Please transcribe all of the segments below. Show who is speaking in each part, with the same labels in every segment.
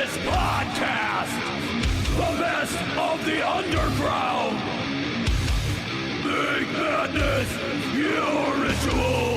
Speaker 1: Madness Podcast! The best of the underground! Make madness your ritual!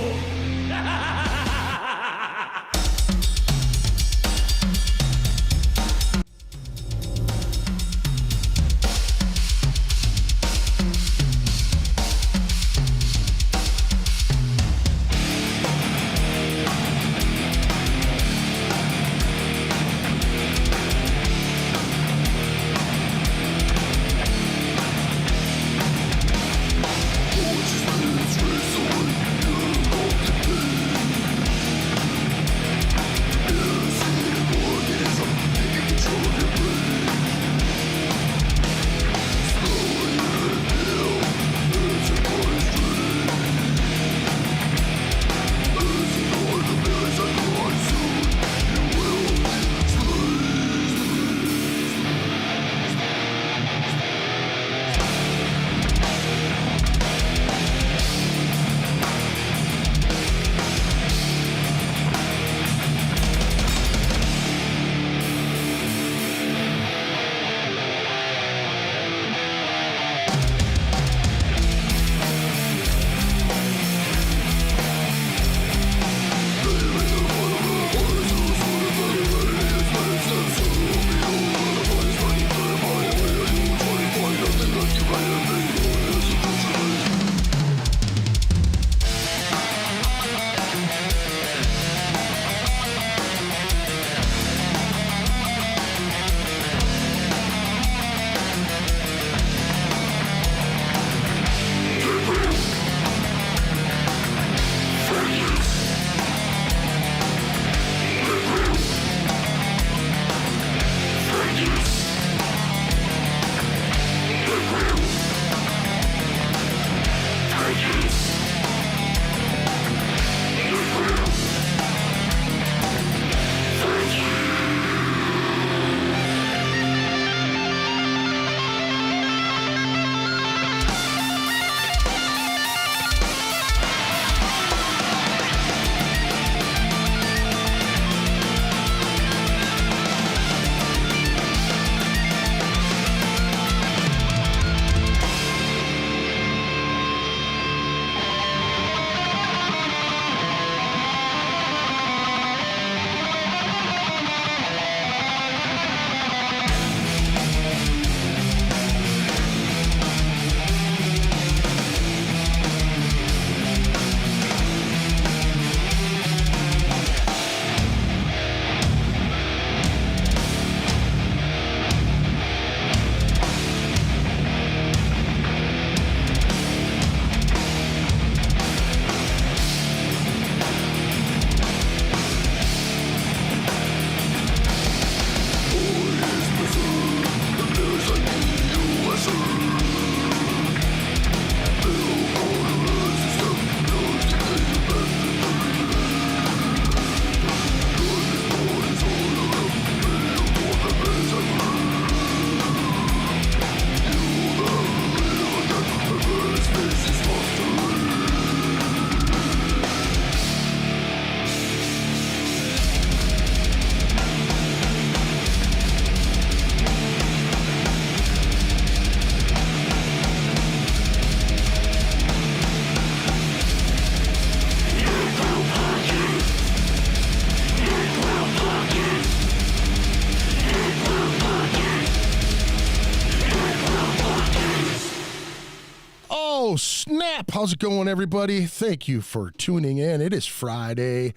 Speaker 2: Snap! How's it going, everybody? Thank you for tuning in. It is Friday,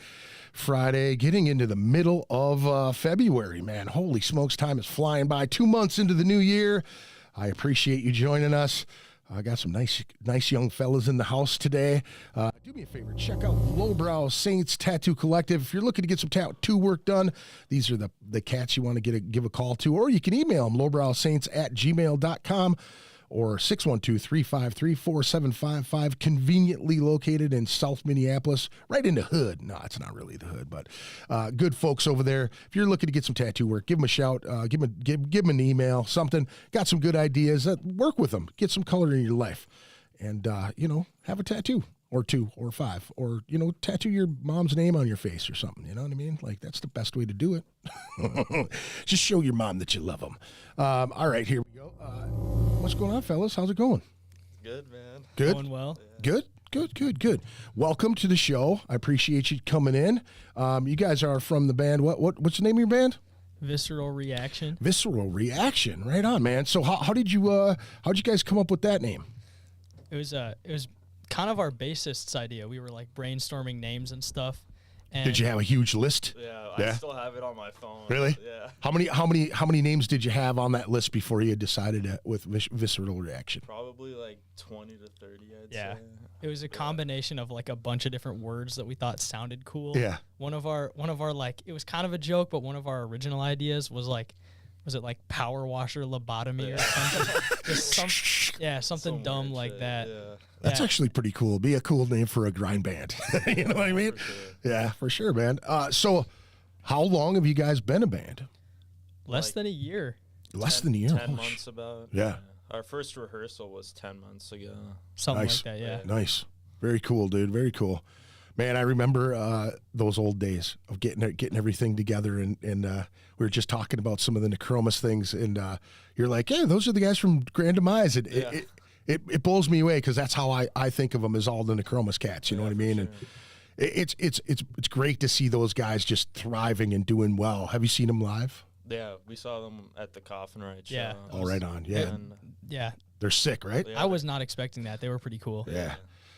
Speaker 2: getting into the middle of February, man. Holy smokes, time is flying by. 2 months into the new year. I appreciate you joining us. I got some nice young fellas in the house today. Do me a favor, check out Lowbrow Saints Tattoo Collective. If you're looking to get some tattoo work done, these are the cats you want to give a call to, or you can email them, lowbrowsaints@gmail.com. or 612-353-4755, conveniently located in South Minneapolis, right in the hood. No, it's not really the hood, but good folks over there. If you're looking to get some tattoo work, give them a shout, give them an email, something. Got some good ideas. Work with them. Get some color in your life, and have a tattoo. or 2 or 5, or, you know, tattoo your mom's name on your face or something. You know what I mean? Like, that's the best way to do it. Just show your mom that you love them. All right, here we go. What's going on, fellas? How's it going?
Speaker 3: Good, man.
Speaker 2: Good?
Speaker 4: Going well.
Speaker 2: Good. Good. Welcome to the show. I appreciate you coming in. You guys are from the band. What's the name of your band?
Speaker 4: Visceral Reaction.
Speaker 2: Visceral Reaction. Right on, man. So how'd you guys come up with that name?
Speaker 4: It was kind of our bassist's idea. We were like brainstorming names and stuff. And
Speaker 2: Did you have a huge list?
Speaker 3: Yeah, I still have it on my phone.
Speaker 2: Really?
Speaker 3: Yeah.
Speaker 2: How many names did you have on that list before you had decided with Visceral Reaction?
Speaker 3: Probably like 20 to 30, I'd
Speaker 4: Yeah.
Speaker 3: say.
Speaker 4: It was a combination of like a bunch of different words that we thought sounded cool.
Speaker 2: Yeah.
Speaker 4: One of our like, it was kind of a joke, but one of our original ideas was like, was it like power washer lobotomy or something? Just something
Speaker 3: Some
Speaker 4: dumb
Speaker 3: weird
Speaker 4: like
Speaker 3: shit,
Speaker 4: that.
Speaker 3: Yeah.
Speaker 2: That's actually pretty cool. Be a cool name for a grind band. You know what I mean?
Speaker 3: For sure.
Speaker 2: Yeah, for sure, man. So how long have you guys been a band?
Speaker 4: Less than a year.
Speaker 2: Less than a year.
Speaker 3: 10
Speaker 2: Oh,
Speaker 3: months about.
Speaker 2: Yeah.
Speaker 3: Our first rehearsal was 10 months ago.
Speaker 4: Something
Speaker 2: Nice.
Speaker 4: like that, yeah.
Speaker 2: Nice. Very cool, dude. Very cool. Man, I remember those old days of getting everything together, and we were just talking about some of the Necromus things, and you're like, yeah, those are the guys from Grand Demise. It blows me away because that's how I think of them, as all the Necromus cats. You know what I mean?
Speaker 3: Sure.
Speaker 2: And it's great to see those guys just thriving and doing well. Have you seen them live?
Speaker 3: Yeah, we saw them at the Coffin Ride show.
Speaker 4: Yeah.
Speaker 2: Oh, right on. Yeah,
Speaker 3: And
Speaker 4: Yeah.
Speaker 2: they're sick, right?
Speaker 3: Yeah.
Speaker 4: I was not expecting that. They were pretty cool.
Speaker 2: Yeah.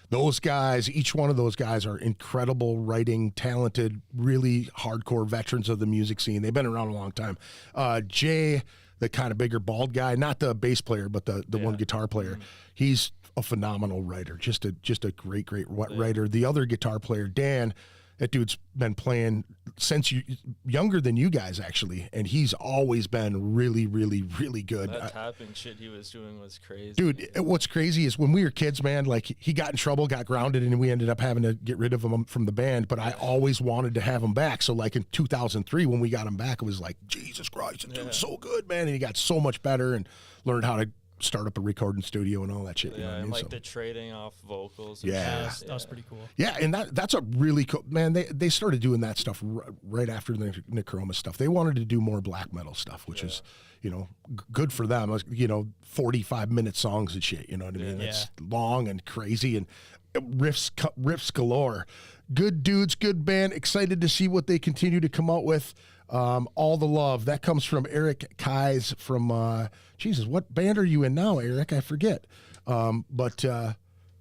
Speaker 2: Those guys, each one of those guys are incredible writing, talented, really hardcore veterans of the music scene. They've been around a long time. Jay, the kind of bigger bald guy, not the bass player, but the one guitar player, he's a phenomenal writer, just a great writer. The other guitar player, Dan, that dude's been playing since younger than you guys, actually, and he's always been really good.
Speaker 3: that tapping shit he was doing was crazy.
Speaker 2: Dude, what's crazy is when we were kids, man, like he got in trouble, got grounded, and we ended up having to get rid of him from the band, but I always wanted to have him back. So like in 2003, when we got him back, it was like, Jesus Christ, the dude's so good, man. And he got so much better and learned how to start up a recording studio and all that shit. You know what I
Speaker 3: and
Speaker 2: mean?
Speaker 3: like
Speaker 2: So-
Speaker 3: the trading off vocals. And
Speaker 2: Yeah.
Speaker 3: shit.
Speaker 4: That was pretty cool.
Speaker 2: Yeah, and that's a really cool, man. They started doing that stuff right after the Necroma stuff. They wanted to do more black metal stuff, which is, you know, good for them. 45-minute songs and shit. You know what I mean?
Speaker 4: Yeah.
Speaker 2: It's long and crazy and riffs galore. Good dudes, good band. Excited to see what they continue to come out with. All the love that comes from Eric Kais from Jesus. What band are you in now, Eric? I forget. But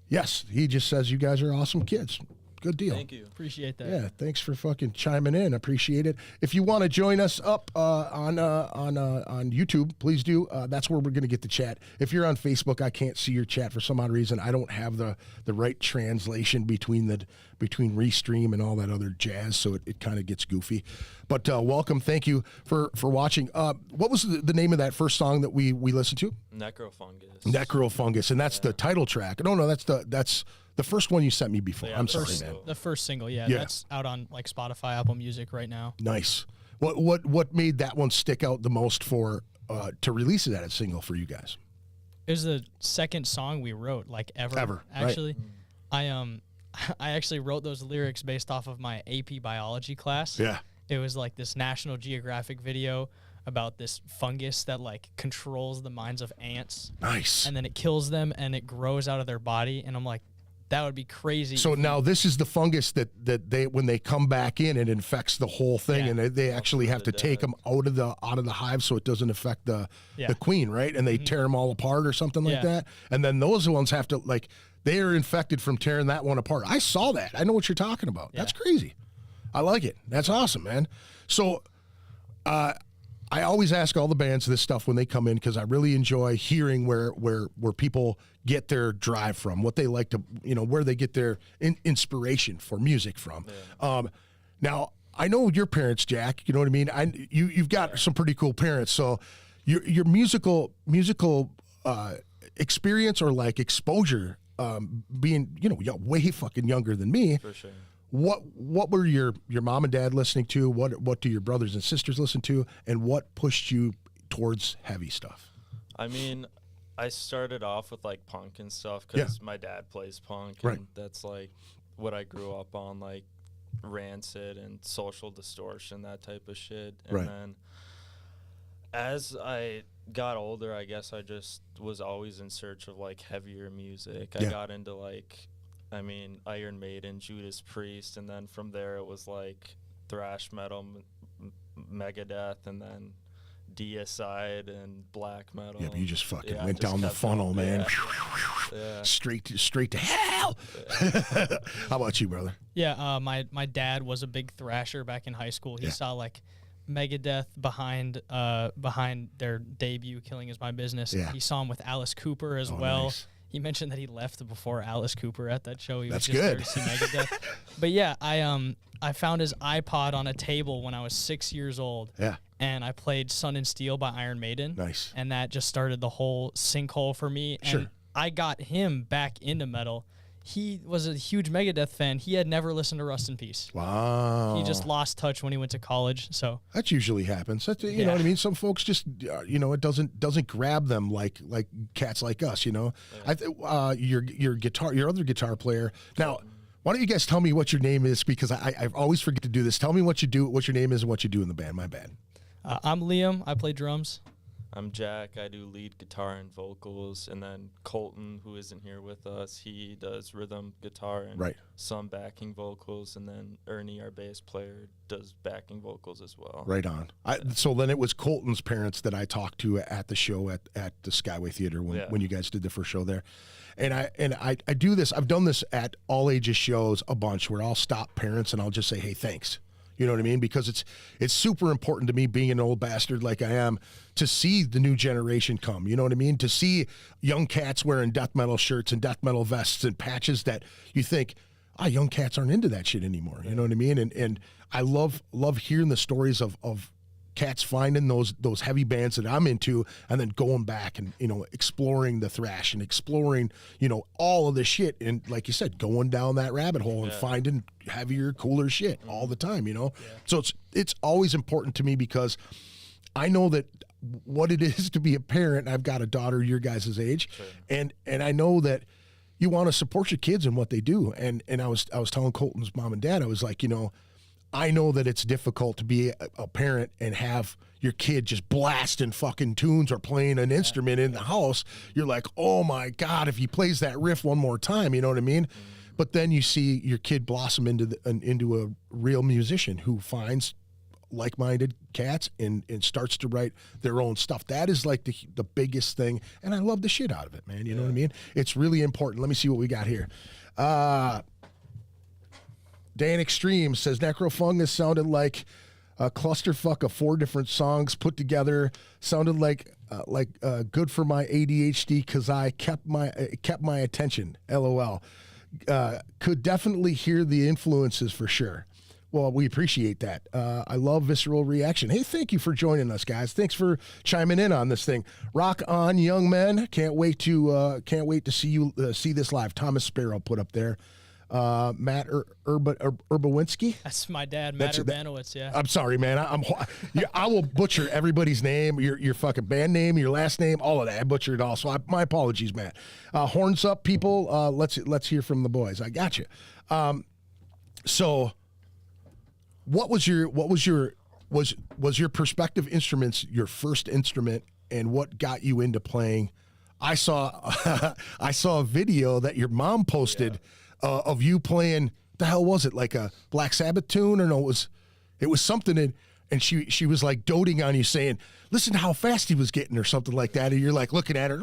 Speaker 2: yes, he just says you guys are awesome kids. Good deal.
Speaker 3: Thank you.
Speaker 4: Appreciate that.
Speaker 2: Yeah, thanks for fucking chiming in. Appreciate it. If you want to join us up on YouTube, please do. That's where we're going to get the chat. If you're on Facebook, I can't see your chat for some odd reason. I don't have the right translation between Restream and all that other jazz, so it kind of gets goofy. But welcome. Thank you for watching. What was the name of that first song that we listened to?
Speaker 3: Necrofungus.
Speaker 2: Necrofungus, and that's the title track. No, that's the first one you sent me before.
Speaker 3: Yeah,
Speaker 2: I'm
Speaker 3: the
Speaker 2: sorry,
Speaker 3: first
Speaker 2: man.
Speaker 4: The first single, yeah,
Speaker 2: Yeah.
Speaker 4: that's out on like Spotify, Apple Music right now.
Speaker 2: Nice. What made that one stick out the most for to release that as a single for you guys?
Speaker 4: It was the second song we wrote, like ever.
Speaker 2: right.
Speaker 4: Actually, I actually wrote those lyrics based off of my AP biology class.
Speaker 2: Yeah.
Speaker 4: It was like this National Geographic video about this fungus that like controls the minds of ants,
Speaker 2: Nice.
Speaker 4: and then it kills them and it grows out of their body. And I'm like, that would be crazy.
Speaker 2: So now this is the fungus that they when they come back in, it infects the whole thing,
Speaker 4: Yeah.
Speaker 2: and they actually have to take them out of the hive so it doesn't affect the queen, right? And they tear them all apart or something like
Speaker 4: Yeah.
Speaker 2: that. And then those ones have to like they are infected from tearing that one apart. I saw that. I know what you're talking about. That's crazy. I like it. That's awesome, man. So I always ask all the bands this stuff when they come in because I really enjoy hearing where people get their drive from, what they like to, where they get their inspiration for music from. Yeah. Now, I know your parents, Jack. You know what I mean. You've got some pretty cool parents. So your musical experience or like exposure, being way fucking younger than me.
Speaker 3: For sure.
Speaker 2: What were your mom and dad listening to? What do your brothers and sisters listen to? And what pushed you towards heavy stuff?
Speaker 3: I mean, I started off with like punk and stuff because my dad plays punk, and that's like what I grew up on, like Rancid and Social Distortion, that type of shit. And then as I got older, I guess I just was always in search of like heavier music. I got into like, I mean, Iron Maiden, Judas Priest, and then from there it was like thrash metal, Megadeth, and then Deicide and black metal.
Speaker 2: Yeah, but you just fucking went down the funnel, man. Straight to hell. How about you, brother?
Speaker 4: Yeah, my dad was a big thrasher back in high school. He saw like Megadeth behind their debut, Killing Is My Business.
Speaker 2: Yeah.
Speaker 4: He saw him with Alice Cooper as well.
Speaker 2: Nice.
Speaker 4: He mentioned that he left before Alice Cooper at that show. He
Speaker 2: That's
Speaker 4: was just there
Speaker 2: good.
Speaker 4: to see Megadeth. But yeah, I found his iPod on a table when I was 6 years old.
Speaker 2: Yeah.
Speaker 4: And I played Sun and Steel by Iron Maiden.
Speaker 2: Nice.
Speaker 4: And that just started the whole sinkhole for me. And I got him back into metal. He was a huge Megadeth fan. He had never listened to Rust in Peace.
Speaker 2: Wow.
Speaker 4: He just lost touch when he went to college. So
Speaker 2: that usually happens. That's, you know what I mean? Some folks just, it doesn't grab them like cats like us, you know? Your other guitar player. Now, why don't you guys tell me what your name is? Because I always forget to do this. Tell me what you do, what your name is, and what you do in the band. My bad.
Speaker 4: I'm Liam. I play drums.
Speaker 3: I'm Jack. I do lead guitar and vocals. And then Colton, who isn't here with us, he does rhythm guitar and some backing vocals. And then Ernie, our bass player, does backing vocals as well.
Speaker 2: Right on. So then it was Colton's parents that I talked to at the show at the Skyway Theater when you guys did the first show there. And I do this. I've done this at all ages shows a bunch where I'll stop parents and I'll just say, hey, thanks. You know what I mean? Because it's super important to me, being an old bastard like I am, to see the new generation come. You know what I mean? To see young cats wearing death metal shirts and death metal vests and patches that you think, young cats aren't into that shit anymore. You know what I mean? And I love hearing the stories of cats finding those heavy bands that I'm into and then going back and, exploring the thrash and exploring, all of the shit. And like you said, going down that rabbit hole and finding heavier, cooler shit all the time, So it's always important to me because I know that what it is to be a parent. I've got a daughter your guys' age, and I know that you want to support your kids in what they do. And I was telling Colton's mom and dad, I was like, I know that it's difficult to be a parent and have your kid just blasting fucking tunes or playing an instrument in the house. You're like, oh my God, if he plays that riff one more time, you know what I mean? But then you see your kid blossom into a real musician who finds like-minded cats and starts to write their own stuff. That is like the biggest thing, and I love the shit out of it, man. You know what I mean? It's really important. Let me see what we got here. Dan Extreme says Necrofungus sounded like a clusterfuck of 4 different songs put together. Sounded like good for my ADHD because I kept my attention. LOL. Could definitely hear the influences for sure. Well, we appreciate that. I love Visceral Reaction. Hey, thank you for joining us, guys. Thanks for chiming in on this thing. Rock on, young men. Can't wait to see this live. Thomas Sparrow put up there. Matt Urbawinski.
Speaker 4: That's my dad, Matt Urbanowitz. Yeah.
Speaker 2: I'm sorry, man. I will butcher everybody's name, your fucking band name, your last name, all of that. I butchered it all. So my apologies, Matt. Horns up, people. Let's hear from the boys. I got you. So, what was your perspective instruments your first instrument, and what got you into playing? I saw a video that your mom posted. Of you playing, the hell was it, like a Black Sabbath tune? Or no, it was something, and she was like doting on you saying, listen to how fast he was getting or something like that, and you're like looking at her,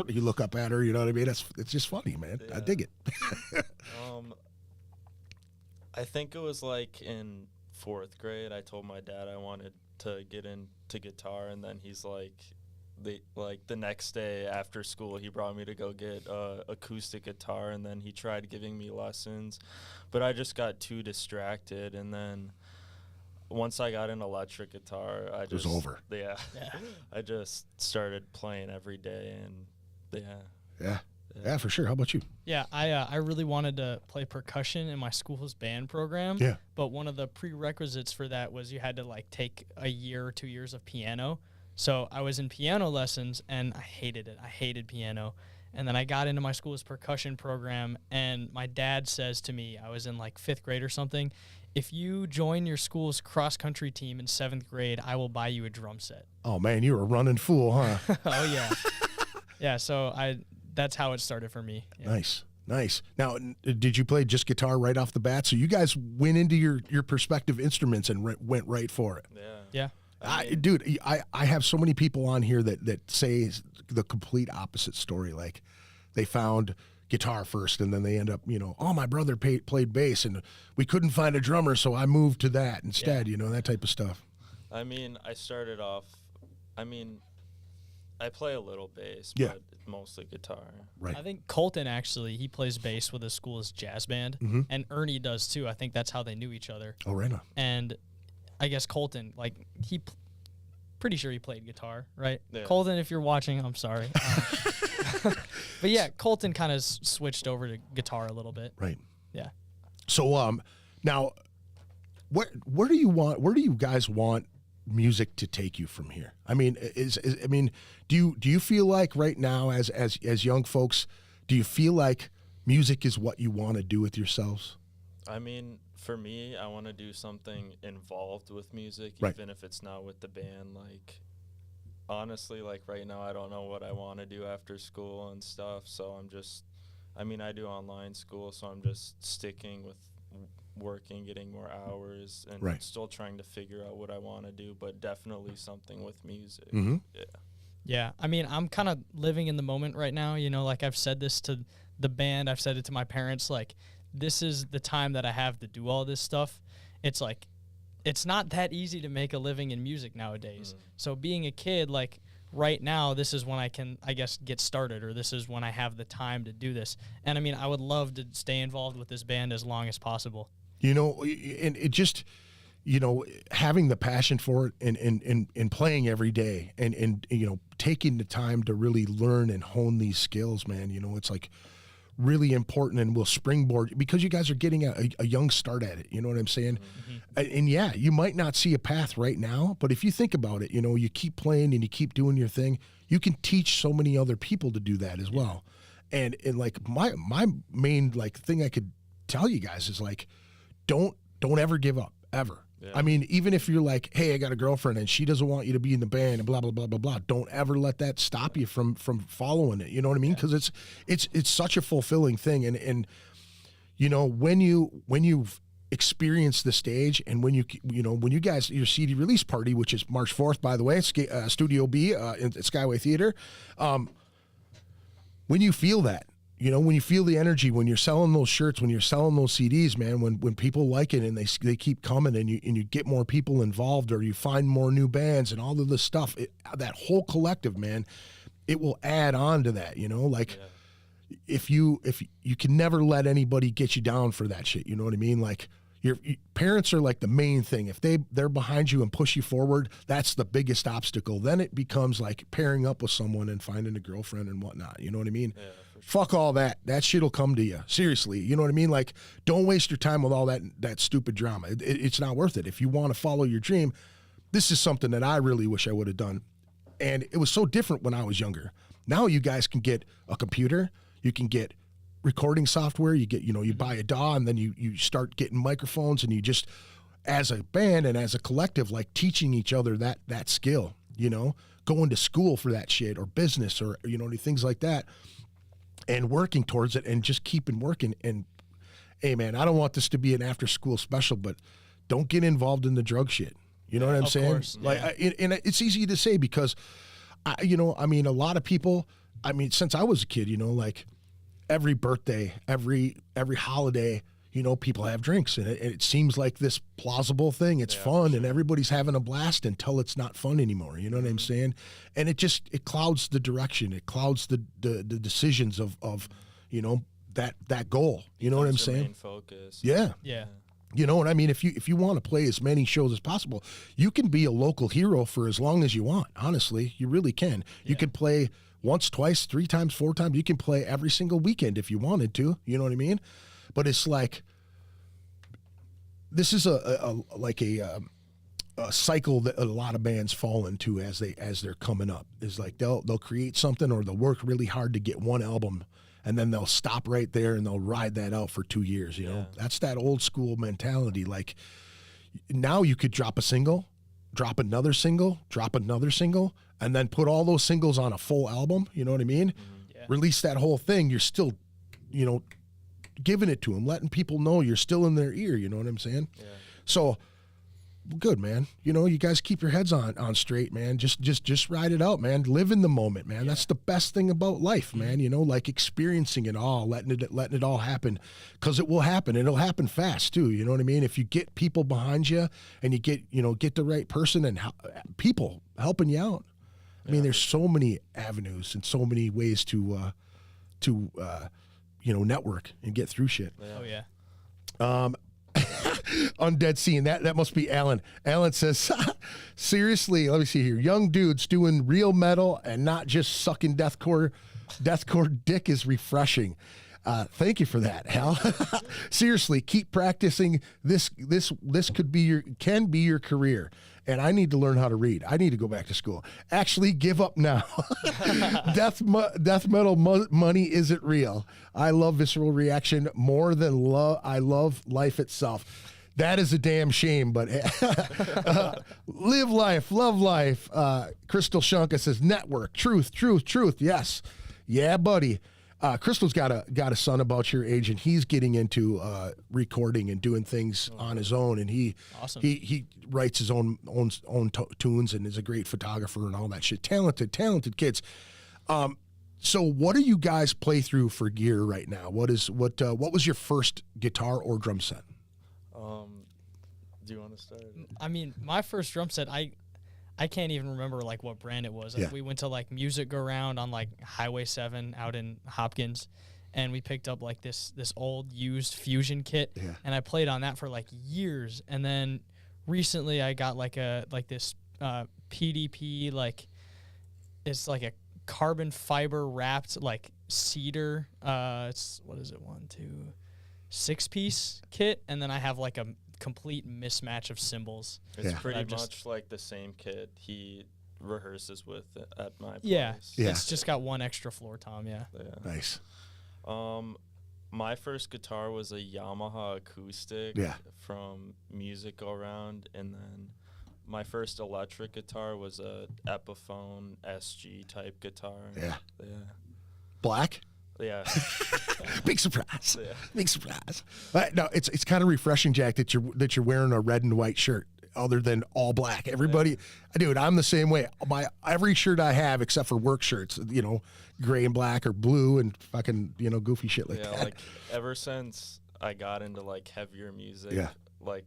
Speaker 2: you look up at her, you know what I mean? It's just funny, man. I dig it.
Speaker 3: I think it was like in 4th grade, I told my dad I wanted to get into guitar, and then he's like, the next day after school, he brought me to go get acoustic guitar, and then he tried giving me lessons, but I just got too distracted. And then once I got an electric guitar, it was over. Yeah. I just started playing every day, and
Speaker 2: yeah, for sure. How about you?
Speaker 4: Yeah, I really wanted to play percussion in my school's band program.
Speaker 2: Yeah.
Speaker 4: But one of the prerequisites for that was you had to like take a year or 2 years of piano. So I was in piano lessons, and I hated it. I hated piano. And then I got into my school's percussion program, and my dad says to me, I was in like 5th grade or something, if you join your school's cross-country team in 7th grade, I will buy you a drum set.
Speaker 2: Oh, man, you were a running fool, huh?
Speaker 4: Oh, yeah. Yeah, so that's how it started for me. Yeah.
Speaker 2: Nice. Now, did you play just guitar right off the bat? So you guys went into your perspective instruments and went right for it.
Speaker 4: Yeah.
Speaker 2: I have so many people on here that say the complete opposite story. Like, they found guitar first, and then they end up, oh, my brother played bass, and we couldn't find a drummer, so I moved to that instead, that type of stuff.
Speaker 3: I mean, I started off, I play a little bass, but mostly guitar.
Speaker 2: Right.
Speaker 4: I think Colton, actually, he plays bass with his school's jazz band, and Ernie does too. I think that's how they knew each other.
Speaker 2: Oh, right on.
Speaker 4: And I guess Colton, pretty sure he played guitar, right?
Speaker 3: Yeah.
Speaker 4: Colton, if you're watching, I'm sorry. But yeah, Colton kind of switched over to guitar a little bit.
Speaker 2: Right.
Speaker 4: Yeah.
Speaker 2: So now, where do you guys want music to take you from here? I mean, do you feel like right now, as young folks, do you feel like music is what you want to do with yourselves?
Speaker 3: I mean, for me, I want to do something involved with music, even if it's not with the band. Like, honestly, like right now, I don't know what I want to do after school and stuff. So I do online school, so I'm just sticking with working, getting more hours, and still trying to figure out what I want to do, but definitely something with music.
Speaker 2: Mm-hmm.
Speaker 4: Yeah. I mean, I'm kind of living in the moment right now. Like I've said this to the band, I've said it to my parents, like, this is the time that I have to do all this stuff. It's like, it's not that easy to make a living in music nowadays. So being a kid, like right now, this is when I can, I guess, get started, or this is when I have the time to do this. And I mean, I would love to stay involved with this band as long as possible.
Speaker 2: And it just, having the passion for it and playing every day and taking the time to really learn and hone these skills, man, it's like really important, and will springboard, because you guys are getting a young start at it. You know what I'm saying? And yeah, you might not see a path right now, but if you think about it, you keep playing and you keep doing your thing, you can teach so many other people to do that as well. And like my main thing I could tell you guys is like, don't ever give up, ever. Yeah. I mean, even if you're like, hey, I got a girlfriend and she doesn't want you to be in the band and blah, blah, blah, blah, blah. Don't ever let that stop you from following it. You know what I mean? Because it's such a fulfilling thing. And when you've experienced the stage, and when you guys, your CD release party, which is March 4th, by the way, Studio B at Skyway Theater, when you feel that, when you feel the energy, when you're selling those shirts, when you're selling those CDs, man, when people like it and they keep coming, and you get more people involved, or you find more new bands and all of this stuff, that whole collective, man, it will add on to that, if you can never let anybody get you down for that shit, you know what I mean? Like, your parents are like the main thing. If they're behind you and push you forward, that's the biggest obstacle. Then it becomes like pairing up with someone and finding a girlfriend and whatnot. You know what I mean? Yeah, for sure. Fuck all that. That shit'll come to you. Seriously. You know what I mean? Like, don't waste your time with all that stupid drama. It's not worth it. If you want to follow your dream, this is something that I really wish I would have done. And it was so different when I was younger. Now you guys can get a computer. You can get recording software, you get, you buy a DAW, and then you start getting microphones, and you just, as a band and as a collective, like teaching each other that skill, going to school for that shit, or business, or, things like that, and working towards it, and just keeping working. And hey, man, I don't want this to be an after school special, but don't get involved in the drug shit. You know what I'm saying?
Speaker 4: Course, yeah.
Speaker 2: Like, and it's easy to say because, a lot of people, since I was a kid, like, every birthday, every holiday, people have drinks, and it seems like this plausible thing. It's fun, sure. And everybody's having a blast until it's not fun anymore. You know what I'm saying? And it clouds the direction. It clouds the decisions of that goal. You know what I'm saying?
Speaker 3: Main focus.
Speaker 2: Yeah.
Speaker 4: Yeah.
Speaker 2: You know what I mean? If you want to play as many shows as possible, you can be a local hero for as long as you want. Honestly, you really can. Yeah. You could play once, twice, 3 times, 4 times. You can play every single weekend if you wanted to. You know what I mean? But it's like, this is a cycle that a lot of bands fall into as they're coming up is like they'll create something or they'll work really hard to get one album and then they'll stop right there and they'll ride that out for 2 years. You know, that's that old school mentality. Like now you could drop a single, drop another single, and then put all those singles on a full album. You know what I mean? Release that whole thing. You're still, you know, giving it to them, letting people know you're still in their ear. You know what I'm saying? Yeah. So good, man. You know, you guys keep your heads on straight, man. Just ride it out, man. Live in the moment, man. That's the best thing about life, man. You know, like experiencing it all, letting it all happen, because it will happen. It'll happen fast too. You know what I mean? If you get people behind you and you get the right person and people helping you out. I mean, there's so many avenues and so many ways to network and get through shit.
Speaker 4: Oh yeah.
Speaker 2: Undead Scene. That must be Alan. Alan says, seriously, let me see here. Young dudes doing real metal and not just sucking deathcore dick is refreshing. Thank you for that, Hal. Seriously, keep practicing. This can be your career. And I need to learn how to read. I need to go back to school. Actually, give up now. Death metal money isn't real. I love Visceral Reaction more than I love life itself. That is a damn shame, but live life, love life. Crystal Shanka says, network, truth. Yes. Yeah, buddy. Crystal's got a son about your age, and he's getting into recording and doing things on his own. And he writes his own tunes and is a great photographer and all that shit. Talented kids. So, what do you guys play through for gear right now? What was your first guitar or drum set?
Speaker 3: Do you want to start?
Speaker 4: I mean, my first drum set, I can't even remember like what brand it was. Like, we went to like Music Go Round on like Highway 7 out in Hopkins, and we picked up like this old used Fusion kit, and I played on that for like years. And then recently I got this PDP, like it's like a carbon fiber wrapped like cedar. It's what is it? 1, 2, 6-piece kit, and then I have like a complete mismatch of cymbals.
Speaker 3: It's pretty much like the same kid he rehearses with at my place.
Speaker 4: Yeah. It's just got one extra floor tom. Yeah.
Speaker 2: Nice.
Speaker 3: My first guitar was a Yamaha acoustic from Music Go Round, and then my first electric guitar was a Epiphone SG type guitar.
Speaker 2: Black.
Speaker 3: Yeah.
Speaker 2: Big surprise. Big surprise. No, it's kind of refreshing, Jack, that you're wearing a red and white shirt other than all black. Everybody, dude, I'm the same way. Every shirt I have except for work shirts, you know, gray and black or blue and fucking, you know, goofy shit like that.
Speaker 3: Like ever since I got into like heavier music, like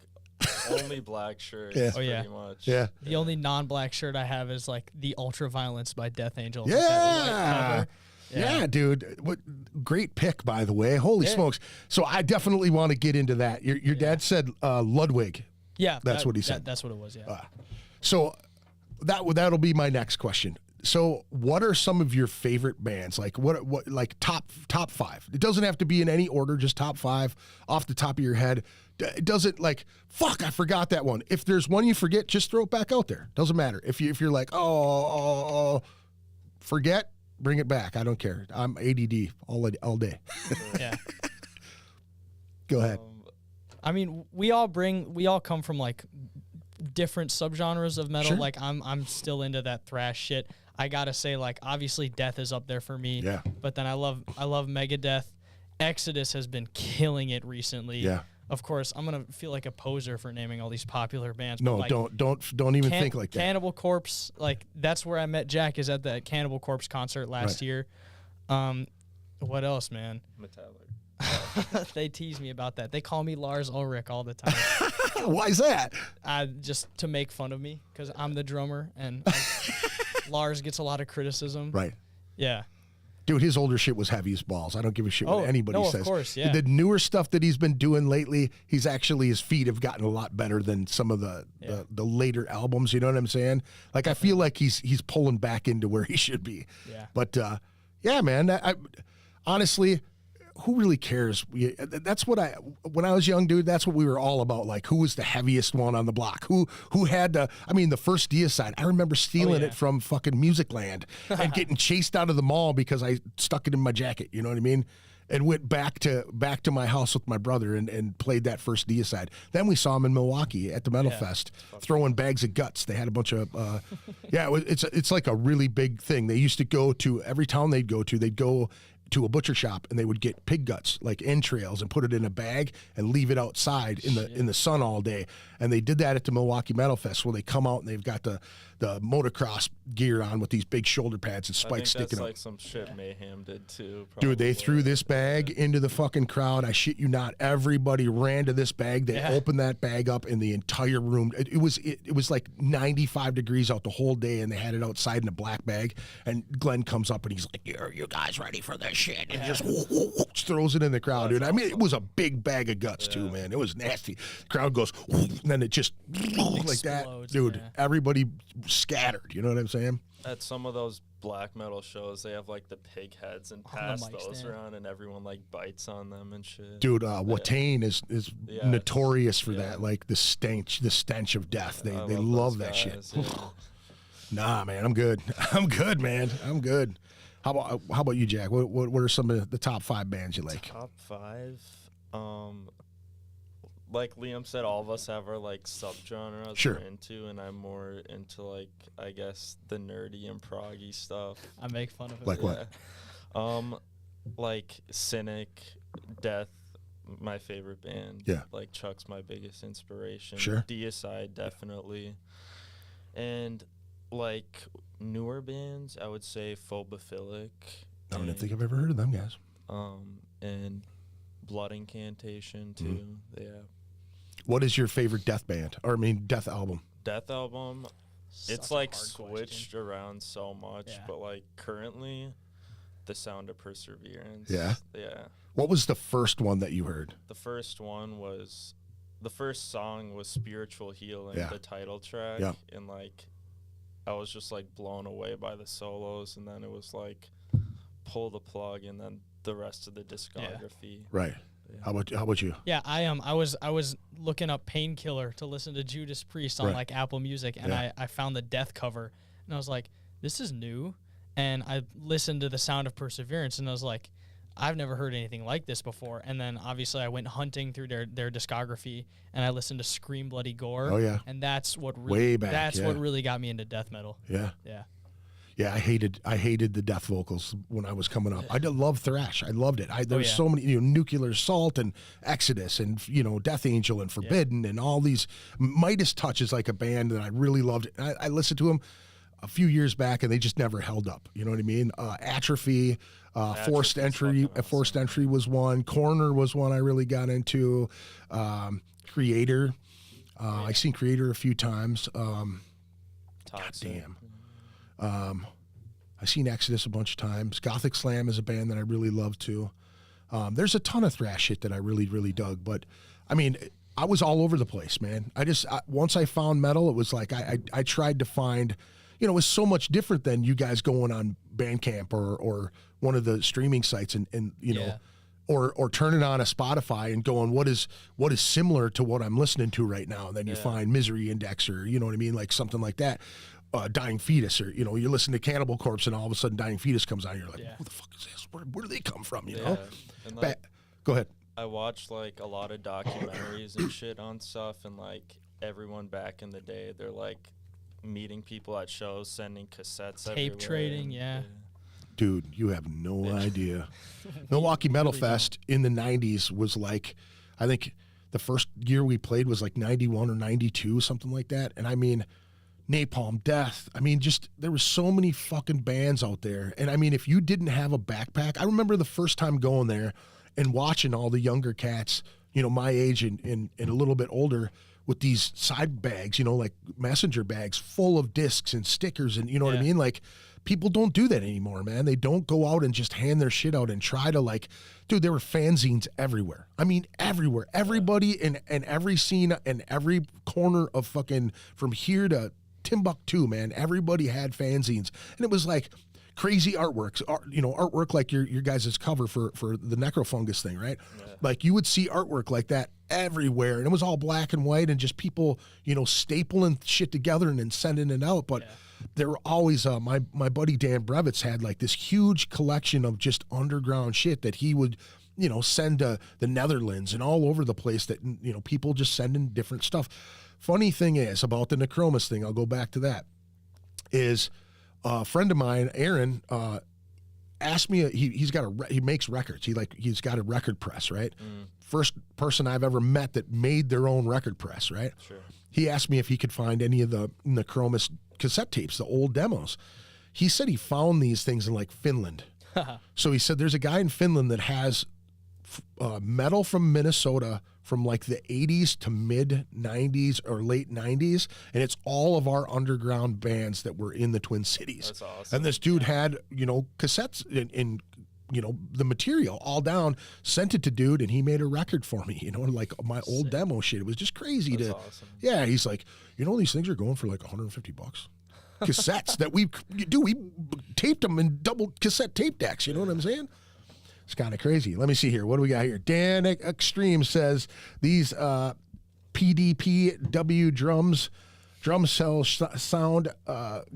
Speaker 3: only black shirts pretty much.
Speaker 2: Yeah.
Speaker 4: The only non-black shirt I have is like the Ultraviolence by Death Angel.
Speaker 2: Yeah. Yeah, dude. What great pick, by the way. Holy smokes. So I definitely want to get into that. Your dad said Ludwig.
Speaker 4: Yeah.
Speaker 2: That's what he said.
Speaker 4: That's what it was, yeah.
Speaker 2: So that'll be my next question. So what are some of your favorite bands? Like what like top 5? It doesn't have to be in any order, just top 5 off the top of your head. It doesn't like, fuck, I forgot that one. If there's one you forget, just throw it back out there. Doesn't matter. If you're like, forget, bring it back. I don't care. I'm ADD all day.
Speaker 4: Yeah.
Speaker 2: Go ahead.
Speaker 4: I mean, we all come from like different subgenres of metal. Sure. Like I'm still into that thrash shit. I gotta say, like, obviously Death is up there for me.
Speaker 2: Yeah.
Speaker 4: But then I love Megadeth. Exodus has been killing it recently.
Speaker 2: Yeah.
Speaker 4: Of course, I'm gonna feel like a poser for naming all these popular bands.
Speaker 2: No,
Speaker 4: like,
Speaker 2: don't even think like that.
Speaker 4: Cannibal Corpse, like that's where I met Jack, is at the Cannibal Corpse concert last year. What else, man?
Speaker 3: Metallic.
Speaker 4: They tease me about that. They call me Lars Ulrich all the time.
Speaker 2: Why is that?
Speaker 4: Just to make fun of me, because I'm the drummer, and Lars gets a lot of criticism.
Speaker 2: Right.
Speaker 4: Yeah.
Speaker 2: Dude, his older shit was heavy as balls. I don't give a shit what anybody says.
Speaker 4: Of course, yeah.
Speaker 2: The newer stuff that he's been doing lately, his feet have gotten a lot better than some of the later albums. You know what I'm saying? Like, I feel like he's pulling back into where he should be.
Speaker 4: Yeah.
Speaker 2: But yeah, man. Honestly, who really cares? That's what when I was young, dude, that's what we were all about. Like, who was the heaviest one on the block? Who had the first deicide? I remember stealing it from fucking Music Land and getting chased out of the mall because I stuck it in my jacket. You know what I mean? And went back to my house with my brother and played that first deicide. Then we saw him in Milwaukee at the Metal Fest throwing bags of guts. They had a bunch of it's like a really big thing. They used to go to every town they'd go to a butcher shop and they would get pig guts, like entrails, and put it in a bag and leave it outside in the sun all day. And they did that at the Milwaukee Metal Fest, where they come out and they've got the motocross gear on with these big shoulder pads and spikes sticking up.
Speaker 3: Like some shit Mayhem did too.
Speaker 2: Probably. Dude, they threw this bag into the fucking crowd. I shit you not. Everybody ran to this bag. They opened that bag up in the entire room. It was like 95 degrees out the whole day, and they had it outside in a black bag. And Glenn comes up and he's like, "Are you guys ready for this shit?" And just throws it in the crowd, dude. I mean, it was a big bag of guts too, man. It was nasty. The crowd goes, and then it just like that, dude. Yeah. Everybody scattered. You know what I'm saying?
Speaker 3: At some of those black metal shows, they have like the pig heads and pass those around, and everyone like bites on them and shit. Dude,
Speaker 2: Watain is notorious for that. Like the stench of death. They love that shit. Nah, man, I'm good. I'm good, man. I'm good. How about you, Jack? What are some of the top 5 bands you like?
Speaker 3: Top 5, like Liam said, all of us have our like subgenres we're into, and I'm more into like, I guess, the nerdy and proggy stuff.
Speaker 4: I make fun of it.
Speaker 2: Like what?
Speaker 3: Like Cynic, Death, my favorite band.
Speaker 2: Yeah.
Speaker 3: Like Chuck's my biggest inspiration.
Speaker 2: Sure.
Speaker 3: Deicide, definitely. And like newer bands, I would say Phobophilic.
Speaker 2: I don't think I've ever heard of them guys.
Speaker 3: And Blood Incantation too. Yeah.
Speaker 2: What is your favorite death band? Or I mean, death album?
Speaker 3: Death album. It's like switched around so much, but like currently, The Sound of Perseverance.
Speaker 2: Yeah.
Speaker 3: Yeah.
Speaker 2: What was the first one that you heard?
Speaker 3: The first song was Spiritual Healing, the title track, and like I was just like blown away by the solos, and then it was like pull the plug, and then the rest of the discography.
Speaker 2: Right. Yeah. How about you?
Speaker 4: Yeah, I was looking up Painkiller to listen to Judas Priest on like Apple Music, and I found the Death cover, and I was like, this is new. And I listened to The Sound of Perseverance, and I was like, I've never heard anything like this before. And then obviously I went hunting through their discography, and I listened to Scream Bloody Gore.
Speaker 2: Oh yeah.
Speaker 4: And that's what really what really got me into death metal.
Speaker 2: Yeah.
Speaker 4: Yeah.
Speaker 2: Yeah, I hated the death vocals when I was coming up. I did love thrash. I loved it. There was so many, Nuclear Assault and Exodus and Death Angel and Forbidden and all these. Midas Touch is like a band that I really loved. I listened to them a few years back, and they just never held up. You know what I mean? Atrophy, Forced Entry. Forced Entry was one. Corner was one I really got into. Creator. I seen Creator a few times. God damn. I've seen Exodus a bunch of times. Gothic Slam is a band that I really love too. There's a ton of thrash shit that I really, really dug. But I mean, I was all over the place, man. Once I found metal, it was like I tried to find, it was so much different than you guys going on Bandcamp or one of the streaming sites and or turning on a Spotify and going, what is similar to what I'm listening to right now? And then you find Misery Index, or you know what I mean, like something like that. Dying Fetus, or you listen to Cannibal Corpse, and all of a sudden Dying Fetus comes on. You're like, who the fuck is this? Where do they come from? You know.
Speaker 3: And like,
Speaker 2: go ahead.
Speaker 3: I watched like a lot of documentaries and shit on stuff, and like everyone back in the day, they're like meeting people at shows, sending cassettes,
Speaker 4: tape trading,
Speaker 2: Dude, you have no idea. Milwaukee Metal Fest in the 90s was like, I think the first year we played was like 91 or 92, something like that. And I mean, Napalm Death. I mean, just there were so many fucking bands out there. And I mean, if you didn't have a backpack, I remember the first time going there and watching all the younger cats, my age and a little bit older, with these side bags, like messenger bags full of discs and stickers, and you know what I mean? Like, people don't do that anymore, man. They don't go out and just hand their shit out and try to dude, there were fanzines everywhere. I mean, everywhere. Everybody in every scene and every corner of fucking from here to Timbuktu, man. Everybody had fanzines. And it was like crazy artworks, artwork like your guys' cover for the necrofungus thing, right? Yeah. Like you would see artwork like that everywhere, and it was all black and white and just people, stapling shit together and then sending it out. But there were always my buddy Dan Brevitz had like this huge collection of just underground shit that he would send to the Netherlands and all over the place, that people just sending different stuff. Funny thing is about the Necromus thing, I'll go back to that, is a friend of mine, Aaron, asked me, he makes records. He's got a record press, right? First person I've ever met that made their own record press, right?
Speaker 3: Sure.
Speaker 2: He asked me if he could find any of the Necromus cassette tapes, the old demos. He said he found these things in like Finland. So he said there's a guy in Finland that has metal from Minnesota from like the 80s to mid 90s or late 90s, and it's all of our underground bands that were in the Twin Cities.
Speaker 3: That's awesome.
Speaker 2: And this dude had cassettes in the material all down, sent it to dude, and he made a record for me, like my old demo shit. It was just crazy.
Speaker 3: That's awesome.
Speaker 2: Yeah, he's like, these things are going for like $150. Cassettes that we taped them in double cassette tape decks, you know what I'm saying? It's kind of crazy. Let me see here. What do we got here? Dan Extreme says these PDPW drum cells sound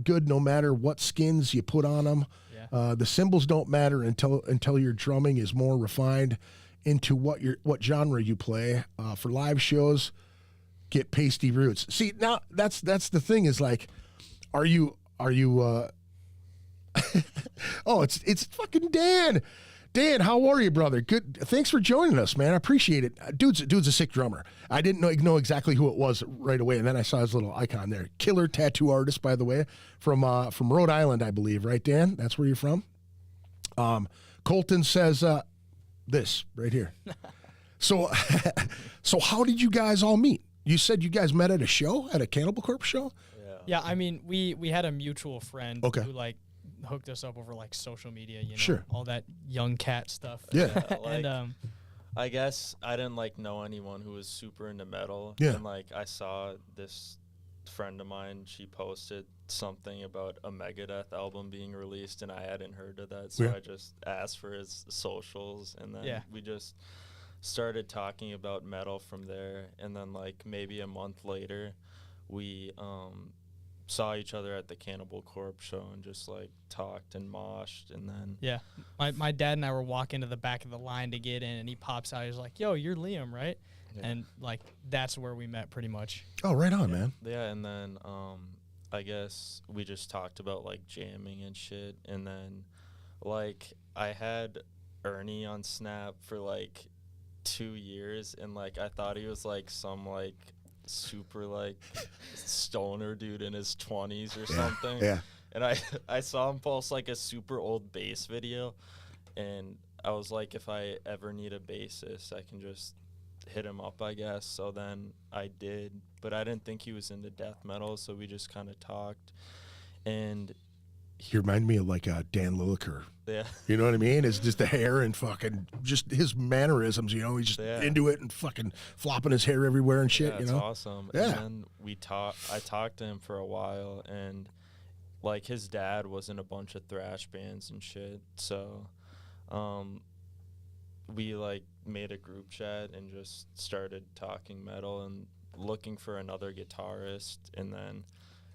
Speaker 2: good no matter what skins you put on them. Yeah. The cymbals don't matter until your drumming is more refined into what genre you play. For live shows, get pasty roots. See, now that's the thing is like, are you oh, it's fucking Dan. Dan, how are you, brother? Good. Thanks for joining us, man. I appreciate it. Dude's a sick drummer. I didn't know exactly who it was right away, and then I saw his little icon there. Killer tattoo artist, by the way, from Rhode Island, I believe. Right, Dan? That's where you're from. Colton says this right here. So how did you guys all meet? You said you guys met at a show, at a Cannibal Corpse show?
Speaker 4: Yeah. I mean, we had a mutual friend
Speaker 2: who
Speaker 4: hooked us up over like social media,
Speaker 2: sure,
Speaker 4: all that young cat stuff.
Speaker 2: Yeah.
Speaker 3: And I guess I didn't know anyone who was super into metal.
Speaker 2: Yeah.
Speaker 3: And I saw this friend of mine, she posted something about a Megadeth album being released, and I hadn't heard of that, so I just asked for his socials, and then we just started talking about metal from there. And then maybe a month later, we saw each other at the Cannibal Corpse show and just talked and moshed, and then
Speaker 4: my dad and I were walking to the back of the line to get in, and he pops out, he's like, yo, you're Liam, right? And that's where we met pretty much.
Speaker 2: Oh, right on, man.
Speaker 3: Yeah. And then I guess we just talked about jamming and shit, and then I had Ernie on Snap for 2 years, and I thought he was some super stoner dude in his 20s or something.
Speaker 2: Yeah.
Speaker 3: And I saw him post a super old bass video, and I was like, if I ever need a bassist, I can just hit him up, I guess. So then I did, but I didn't think he was into death metal, so we just kind of talked. And
Speaker 2: he reminded me of Dan Lilliker.
Speaker 3: Yeah.
Speaker 2: You know what I mean? It's just the hair and fucking just his mannerisms, he's just into it and fucking flopping his hair everywhere and shit,
Speaker 3: That's awesome.
Speaker 2: Yeah.
Speaker 3: And then I talked to him for a while, and his dad was in a bunch of thrash bands and shit. So we made a group chat and just started talking metal and looking for another guitarist. And then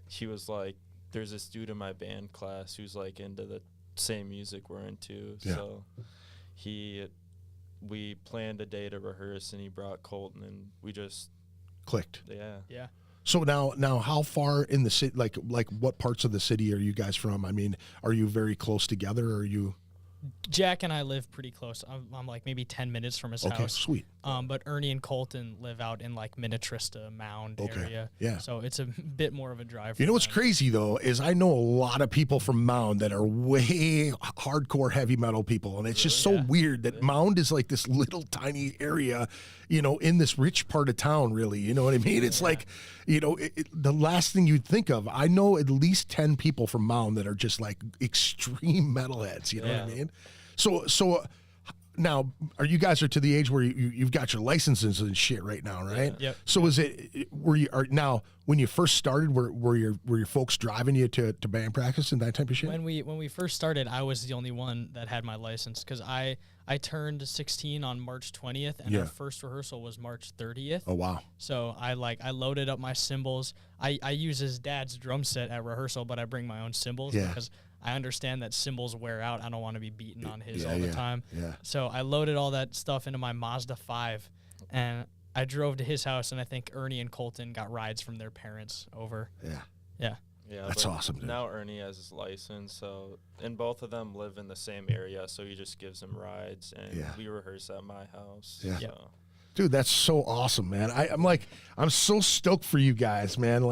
Speaker 3: he was like, there's this dude in my band class who's into the same music we're into.
Speaker 2: Yeah.
Speaker 3: So we planned a day to rehearse, and he brought Colton, and we just
Speaker 2: clicked.
Speaker 3: Yeah.
Speaker 2: So now how far in the city, what parts of the city are you guys from? I mean, are you very close together, or are you?
Speaker 4: Jack and I live pretty close. I'm maybe 10 minutes from his house.
Speaker 2: Okay, sweet.
Speaker 4: But Ernie and Colton live out in Minnetrista Mound area.
Speaker 2: Yeah.
Speaker 4: So it's a bit more of a drive.
Speaker 2: You know what's crazy though is I know a lot of people from Mound that are way hardcore heavy metal people, and it's just so weird that Mound is this little tiny area, in this rich part of town. Really, you know what I mean? It's the last thing you'd think of. I know at least 10 people from Mound that are just extreme metalheads. You know what I mean? So now, are you guys to the age where you've got your licenses and shit right now, right?
Speaker 4: Yep.
Speaker 2: So is it now when you first started, were your folks driving you to band practice and that type of shit?
Speaker 4: When we first started, I was the only one that had my license because I turned 16 on March 20th, and our first rehearsal was March 30th.
Speaker 2: Oh wow!
Speaker 4: So I loaded up my cymbals. I use his dad's drum set at rehearsal, but I bring my own cymbals because I understand that cymbals wear out. I don't want to be beating on his all the time. Yeah. So I loaded all that stuff into my Mazda 5, and I drove to his house, and I think Ernie and Colton got rides from their parents over.
Speaker 2: Yeah.
Speaker 4: Yeah.
Speaker 3: Yeah,
Speaker 2: that's awesome, dude.
Speaker 3: Now Ernie has his license, so and both of them live in the same area, so he just gives them rides, and we rehearse at my house.
Speaker 2: Yeah.
Speaker 3: So.
Speaker 2: Dude, that's so awesome, man. I'm so stoked for you guys, man.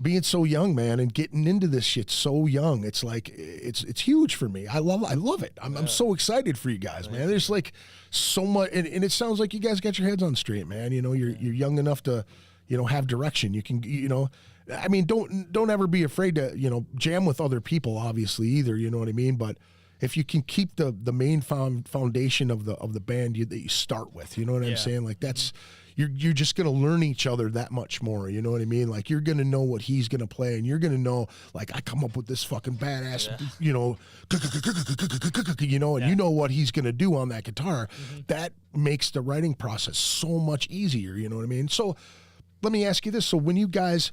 Speaker 2: Being so young, man, and getting into this shit so young, it's like it's huge for me. I love it. I'm so excited for you guys, man. There's like so much, and it sounds like you guys got your heads on straight, man. You know, you're young enough to, you know, have direction. You can, you know, I mean, don't ever be afraid to, you know, jam with other people, obviously, either. You know what I mean? But if you can keep the main foundation of the band that you start with, you know what I'm saying? Like that's. You're just going to learn each other that much more, you know what I mean? Like, you're going to know what he's going to play, and you're going to know, like, I come up with this fucking badass, you know, you know, and you know what he's going to do on that guitar. That makes the writing process so much easier, you know what I mean? So let me ask you this. So when you guys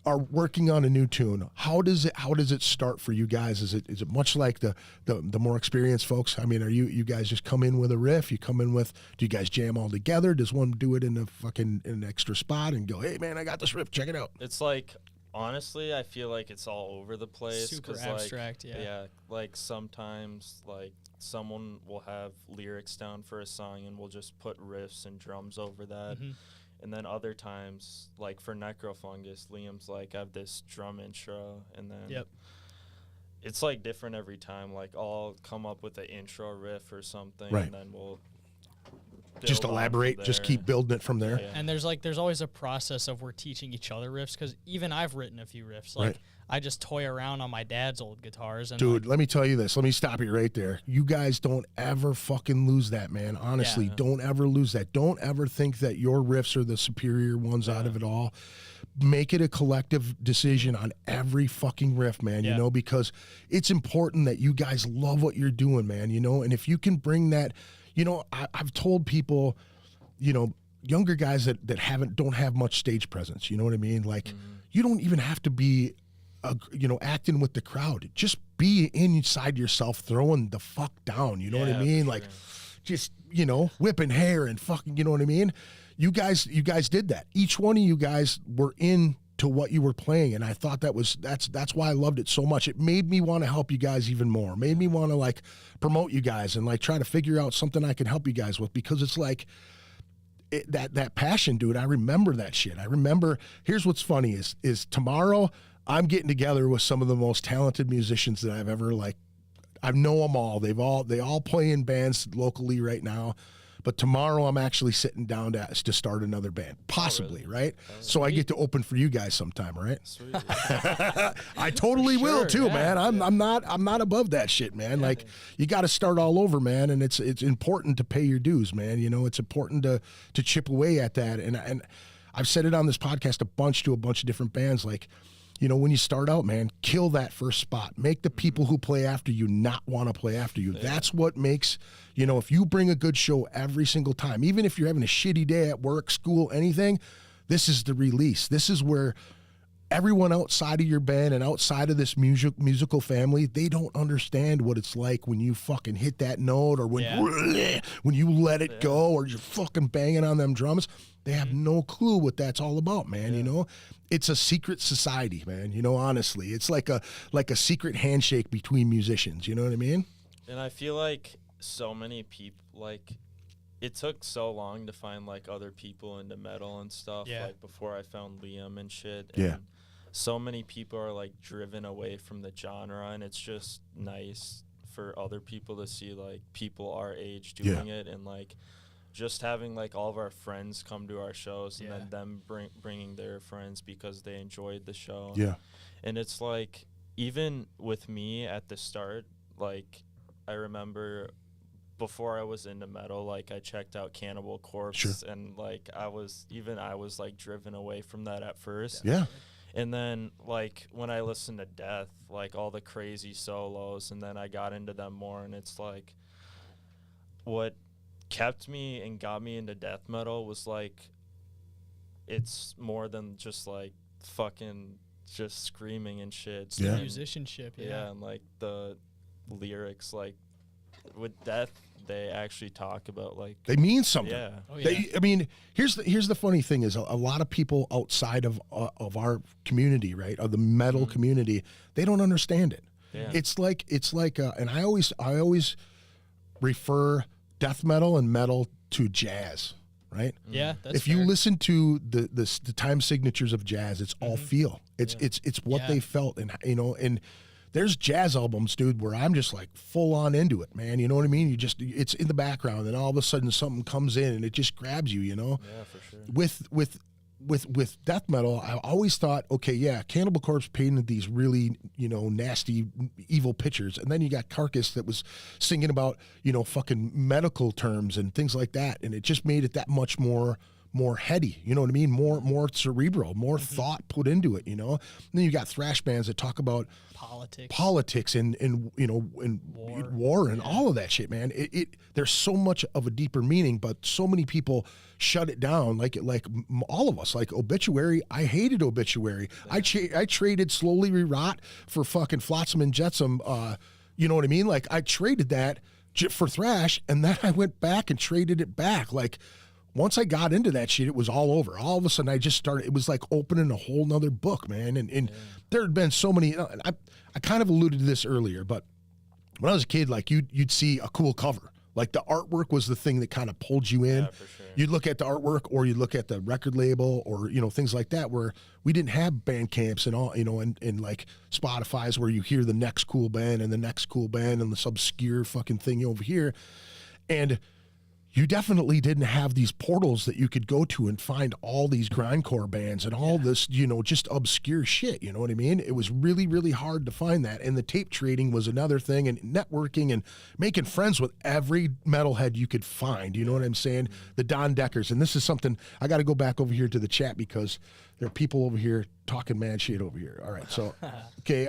Speaker 2: are working on a new tune, how does it start for you guys? Is it much like the more experienced folks? I mean, are you guys just come in with a riff? You come in with, do you guys jam all together? Does one do it in an extra spot and go, hey man, I got this riff, check it out?
Speaker 3: It's like, honestly, I feel like it's all over the place.
Speaker 4: Super abstract,
Speaker 3: Yeah, like sometimes like someone will have lyrics down for a song and we'll just put riffs and drums over that. And then other times, like for Necrofungus, Liam's like, I have this drum intro, and then it's like different every time. Like I'll come up with an intro riff or something, and then we'll
Speaker 2: just elaborate, just keep building it from there.
Speaker 4: And there's always a process of we're teaching each other riffs, because even I've written a few riffs. Like I just toy around on my dad's old guitars. And
Speaker 2: dude, let me tell you this. Let me stop you right there. You guys don't ever fucking lose that, man. Honestly, don't ever lose that. Don't ever think that your riffs are the superior ones out of it all. Make it a collective decision on every fucking riff, man, you know, because it's important that you guys love what you're doing, man, you know, and if you can bring that, you know, I've told people, you know, younger guys that don't have much stage presence, you know what I mean? Like, you don't even have to be, you know, acting with the crowd. Just be inside yourself, throwing the fuck down, you know what I mean? Like, just, you know, whipping hair and fucking, you know what I mean? You guys did that. Each one of you guys were into what you were playing, and I thought that's why I loved it so much. It made me want to help you guys even more. Made me want to like promote you guys and like try to figure out something I can help you guys with, because it's like that passion, dude. I remember that shit. I remember. Here's what's funny is tomorrow I'm getting together with some of the most talented musicians that I've ever like. I know them all. They all play in bands locally right now. But tomorrow I'm actually sitting down to start another band, possibly, right? So I get to open for you guys sometime, right?
Speaker 3: Sweet.
Speaker 2: I totally will too, man. I'm not above that shit, man. Like, you got to start all over, man, and it's important to pay your dues, man. You know, it's important to chip away at that. And I've said it on this podcast a bunch of different bands, like, you know, when you start out, man, kill that first spot. Make the people who play after you not want to play after you. That's what makes, you know, if you bring a good show every single time, even if you're having a shitty day at work, school, anything, this is the release. This is where everyone outside of your band and outside of this musical family, they don't understand what it's like when you fucking hit that note, or when you let it go, or you're fucking banging on them drums. They have no clue what that's all about, man. You know, it's a secret society, man. You know, honestly, it's like a secret handshake between musicians. You know what I mean? And
Speaker 3: I feel like so many people, like, it took so long to find like other people into metal and stuff. Like before I found Liam and shit. And so many people are like driven away from the genre, and it's just nice for other people to see like people our age doing it, and like just having like all of our friends come to our shows, and then them bringing their friends because they enjoyed the show. And it's like, even with me at the start, like I remember before I was into metal, like I checked out Cannibal Corpse, and like I was like driven away from that at first.
Speaker 2: Yeah.
Speaker 3: And then like when I listened to Death, like all the crazy solos, and then I got into them more, and it's like what kept me and got me into death metal was like it's more than just like fucking just screaming and shit.
Speaker 4: It's the musicianship,
Speaker 3: yeah, and like the lyrics, like with Death, they actually talk about like
Speaker 2: they mean something.
Speaker 3: Yeah.
Speaker 4: Oh, yeah.
Speaker 2: I mean, here's the funny thing is a lot of people outside of our community, right, of the metal community, they don't understand it.
Speaker 3: Yeah.
Speaker 2: It's like and I always refer death metal and metal to jazz, right?
Speaker 4: Yeah, that's
Speaker 2: if you listen to the time signatures of jazz, it's all feel. It's what they felt, and and there's jazz albums, dude, where I'm just like full on into it, man. You know what I mean? It's in the background, and all of a sudden something comes in and it just grabs you,
Speaker 3: Yeah, for sure.
Speaker 2: With death metal, I always thought, okay, yeah, Cannibal Corpse painted these really, nasty, evil pictures, and then you got Carcass that was singing about, fucking medical terms and things like that, and it just made it that much more heady, you know what I mean? More cerebral, more thought put into it, And then you got thrash bands that talk about politics and war and all of that shit, man. There's so much of a deeper meaning, but so many people shut it down, like all of us. Like Obituary, I hated Obituary. Yeah. I traded Slowly Rerot for fucking Flotsam and Jetsam. You know what I mean? Like I traded that for thrash, and then I went back and traded it back. Like once I got into that shit, it was all over. All of a sudden, I just started. It was like opening a whole nother book, man. And there had been so many. I kind of alluded to this earlier, but when I was a kid, like you'd see a cool cover. Like the artwork was the thing that kind of pulled you in.
Speaker 3: Yeah, for sure.
Speaker 2: You'd look at the artwork, or you'd look at the record label, or things like that, where we didn't have Bandcamps and all, and like Spotify's where you hear the next cool band and the next cool band and this obscure fucking thing over here, and you definitely didn't have these portals that you could go to and find all these grindcore bands and all this, just obscure shit. You know what I mean? It was really, really hard to find that. And the tape trading was another thing, and networking and making friends with every metalhead you could find. You know what I'm saying? The Don Deckers. And this is something, I got to go back over here to the chat because there are people over here talking mad shit over here. All right. So, okay.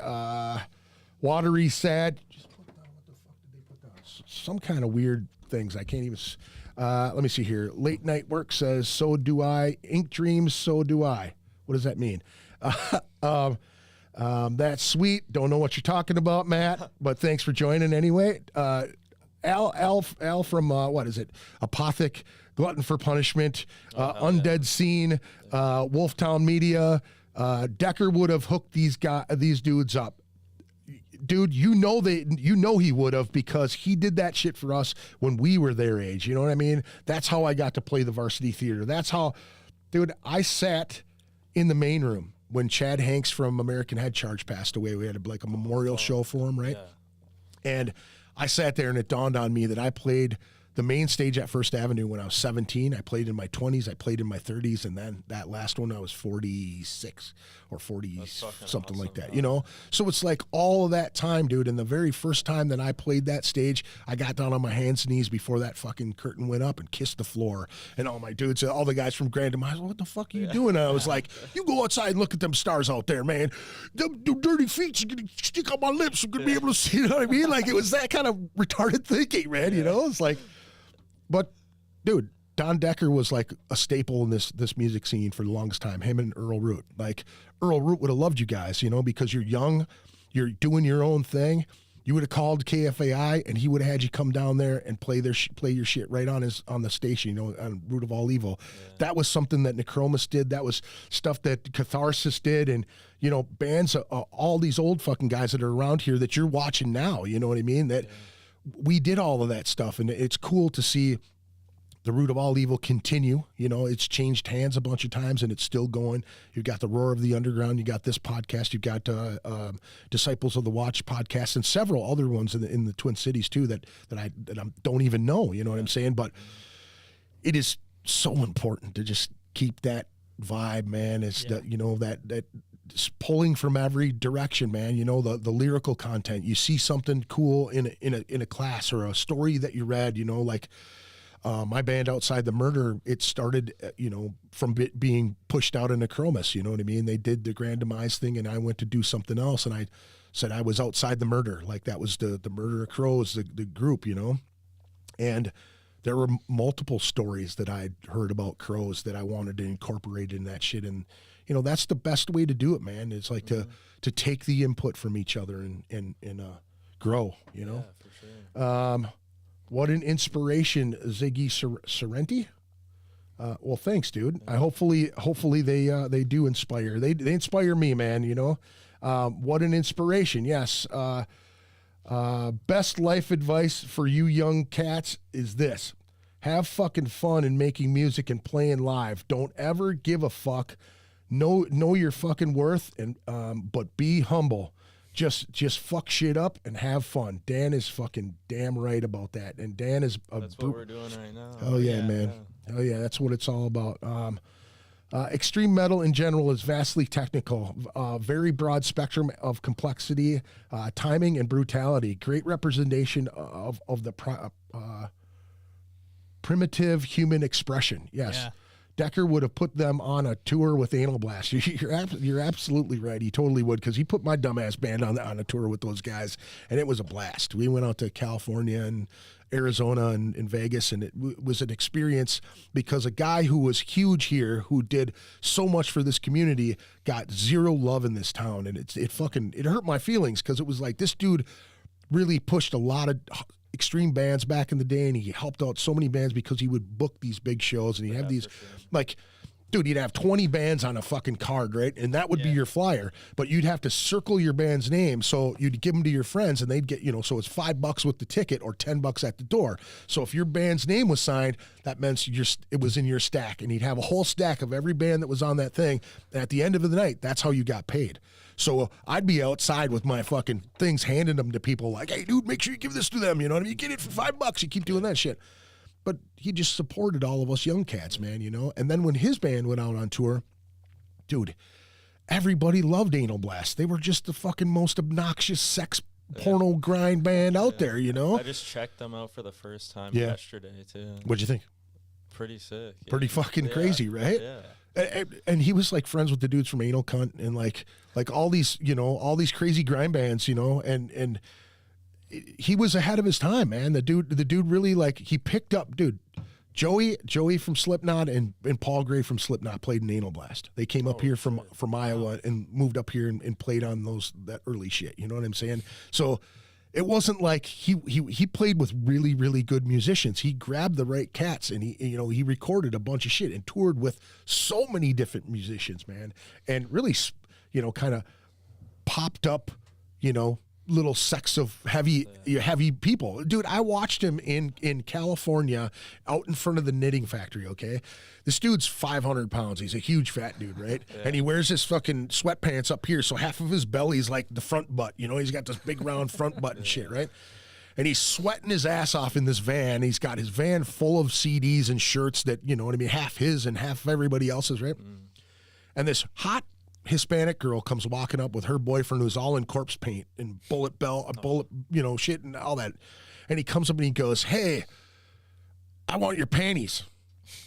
Speaker 2: Watery Sad. Just put down, what the fuck did they put down? Some kind of weird things. I can't even. Let me see here. Late Night Work says, so do I. Ink Dreams, so do I. What does that mean? That's sweet. Don't know what you're talking about, Matt, but thanks for joining anyway. Al from, what is it? Apothec, Glutton for Punishment, Undead Scene, Wolftown Media. Decker would have hooked these dudes up. Dude, you know he would have, because he did that shit for us when we were their age. You know what I mean? That's how I got to play the Varsity Theater. That's how, dude, I sat in the main room when Chad Hanks from American Head Charge passed away. We had a memorial show for him, right? Yeah. And I sat there, and it dawned on me that I played the main stage at First Avenue when I was 17. I played in my 20s. I played in my 30s. And then that last one, I was 46 or 40, something like that, So it's like all of that time, dude. And the very first time that I played that stage, I got down on my hands and knees before that fucking curtain went up and kissed the floor. And all my dudes, all the guys from Grand Demise, what the fuck are you doing? And I was like, you go outside and look at them stars out there, man. Them dirty feet are going to stick on my lips. I'm going to be able to see, you know what I mean? Like, it was that kind of retarded thinking, man, It's like... But, dude, Don Decker was like a staple in this music scene for the longest time, him and Earl Root. Like, Earl Root would have loved you guys, because you're young, you're doing your own thing. You would have called KFAI, and he would have had you come down there and play your shit right on the station, on Root of All Evil. Yeah. That was something that Necromus did. That was stuff that Catharsis did, and, bands, all these old fucking guys that are around here that you're watching now, you know what I mean? That... Yeah. We did all of that stuff, and it's cool to see the Root of All Evil continue. It's changed hands a bunch of times, and it's still going. You've got the Roar of the Underground. You got this podcast. You've got Disciples of the Watch podcast, and several other ones in the Twin Cities too that I don't even know. You know what I'm saying? But it is so important to just keep that vibe, man. It's that pulling from every direction, man. You know, the lyrical content. You see something cool in a class or a story that you read. You know, like my band Outside the Murder. It started, you know, from being pushed out in a Chromis. You know what I mean? They did the Grand Demise thing, and I went to do something else, and I said I was outside the murder. Like that was the Murder of Crows, the group. You know, and there were multiple stories that I'd heard about crows that I wanted to incorporate in that shit. And, you know, that's the best way to do it, man. It's like to take the input from each other and grow, you know?
Speaker 3: Yeah, for sure.
Speaker 2: What an inspiration, Ziggy Sorrenti. Well, thanks, dude. I hopefully they do inspire. They inspire me, man, you know? What an inspiration. Yes. Best life advice for you young cats is this: have fucking fun in making music and playing live. Don't ever give a fuck. Know your fucking worth, and but be humble. Just fuck shit up and have fun. Dan is fucking damn right about that. And Dan is
Speaker 3: that's what we're doing right now.
Speaker 2: Oh yeah, man. Yeah. Oh yeah, that's what it's all about. Extreme metal in general is vastly technical, very broad spectrum of complexity, timing, and brutality. Great representation of the primitive human expression. Yes. Yeah. Decker would have put them on a tour with Anal Blast. You're absolutely right. He totally would, because he put my dumbass band on a tour with those guys, and it was a blast. We went out to California and Arizona and in Vegas, and it was an experience because a guy who was huge here, who did so much for this community, got zero love in this town, and it hurt my feelings, because it was like, this dude really pushed a lot of extreme bands back in the day, and he helped out so many bands because he would book these big shows, and he'd have these, like, dude, you'd have 20 bands on a fucking card, right? And that would be your flyer, but you'd have to circle your band's name, so you'd give them to your friends, and they'd get, you know, so it's $5 with the ticket or $10 at the door. So if your band's name was signed, that meant it was in your stack, and he'd have a whole stack of every band that was on that thing, and at the end of the night, that's how you got paid. So I'd be outside with my fucking things, handing them to people like, hey, dude, make sure you give this to them. You know what I mean? You get it for $5. You keep doing that shit. But he just supported all of us young cats, man, you know? And then when his band went out on tour, dude, everybody loved Anal Blast. They were just the fucking most obnoxious sex porno grind band out there, you know?
Speaker 3: I just checked them out for the first time yesterday, too.
Speaker 2: What'd you think?
Speaker 3: Pretty sick. Yeah.
Speaker 2: Pretty fucking crazy, right?
Speaker 3: Yeah.
Speaker 2: And he was like friends with the dudes from Anal Cunt and like all these, you know, all these crazy grind bands, you know, and he was ahead of his time, man. The dude really, like, he picked up, dude. Joey from Slipknot and Paul Gray from Slipknot played in Anal Blast. They came up here from Iowa and moved up here and played on that early shit. You know what I'm saying? So it wasn't like he played with really, really good musicians. He grabbed the right cats, and he recorded a bunch of shit and toured with so many different musicians, man. And really, you know, kind of popped up, you know, little sects of heavy people. Dude, I watched him in California out in front of the knitting factory, okay? This dude's 500 pounds. He's a huge fat dude, right? Yeah. And he wears his fucking sweatpants up here, so half of his belly's like the front butt, you know? He's got this big round front butt and shit, right? And he's sweating his ass off in this van. He's got his van full of CDs and shirts that, you know what I mean, half his and half everybody else's, right? And this hot Hispanic girl comes walking up with her boyfriend who's all in corpse paint and bullet, you know, shit and all that. And he comes up and he goes, hey, I want your panties.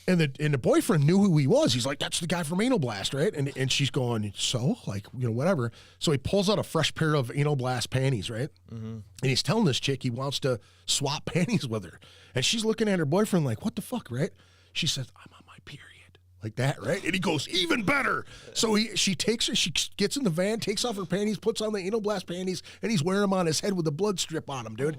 Speaker 2: And the boyfriend knew who he was. He's like, that's the guy from Anal Blast, right? And she's going, so? Like, you know, whatever. So he pulls out a fresh pair of Anal Blast panties, right? And he's telling this chick he wants to swap panties with her. And she's looking at her boyfriend like, what the fuck, right? She says, I'm on my period. Like that, right? And he goes, even better. So she gets in the van, takes off her panties, puts on the Anal Blast panties, and he's wearing them on his head with a blood strip on him, dude.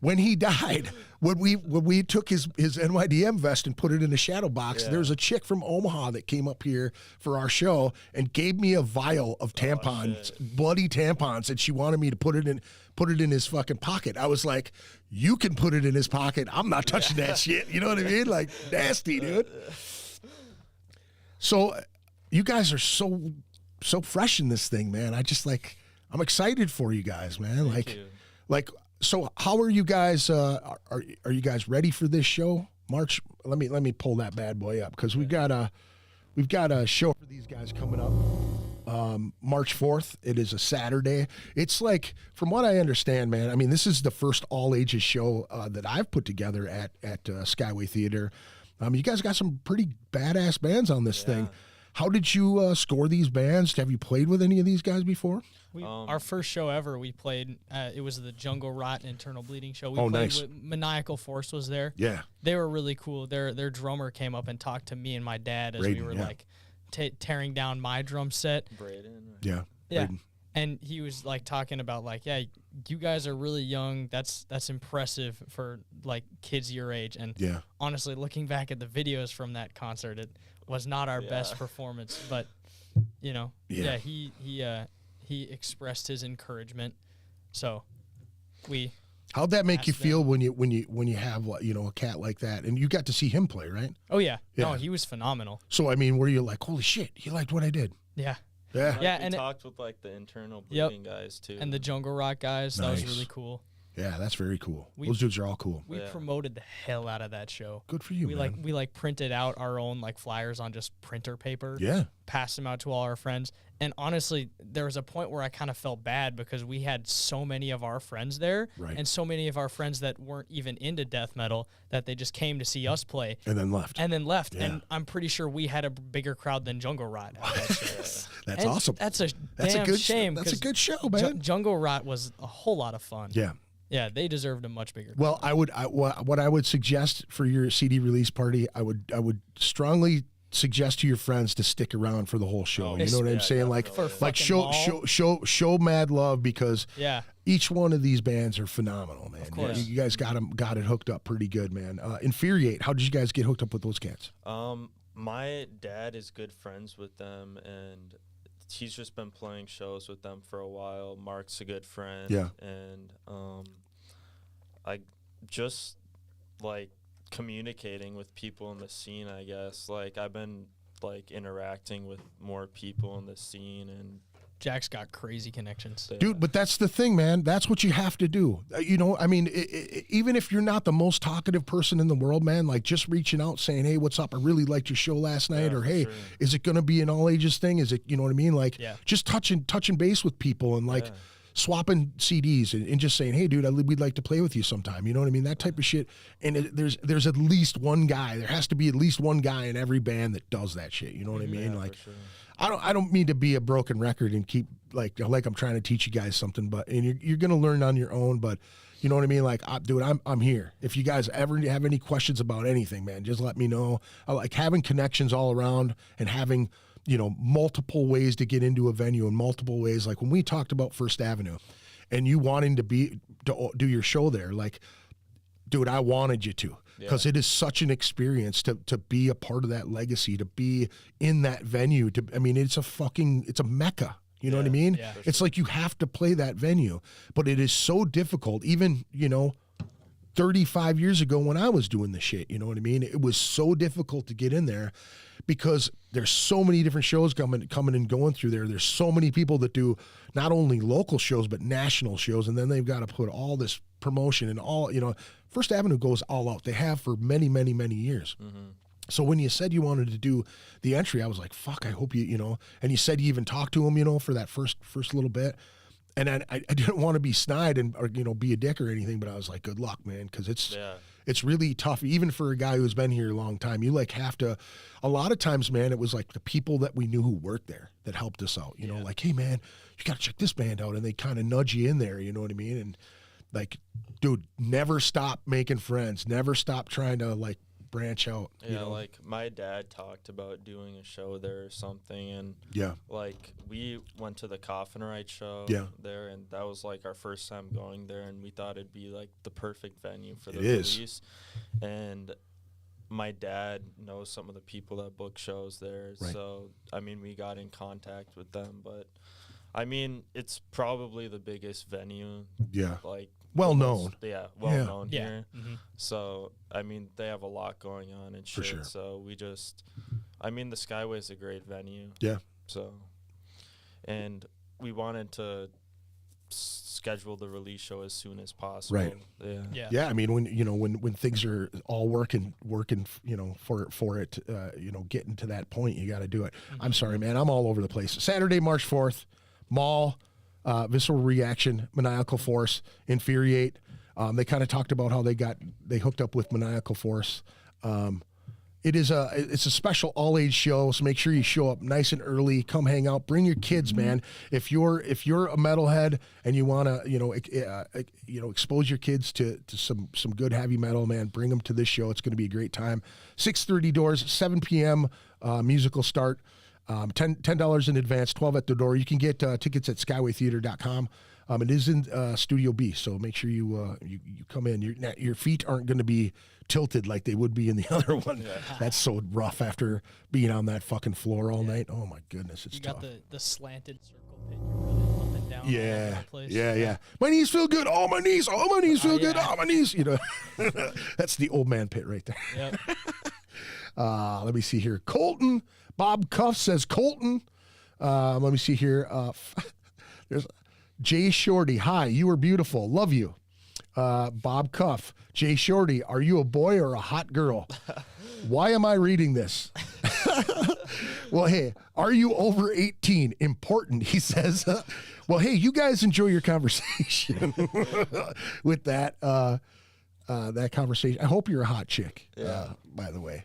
Speaker 2: When he died, when we took his NYDM vest and put it in a shadow box, there's a chick from Omaha that came up here for our show and gave me a vial of tampons, bloody tampons, and she wanted me to put it in his fucking pocket. I was like, you can put it in his pocket. I'm not touching that shit. You know what I mean? Like, nasty, dude. So you guys are so fresh in this thing, man. I'm excited for you guys, man. So how are you guys? Are you guys ready for this show? March. Let me pull that bad boy up because we've got a show for these guys coming up. March 4th. It is a Saturday. It's like, from what I understand, man, I mean, this is the first all ages show that I've put together at Skyway Theater. You guys got some pretty badass bands on this thing. How did you score these bands? Have you played with any of these guys before?
Speaker 4: Our first show ever, we played, it was the Jungle Rot and Internal Bleeding show. We played
Speaker 2: nice.
Speaker 4: with Maniacal Force was there.
Speaker 2: Yeah.
Speaker 4: They were really cool. Their drummer came up and talked to me and my dad as we were like tearing down my drum set.
Speaker 3: Braden.
Speaker 2: Yeah.
Speaker 4: Yeah.
Speaker 2: Braden.
Speaker 4: And he was like talking about like, yeah, you guys are really young. That's impressive for like kids your age. And honestly, looking back at the videos from that concert, it was not our best performance, but you know, he expressed his encouragement. So
Speaker 2: how'd that make you feel when you have, you know, a cat like that, and you got to see him play, right?
Speaker 4: Oh yeah. No, he was phenomenal.
Speaker 2: So I mean, were you like, holy shit, he liked what I did?
Speaker 4: Yeah.
Speaker 2: Yeah.
Speaker 3: Like, we talked with like the Internal Bleeding guys too,
Speaker 4: and the Jungle Rock guys. That was really cool.
Speaker 2: Yeah, that's very cool. Those dudes are all cool.
Speaker 4: We promoted the hell out of that show.
Speaker 2: Good for you, man.
Speaker 4: We printed out our own like flyers on just printer paper.
Speaker 2: Yeah.
Speaker 4: Passed them out to all our friends. And honestly, there was a point where I kind of felt bad because we had so many of our friends there, and so many of our friends that weren't even into death metal that they just came to see us play
Speaker 2: and then left.
Speaker 4: Yeah. And I'm pretty sure we had a bigger crowd than Jungle Rot at that show.
Speaker 2: That's awesome.
Speaker 4: That's a good shame.
Speaker 2: That's a good show, man.
Speaker 4: Jungle Rot was a whole lot of fun.
Speaker 2: Yeah.
Speaker 4: Yeah, they deserved a much bigger.
Speaker 2: Well, what I would suggest for your CD release party, I would strongly suggest to your friends to stick around for the whole show. You know what I'm saying? Like show mad love, because each one of these bands are phenomenal, man. Of course. You guys got it hooked up pretty good, man. Infuriate, how did you guys get hooked up with those cats?
Speaker 3: My dad is good friends with them, and he's just been playing shows with them for a while. Mark's a good friend.
Speaker 2: Yeah.
Speaker 3: And I just like communicating with people in the scene, I guess. Like, I've been like interacting with more people in the scene, and
Speaker 4: Jack's got crazy connections.
Speaker 2: Dude, but that's the thing, man. That's what you have to do. You know, I mean, even if you're not the most talkative person in the world, man, like just reaching out saying, hey, what's up? I really liked your show last night. Or, hey, is it going to be an all ages thing? Is it, you know what I mean? Like just touching base with people and like swapping CDs and just saying, hey, dude, we'd like to play with you sometime. You know what I mean? That type of shit. And there's at least one guy. There has to be at least one guy in every band that does that shit. You know what I mean? Like, I don't mean to be a broken record and keep like I'm trying to teach you guys something, but and you're gonna learn on your own. But you know what I mean? Like, dude, I'm here. If you guys ever have any questions about anything, man, just let me know. I like having connections all around and having, you know, multiple ways to get into a venue and multiple ways. Like when we talked about First Avenue, and you wanting to do your show there, like, dude, I wanted you to. Because it is such an experience to be a part of that legacy, to be in that venue. I mean, it's a mecca. You know what I mean? Yeah, it's like you have to play that venue. But it is so difficult. Even, you know, 35 years ago when I was doing the shit, you know what I mean? It was so difficult to get in there because there's so many different shows coming and going through there. There's so many people that do not only local shows, but national shows. And then they've got to put all this promotion and all, you know, First Avenue goes all out. They have for many, many, many years. Mm-hmm. So when you said you wanted to do the entry, I was like, fuck, I hope you know, and you said you even talked to him, you know, for that first little bit. And I didn't want to be snide or, you know, be a dick or anything, but I was like, good luck, man. Cause it's really tough. Even for a guy who's been here a long time, you like have to, a lot of times, man, it was like the people that we knew who worked there that helped us out, you know, like, hey man, you got to check this band out. And they kind of nudge you in there, you know what I mean? And like, dude, never stop making friends. Never stop trying to like branch out.
Speaker 3: Yeah,
Speaker 2: you know?
Speaker 3: Like my dad talked about doing a show there or something, and like we went to the Coffin Rite show there, and that was like our first time going there, and we thought it'd be like the perfect venue for the release. And my dad knows some of the people that book shows there, so I mean we got in contact with them, but I mean it's probably the biggest venue. Yeah. Like
Speaker 2: well known.
Speaker 3: Well known here. Mm-hmm. So I mean they have a lot going on and shit. For sure. So we just, I mean the Skyway is a great venue. Yeah. So, and we wanted to schedule the release show as soon as possible.
Speaker 2: Right.
Speaker 3: Yeah.
Speaker 2: I mean, when things are all working, for it, getting to that point, you got to do it. I'm sorry, man. I'm all over the place. Saturday, March 4th, Mall, Visceral Reaction, Maniacal Force, Infuriate. They kind of talked about how they hooked up with Maniacal Force. It's a special all-age show, so make sure you show up nice and early. Come hang out. Bring your kids, man. If you're a metalhead and you want to expose your kids to some good heavy metal, man, bring them to this show. It's going to be a great time. 6:30 doors, 7 p.m. Musical start. $10 in advance, 12 at the door. You can get tickets at skywaytheater.com. It is in Studio B, so make sure you come in. Your feet aren't going to be tilted like they would be in the other one. Yeah. That's so rough after being on that fucking floor all night. Oh my goodness, it's tough.
Speaker 4: You got the slanted circle pit. You're running up and down.
Speaker 2: Yeah,
Speaker 4: all over the place.
Speaker 2: yeah. My knees feel good. Oh, my knees feel good. Oh, my knees. That's the old man pit right there.
Speaker 4: Yep.
Speaker 2: Let me see here. Colton. Bob Cuff says Colton. Let me see here. There's Jay Shorty. Hi, you are beautiful. Love you. Bob Cuff. Jay Shorty, are you a boy or a hot girl? Why am I reading this? Well, hey, are you over 18? Important, he says. Well, hey, you guys enjoy your conversation with that conversation. I hope you're a hot chick, by the way.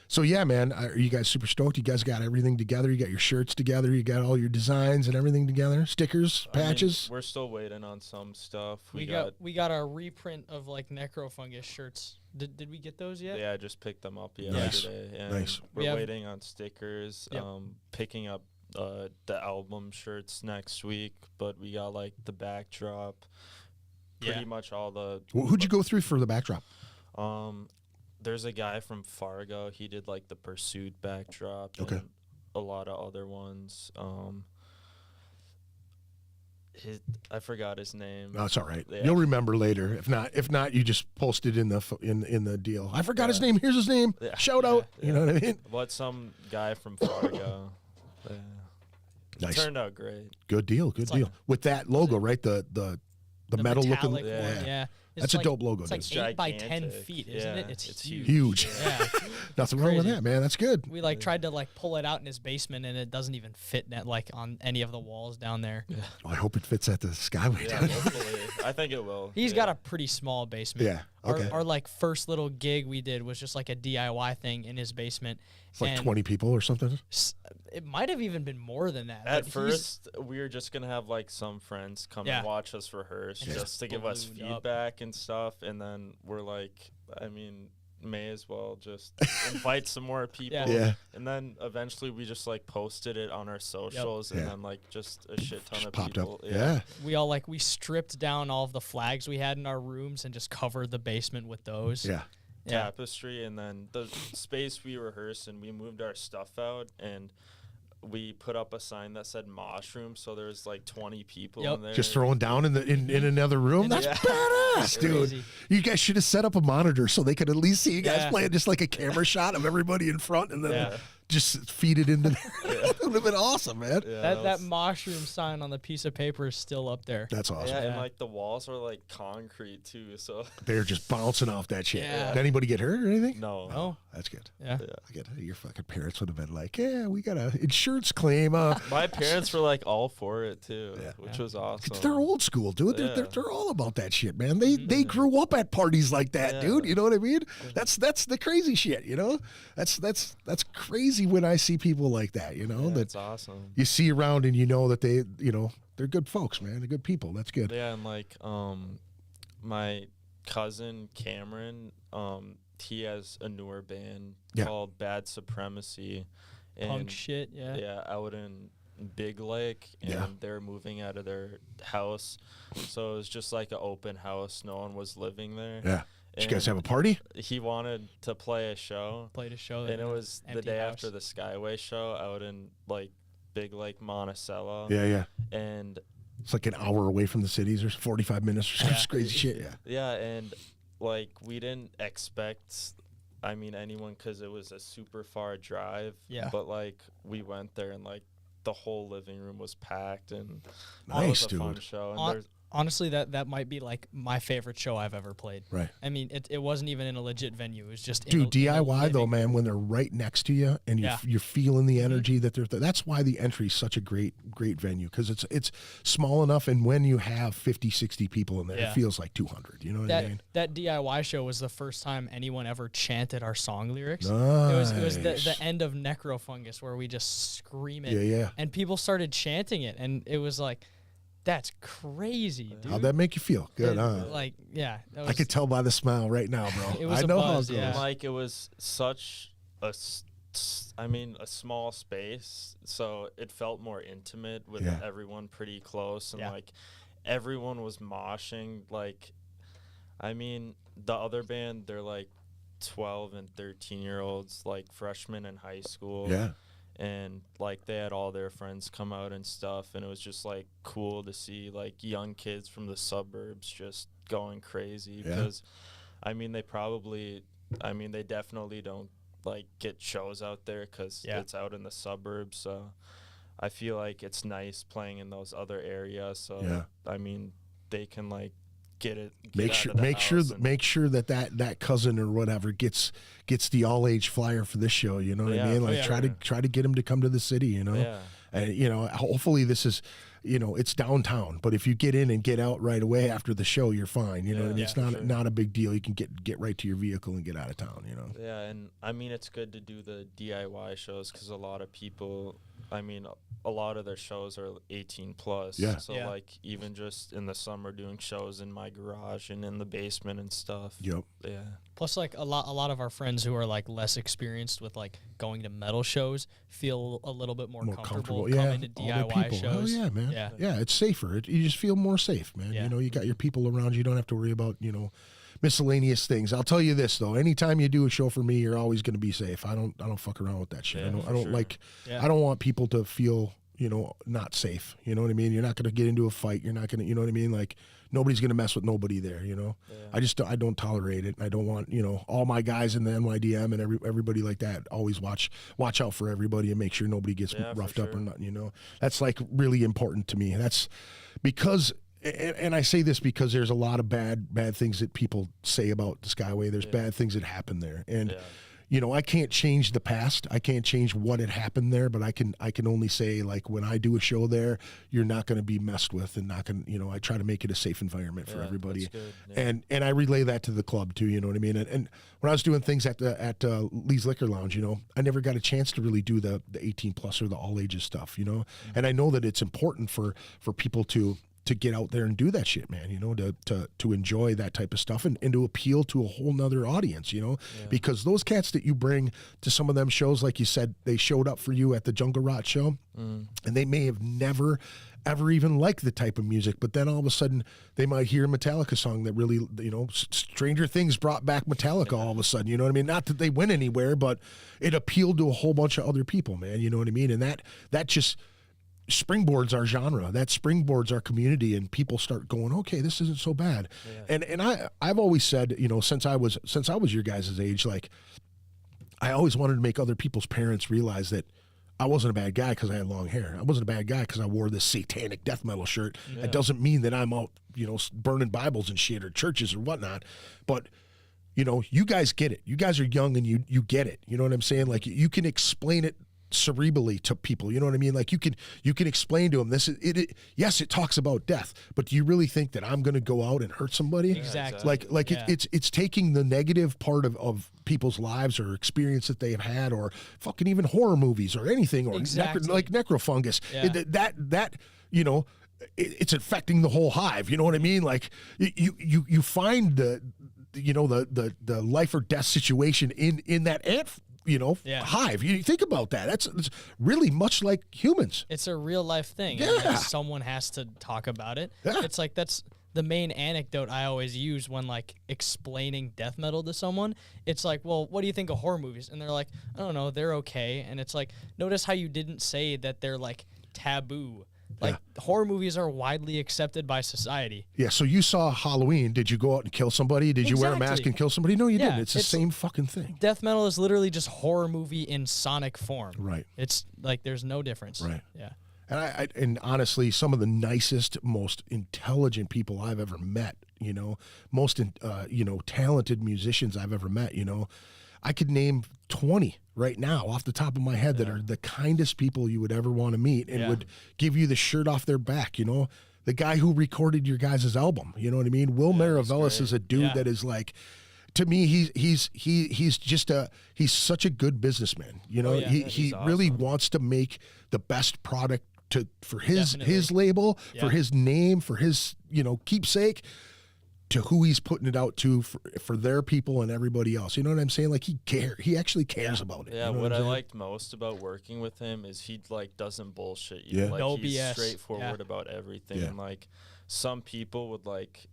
Speaker 2: So, yeah, man, are you guys super stoked? You guys got everything together? You got your shirts together? You got all your designs and everything together? Stickers, patches?
Speaker 3: We're still waiting on some stuff.
Speaker 4: We got a reprint of, like, Necrofungus shirts. Did we get those yet?
Speaker 3: Yeah, I just picked them up yesterday.
Speaker 2: Nice.
Speaker 3: And we're waiting on stickers,
Speaker 4: Yep.
Speaker 3: picking up the album shirts next week. But we got, like, the backdrop, pretty much all the...
Speaker 2: Who'd you go through for the backdrop?
Speaker 3: There's a guy from Fargo. He did like the Pursuit backdrop
Speaker 2: Okay.
Speaker 3: and a lot of other ones. I forgot his name.
Speaker 2: No, it's all right.
Speaker 3: Yeah.
Speaker 2: You'll remember later. If not, you just post it in the deal. I forgot his name. Here's his name.
Speaker 3: Yeah.
Speaker 2: Shout out. You know what I mean?
Speaker 3: What, some guy from Fargo.
Speaker 2: Nice.
Speaker 3: Turned out great.
Speaker 2: Good deal. Good deal. With that logo, right? The metal looking.
Speaker 4: metallic one, yeah.
Speaker 2: That's a dope logo.
Speaker 4: It's like
Speaker 2: dude.
Speaker 4: 8 by 10
Speaker 3: gigantic.
Speaker 4: feet, isn't it?
Speaker 3: Yeah,
Speaker 4: It's
Speaker 3: huge.
Speaker 2: Huge.
Speaker 4: Yeah.
Speaker 2: Nothing wrong with that, man. That's good.
Speaker 4: We tried to pull it out in his basement, and it doesn't even fit on any of the walls down there. Yeah.
Speaker 2: Oh, I hope it fits at the Skyway.
Speaker 3: Yeah, hopefully. I think it will.
Speaker 4: He's got a pretty small basement.
Speaker 2: Yeah. Okay.
Speaker 4: Our first little gig we did was just like a DIY thing in his basement.
Speaker 2: It's like 20 people or something.
Speaker 4: It might have even been more than that.
Speaker 3: At first, we were just going to have some friends come and watch us rehearse just to give us feedback and stuff. And then we're like, I mean, may as well just invite some more people.
Speaker 2: Yeah.
Speaker 3: And then eventually we just posted it on our socials and then just a shit ton
Speaker 2: Just
Speaker 3: of
Speaker 2: popped
Speaker 3: people.
Speaker 2: up. Yeah.
Speaker 4: We we stripped down all of the flags we had in our rooms and just covered the basement with those.
Speaker 2: Yeah.
Speaker 3: Tapestry, and then the space we rehearsed, and we moved our stuff out, and we put up a sign that said "Mushroom," so there was 20 people in there.
Speaker 2: Just throwing down in another room. That's badass, dude.
Speaker 4: Crazy.
Speaker 2: You guys should have set up a monitor so they could at least see you guys playing, just like a camera shot of everybody in front, and then just feed it into there. It would have been awesome, man.
Speaker 3: Yeah,
Speaker 4: that mushroom sign on the piece of paper is still up there.
Speaker 2: That's awesome.
Speaker 3: Yeah, and the walls are concrete too, so
Speaker 2: they're just bouncing off that shit.
Speaker 4: Yeah.
Speaker 2: Did anybody get hurt or anything?
Speaker 3: no.
Speaker 4: Oh,
Speaker 2: That's good.
Speaker 4: yeah.
Speaker 2: I get it. Your fucking parents would have been like, yeah, we got a insurance claim.
Speaker 3: My parents were all for it too, which was awesome.
Speaker 2: They're old school, dude. They're all about that shit, man. They grew up at parties like that, dude. You know what I mean? That's the crazy shit, you know? That's crazy when I see people like that, you know?
Speaker 3: That's awesome.
Speaker 2: You see around and you know that they're good folks, man. They're good people. That's good.
Speaker 3: Yeah, and my cousin Cameron, he has a newer band called Bad Supremacy. And
Speaker 4: Punk shit,
Speaker 3: out in Big Lake, and they're moving out of their house, so it was just an open house. No one was living there.
Speaker 2: Yeah. Did you guys have a party?
Speaker 3: He wanted to play a show.
Speaker 4: Played a show,
Speaker 3: and it was the day
Speaker 4: house.
Speaker 3: after the Skyway show out in Big Lake, Monticello.
Speaker 2: Yeah.
Speaker 3: And
Speaker 2: it's an hour away from the cities, or 45 minutes, or some crazy shit. Yeah.
Speaker 3: Yeah, and we didn't expect, anyone, because it was a super far drive.
Speaker 4: Yeah.
Speaker 3: But we went there, and the whole living room was packed, and
Speaker 2: Nice,
Speaker 3: it was a fun
Speaker 2: dude.
Speaker 3: show. And
Speaker 4: Honestly, that might be like my favorite show I've ever played.
Speaker 2: Right.
Speaker 4: I mean, it wasn't even in a legit venue. It was just
Speaker 2: Dude,
Speaker 4: in a
Speaker 2: DIY though,
Speaker 4: living
Speaker 2: man, when they're right next to you and you're feeling the energy that they're that's why the entry is such a great venue, because it's small enough, and when you have 50, 60 people in there, it feels like 200. You know what I mean?
Speaker 4: That DIY show was the first time anyone ever chanted our song lyrics.
Speaker 2: Nice.
Speaker 4: It was the end of Necrofungus where we just scream it.
Speaker 2: Yeah.
Speaker 4: And people started chanting it, and it was like, that's crazy, dude.
Speaker 2: How'd that make you feel? Good, huh?
Speaker 4: Like, yeah.
Speaker 2: I could tell by the smile right now, bro.
Speaker 4: It was
Speaker 2: I know
Speaker 4: a buzz,
Speaker 2: how it goes.
Speaker 4: yeah.
Speaker 3: Like, it was such a small space, so it felt more intimate with everyone pretty close, and like everyone was moshing. Like, I mean, the other band, they're like 12 and 13-year-olds, like freshmen in high school.
Speaker 2: Yeah.
Speaker 3: And like they had all their friends come out and stuff, and it was just like cool to see like young kids from the suburbs just going crazy, because I mean they definitely don't like get shows out there because it's out in the suburbs. So I feel like it's nice playing in those other areas, so I mean they can like make sure that cousin or whatever gets the all age flyer for this show, you know what I mean? Like try to get him to come to the city, you know. And you know, hopefully this is, you know, it's downtown, but if you get in and get out right away after the show, you're fine, you know what I mean? It's not a big deal. You can get right to your vehicle and get out of town, you know. Yeah, and I mean it's good to do the DIY shows because a lot of people, I mean, a lot of their shows are 18 plus. Yeah. So like even just in the summer doing shows in my garage and in the basement and stuff. Yep. Yeah.
Speaker 4: Plus, like a lot of our friends who are like less experienced with like going to metal shows feel a little bit more comfortable coming to DIY shows. Oh yeah, man. Yeah, it's safer. You just feel more safe, man. You know, you got your people around. You don't have to worry about, you know, miscellaneous things. I'll tell you this though, anytime you do a show for me, you're always going to be safe. I don't fuck around with that shit. I don't want people to feel, you know, not safe. You know what I mean? You're not going to get into a fight. You're not going to, you know what I mean? Like nobody's going to mess with nobody there, you know? I don't tolerate it. I don't want, you know, all my guys in the NYDM and everybody like that always watch out for everybody and make sure nobody gets roughed up or nothing, you know? That's like really important to me. That's because, and I say this because there's a lot of bad things that people say about the Skyway. There's bad things that happen there. And, you know, I can't change the past. I can't change what had happened there, but I can only say, like, when I do a show there, you're not going to be messed with, and not going to, you know, I try to make it a safe environment for everybody. And I relay that to the club too, you know what I mean? And when I was doing things at Lee's Liquor Lounge, you know, I never got a chance to really do the 18 plus or the all ages stuff, you know? And I know that it's important for people to get out there and do that shit, man, you know, to enjoy that type of stuff and to appeal to a whole nother audience, you know, because those cats that you bring to some of them shows, like you said, they showed up for you at the Jungle Rot show and they may have never, ever even liked the type of music, but then all of a sudden they might hear a Metallica song that really, you know, Stranger Things brought back Metallica all of a sudden, you know what I mean? Not that they went anywhere, but it appealed to a whole bunch of other people, man, you know what I mean? And that just springboards our genre, that springboards our community, and people start going, okay, this isn't so bad. And I've always said, you know, since I was your guys' age, like I always wanted to make other people's parents realize that I wasn't a bad guy because I had long hair. I wasn't a bad guy because I wore this satanic death metal shirt. That doesn't mean that I'm out, you know, burning Bibles and shit or churches or whatnot, but you know, you guys get it. You guys are young and you get it. You know what I'm saying? Like you can explain it cerebrally to people, you know what I mean? Like you can explain to them this is it. Yes, it talks about death, but do you really think that I'm going to go out and hurt somebody? Exactly.
Speaker 2: It's taking the negative part of people's lives or experience that they've had, or fucking even horror movies or anything, or like necrofungus. That you know, it's affecting the whole hive. You know what I mean? Like you find the life or death situation in that ant, you know, hive. You think about that. It's really much like humans.
Speaker 4: It's a real life thing. And someone has to talk about it. It's like that's the main anecdote I always use when like explaining death metal to someone. It's like, well, what do you think of horror movies? And they're like, I don't know, they're okay. And it's like, notice how you didn't say that they're like taboo. Like horror movies are widely accepted by society.
Speaker 2: Yeah, so you saw Halloween. Did you go out and kill somebody? Did you wear a mask and kill somebody? No, you didn't. It's the same fucking thing.
Speaker 4: Death metal is literally just horror movie in sonic form.
Speaker 2: Right.
Speaker 4: It's like there's no difference.
Speaker 2: Right.
Speaker 4: Yeah.
Speaker 2: And honestly, some of the nicest, most intelligent people I've ever met, you know, most, talented musicians I've ever met, you know, I could name 20 right now off the top of my head that are the kindest people you would ever want to meet and would give you the shirt off their back, you know. The guy who recorded your guys' album, you know what I mean? Will Maravellis is a dude that is like, to me, he's such a good businessman. You know, he awesome. Really wants to make the best product for his label, for his name, for his, keepsake, to who he's putting it out to for their people and everybody else. You know what I'm saying? Like he actually cares about it.
Speaker 3: Yeah,
Speaker 2: you know
Speaker 3: what I liked most about working with him is he like doesn't bullshit you.
Speaker 2: Yeah.
Speaker 3: Like
Speaker 4: no
Speaker 3: he's
Speaker 4: BS.
Speaker 3: straightforward about everything.
Speaker 2: Yeah.
Speaker 3: And like some people would like,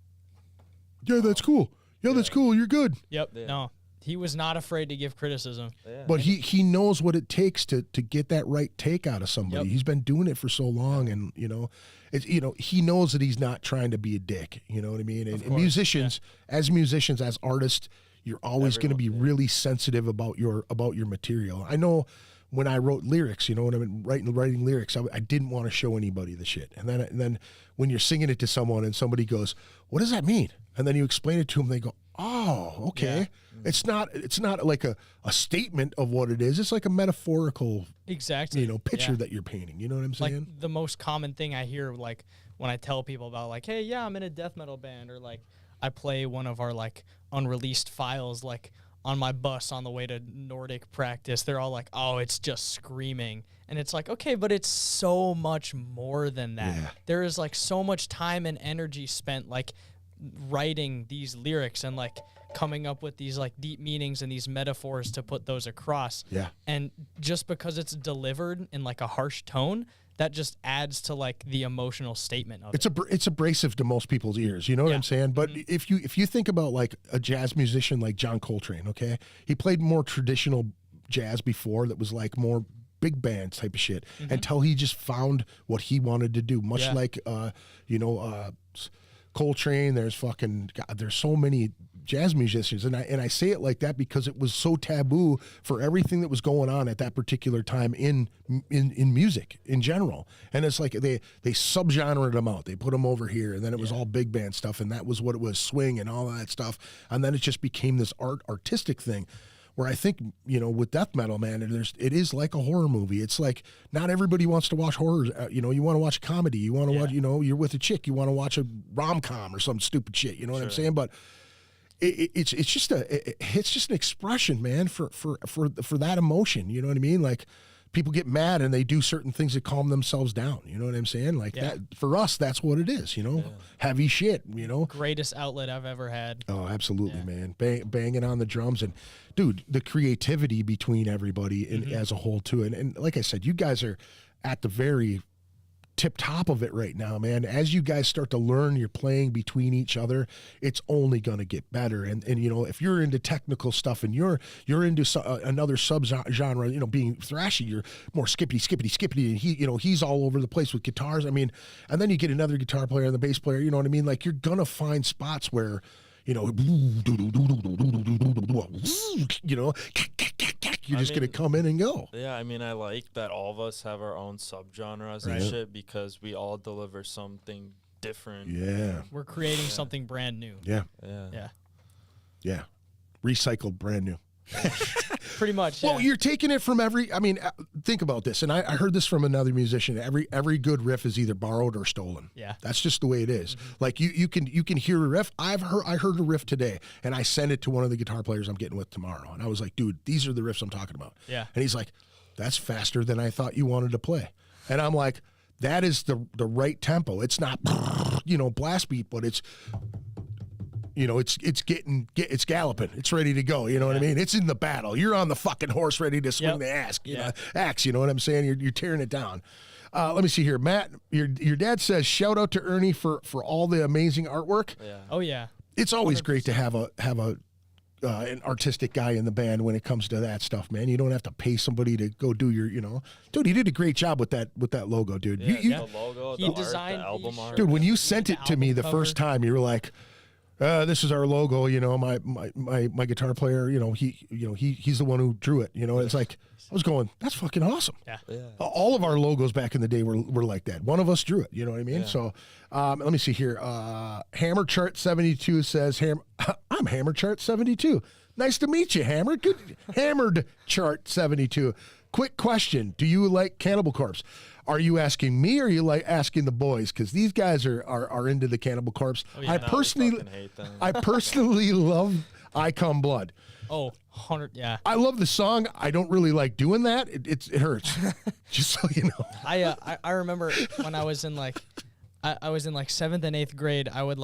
Speaker 2: yeah, that's cool. Yeah, that's cool. You're good.
Speaker 4: Yep. Yeah. No, he was not afraid to give criticism.
Speaker 3: Yeah.
Speaker 2: But he knows what it takes to get that right take out of somebody. He's been doing it for so long, and he knows that he's not trying to be a dick. You know what I mean? And musicians, as artists, you're always going to be really sensitive about your material. I know when I wrote lyrics, when I'm writing lyrics, I didn't want to show anybody the shit. And then when you're singing it to someone and somebody goes, "What does that mean?" And then you explain it to them, they go, "Oh, okay." Yeah. It's not like a statement of what it is. It's like a metaphorical picture that you're painting. You know what I'm saying?
Speaker 4: Like the most common thing I hear, like when I tell people about, like, hey, yeah, I'm in a death metal band, or like I play one of our like unreleased files, like on my bus on the way to Nordic practice. They're all like, "Oh, it's just screaming," and it's like, okay, but it's so much more than that. Yeah. There is like so much time and energy spent like writing these lyrics and like coming up with these like deep meanings and these metaphors to put those across.
Speaker 2: Yeah.
Speaker 4: And just because it's delivered in like a harsh tone, that just adds to like the emotional statement of it.
Speaker 2: It's abrasive to most people's ears. You know what I'm saying? But if you think about like a jazz musician like John Coltrane, okay, he played more traditional jazz before that was like more big band type of shit until he just found what he wanted to do. Much like Coltrane. There's so many jazz musicians, and I say it like that because it was so taboo for everything that was going on at that particular time in music in general. And it's like they subgenred them out. They put them over here, and then it was all big band stuff, and that was what it was, swing and all of that stuff. And then it just became this artistic thing. Where I think, with death metal, man, it is like a horror movie. It's like not everybody wants to watch horror. You want to watch comedy. You want to watch, you're with a chick. You want to watch a rom-com or some stupid shit. You know what I'm saying? But it's just an expression, man, for that emotion. You know what I mean? Like people get mad and they do certain things to calm themselves down. You know what I'm saying? Like that for us, that's what it is. Heavy shit.
Speaker 4: Greatest outlet I've ever had.
Speaker 2: Oh, absolutely, man. Banging on the drums and, dude, the creativity between everybody and as a whole too. And like I said, you guys are at the very tip top of it right now, man. As you guys start to learn your playing between each other, it's only going to get better. And if you're into technical stuff and you're into another subgenre, being thrashy, you're more skippity, and he's all over the place with guitars. I mean, and then you get another guitar player and the bass player. You know what I mean? Like you're gonna find spots where you're just going to come in and go.
Speaker 3: Yeah, I mean, I like that all of us have our own subgenres and shit because we all deliver something different.
Speaker 2: Yeah.
Speaker 4: We're creating something brand new.
Speaker 2: Yeah.
Speaker 3: Yeah.
Speaker 2: Recycled brand new.
Speaker 4: Pretty much.
Speaker 2: Well, you're taking it from think about this, and I heard this from another musician. Every good riff is either borrowed or stolen.
Speaker 4: Yeah,
Speaker 2: that's just the way it is. Like you can hear a riff. I heard a riff today, and I sent it to one of the guitar players I'm getting with tomorrow, and I was like, dude, these are the riffs I'm talking about.
Speaker 4: Yeah,
Speaker 2: and he's like, that's faster than I thought you wanted to play, and I'm like, that is the right tempo. It's not blast beat, but it's. It's galloping. It's ready to go. You know what I mean? It's in the battle. You're on the fucking horse ready to swing the axe. Axe. You know what I'm saying? You're tearing it down. Let me see here, Matt. Your dad says shout out to Ernie for all the amazing artwork.
Speaker 3: Yeah.
Speaker 4: Oh yeah.
Speaker 2: It's always 100%. Great to have an artistic guy in the band when it comes to that stuff, man. You don't have to pay somebody to go do your, dude. He did a great job with that logo, dude.
Speaker 3: The logo,
Speaker 4: he
Speaker 3: the
Speaker 4: designed
Speaker 3: art, the album art.
Speaker 2: Dude, when you sent it to me the first time, you were like, "This is our logo." My guitar player, he's the one who drew it. It's like I was going, "That's fucking awesome."
Speaker 4: Yeah.
Speaker 2: All of our logos back in the day were like that. One of us drew it. You know what I mean? Yeah. So let me see here. Hammer Chart 72 says, "I'm Hammer Chart 72. Nice to meet you, Hammer. Good. Hammered Chart 72. Quick question: do you like Cannibal Corpse? Are you asking me, or are you like asking the boys? Because these guys are into the Cannibal Corpse.
Speaker 3: Oh, yeah,
Speaker 2: I personally love I Come Blood.
Speaker 4: Oh, 100, yeah.
Speaker 2: I love the song. I don't really like doing that. It hurts. Just so you know.
Speaker 4: I remember when I was in I was in 7th and 8th grade, I would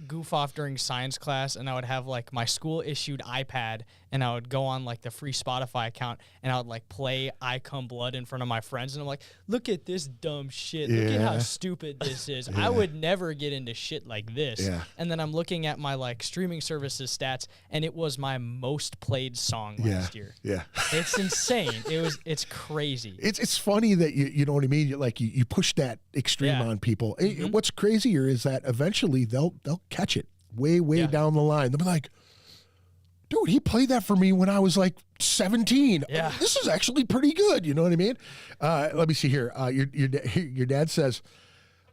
Speaker 4: goof off during science class, and I would have my school issued iPad, and I would go on the free Spotify account, and I would play I Come Blood in front of my friends, and I'm like, look at this dumb shit. Look at how stupid this is. I would never get into shit like this. Yeah. And then I'm looking at my streaming services stats, and it was my most played song last year.
Speaker 2: Yeah.
Speaker 4: It's insane. It's crazy.
Speaker 2: It's funny that you know what I mean? You push that extreme on people. Mm-hmm. What's crazier is that eventually they'll catch it way down the line. They'll be like, dude, he played that for me when I was 17.
Speaker 4: Yeah.
Speaker 2: This is actually pretty good. You know what I mean? Let me see here. Your dad says,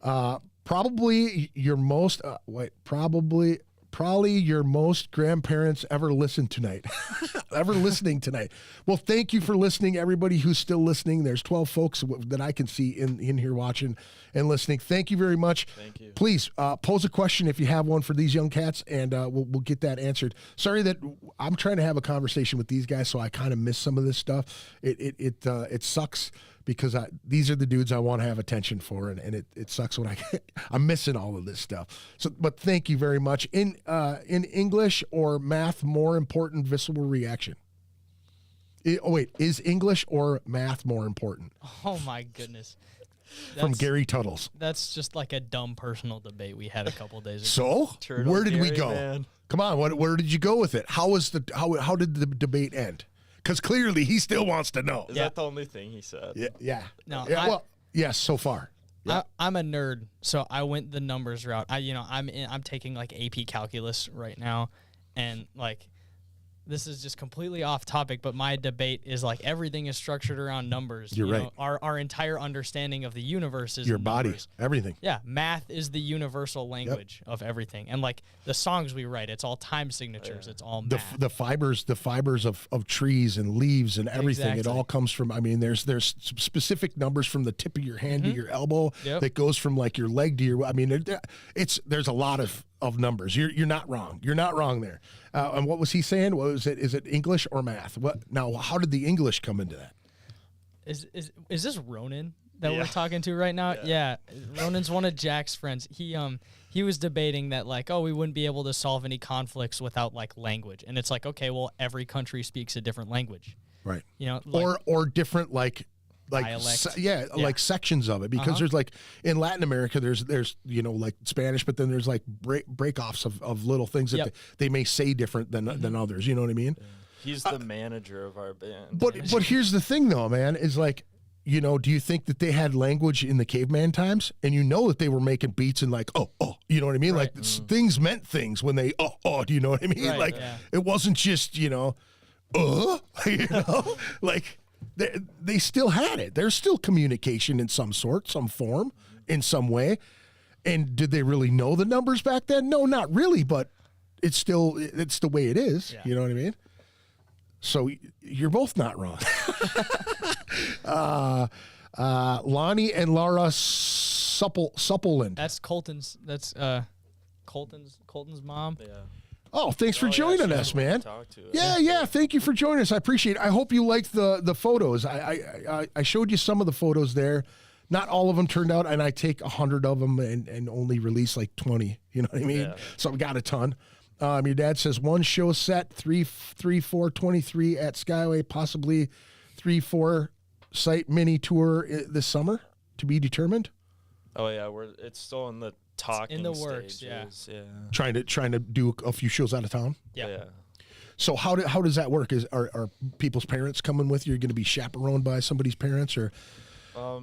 Speaker 2: probably your most grandparents ever listened tonight. Ever listening tonight. Well, thank you for listening, everybody who's still listening. There's 12 folks that I can see in here watching and listening. Thank you very much.
Speaker 3: Thank you.
Speaker 2: Please pose a question if you have one for these young cats, and we'll get that answered. Sorry that I'm trying to have a conversation with these guys, so I kind of miss some of this stuff. It sucks because these are the dudes I want to have attention for, and it sucks when I'm missing all of this stuff. So, but thank you very much. In English or math more important? Visceral reaction. Is English or math more important?
Speaker 4: Oh my goodness.
Speaker 2: From Gary Tuttles.
Speaker 4: That's just a dumb personal debate we had a couple days ago.
Speaker 2: So
Speaker 3: Turtle
Speaker 2: where did we
Speaker 3: Gary,
Speaker 2: go?
Speaker 3: Man.
Speaker 2: Come on, where did you go with it? How did the debate end? Because clearly he still wants to know.
Speaker 3: Is that the only thing he said?
Speaker 2: Yeah.
Speaker 4: No.
Speaker 2: Yes, so far. Yeah.
Speaker 4: I'm a nerd, so I went the numbers route. I'm taking AP calculus right now, and this is just completely off topic, but my debate is everything is structured around numbers.
Speaker 2: You're right.
Speaker 4: Our entire understanding of the universe is
Speaker 2: your body,
Speaker 4: numbers.
Speaker 2: everything.
Speaker 4: Yeah, math is the universal language of everything, and the songs we write, it's all time signatures. It's all math.
Speaker 2: The fibers of trees and leaves and everything.
Speaker 4: Exactly.
Speaker 2: It all comes from. There's specific numbers from the tip of your hand to your elbow that goes from your leg to your. There's a lot of numbers. You're not wrong. You're not wrong there. And what was he saying? What was it? Is it English or math? What now? How did the English come into that?
Speaker 4: Is this Ronan that we're talking to right now? Yeah. Ronan's one of Jack's friends. He was debating that we wouldn't be able to solve any conflicts without language, and it's okay, well, every country speaks a different language,
Speaker 2: right?
Speaker 4: Or
Speaker 2: different sections of it, because there's in Latin America there's Spanish, but then there's break-offs of little things that they may say different than others. You know what I mean?
Speaker 3: He's the manager of our band.
Speaker 2: But here's the thing though, man, is do you think that they had language in the caveman times, and that they were making beats and you know what I mean?
Speaker 4: Right.
Speaker 2: Things meant things when they do you know what I mean?
Speaker 4: Right,
Speaker 2: it wasn't just They still had it. There's still communication in some sort, some form, in some way. And did they really know the numbers back then? No, not really, but it's the way it is. Yeah. You know what I mean? So you're both not wrong. Lonnie and Laura Suppleland.
Speaker 4: That's Colton's mom.
Speaker 3: Yeah.
Speaker 2: Oh, thanks for joining us, man. Yeah. Thank you for joining us. I appreciate it. I hope you liked the photos. I showed you some of the photos there. Not all of them turned out, and I take 100 of them and only release 20. You know what I mean? Yeah. So I've got a ton. Your dad says one show set, 3/4/23 at Skyway, possibly 3/4 site mini tour this summer to be determined.
Speaker 3: Oh yeah, it's still in the talking
Speaker 4: in the works,
Speaker 3: stages. Yeah.
Speaker 2: Trying to do a few shows out of town.
Speaker 3: Yeah.
Speaker 2: So how does that work? Are people's parents coming with you? You're going to be chaperoned by somebody's parents, or?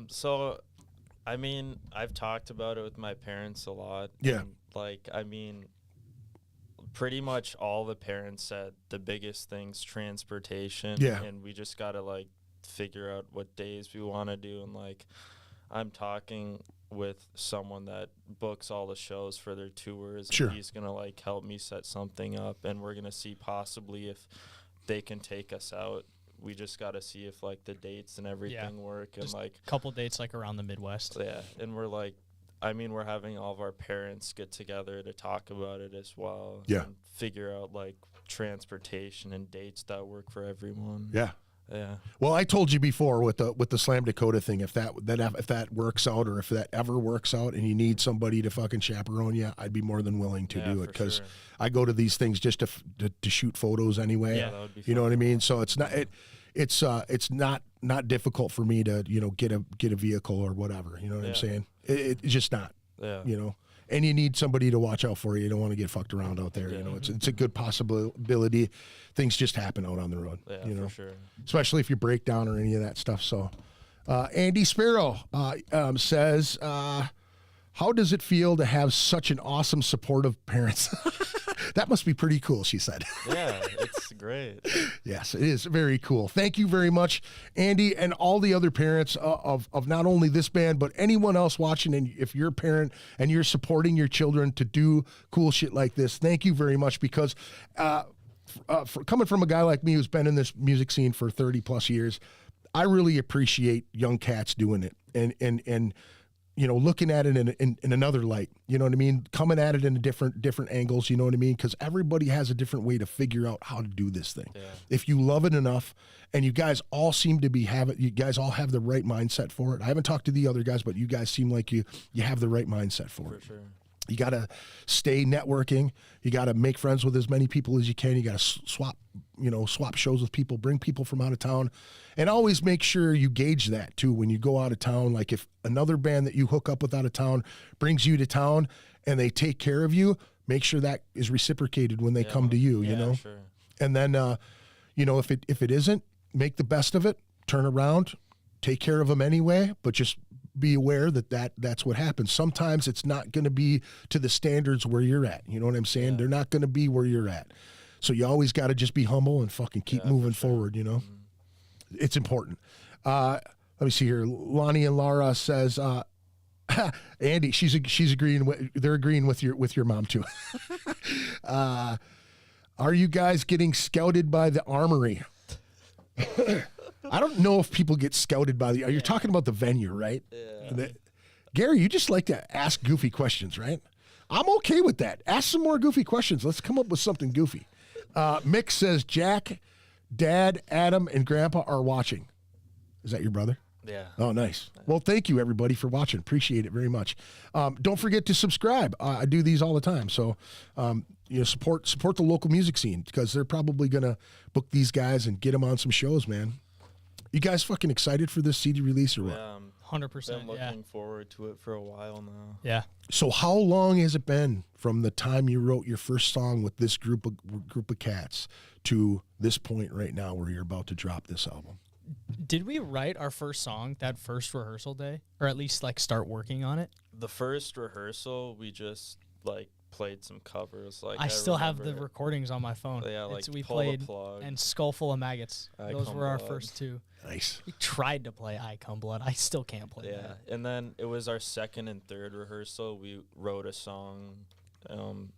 Speaker 3: So, I mean, I've talked about it with my parents a lot.
Speaker 2: Yeah.
Speaker 3: And, like, I mean, pretty much all the parents said the biggest thing's transportation.
Speaker 2: Yeah.
Speaker 3: And we just got to, like, figure out what days we want to do. And, like, I'm talking with someone that books all the shows for their tours.
Speaker 2: Sure.
Speaker 3: And he's going to, like, help me set something up. And we're going to see possibly if they can take us out. We just got to see if, like, the dates and everything work. And,
Speaker 4: just
Speaker 3: like,
Speaker 4: a couple dates, like, around the Midwest.
Speaker 3: yeah. And we're, like, I mean, we're having all of our parents get together to talk about it as well.
Speaker 2: Yeah.
Speaker 3: And figure out, like, transportation and dates that work for everyone.
Speaker 2: Yeah.
Speaker 3: Yeah.
Speaker 2: Well, I told you before with the Slam Dakota thing, if that works out, or if that ever works out, and you need somebody to fucking chaperone you, I'd be more than willing to do it, because
Speaker 3: sure.
Speaker 2: I go to these things just to shoot photos anyway.
Speaker 3: Yeah, that would be
Speaker 2: you know
Speaker 3: fun.
Speaker 2: what I mean? So it's not difficult for me to get a vehicle or whatever. You know what I'm saying? It's just not.
Speaker 3: Yeah.
Speaker 2: You know. And you need somebody to watch out for you. You don't want to get fucked around out there. You know, it's a good possibility. Things just happen out on the road.
Speaker 3: Yeah,
Speaker 2: you know,
Speaker 3: for sure.
Speaker 2: Especially if you break down or any of that stuff. So, Andy Sparrow says, "How does it feel to have such an awesome, supportive parents?" That must be pretty cool, she said.
Speaker 3: Yeah, it's great.
Speaker 2: Yes, it is very cool. Thank you very much, Andy, and all the other parents of not only this band, but anyone else watching. And if you're a parent and you're supporting your children to do cool shit like this, thank you very much, because for coming from a guy like me who's been in this music scene for 30 plus years, I really appreciate young cats doing it and you know, looking at it in another light, you know what I mean? Coming at it in different angles, you know what I mean? Because everybody has a different way to figure out how to do this thing. Yeah. If you love it enough, and you guys all seem to you guys all have the right mindset for it. I haven't talked to the other guys, but you guys seem like you have the right mindset for it.
Speaker 3: Sure.
Speaker 2: You got to stay networking. You got to make friends with as many people as you can. You got to swap shows with people, bring people from out of town, and always make sure you gauge that too when you go out of town. Like if another band that you hook up with out of town brings you to town and they take care of you, make sure that is reciprocated when they come to you, you know?
Speaker 3: Sure.
Speaker 2: And then, you know, if it isn't, make the best of it, turn around, take care of them anyway, but just be aware that's what happens. Sometimes it's not going to be to the standards where you're at. You know what I'm saying? They're not going to be where you're at. So you always got to just be humble and fucking keep moving forward, you know? Mm-hmm. It's important. Let me see here. Lonnie and Laura says, Andy, she's agreeing. They're agreeing with your mom too. Are you guys getting scouted by the Armory? I don't know if people get scouted by you're talking about the venue, right? Yeah. Gary, you just like to ask goofy questions, right? I'm okay with that. Ask some more goofy questions. Let's come up with something goofy. Mick says, Jack, Dad, Adam, and Grandpa are watching. Is that your brother?
Speaker 3: Yeah.
Speaker 2: Oh, nice. Well, thank you, everybody, for watching. Appreciate it very much. Don't forget to subscribe. I do these all the time. So, you know, support the local music scene, because they're probably going to book these guys and get them on some shows, man. You guys fucking excited for this CD release or what?
Speaker 4: 100%.
Speaker 3: Been looking forward to it for a while now.
Speaker 4: Yeah.
Speaker 2: So how long has it been from the time you wrote your first song with this group of cats to this point right now where you're about to drop this album?
Speaker 4: Did we write our first song that first rehearsal day, or at least like start working on it?
Speaker 3: The first rehearsal, we just like played some covers. Like
Speaker 4: I still have the recordings on my phone.
Speaker 3: Yeah, like
Speaker 4: we
Speaker 3: Pull
Speaker 4: played
Speaker 3: the Plug,
Speaker 4: and Skull Full of Maggots. Those were our first two.
Speaker 2: Nice.
Speaker 4: We tried to play I Come Blood. I still can't play that.
Speaker 3: And then it was our second and third rehearsal. We wrote a song,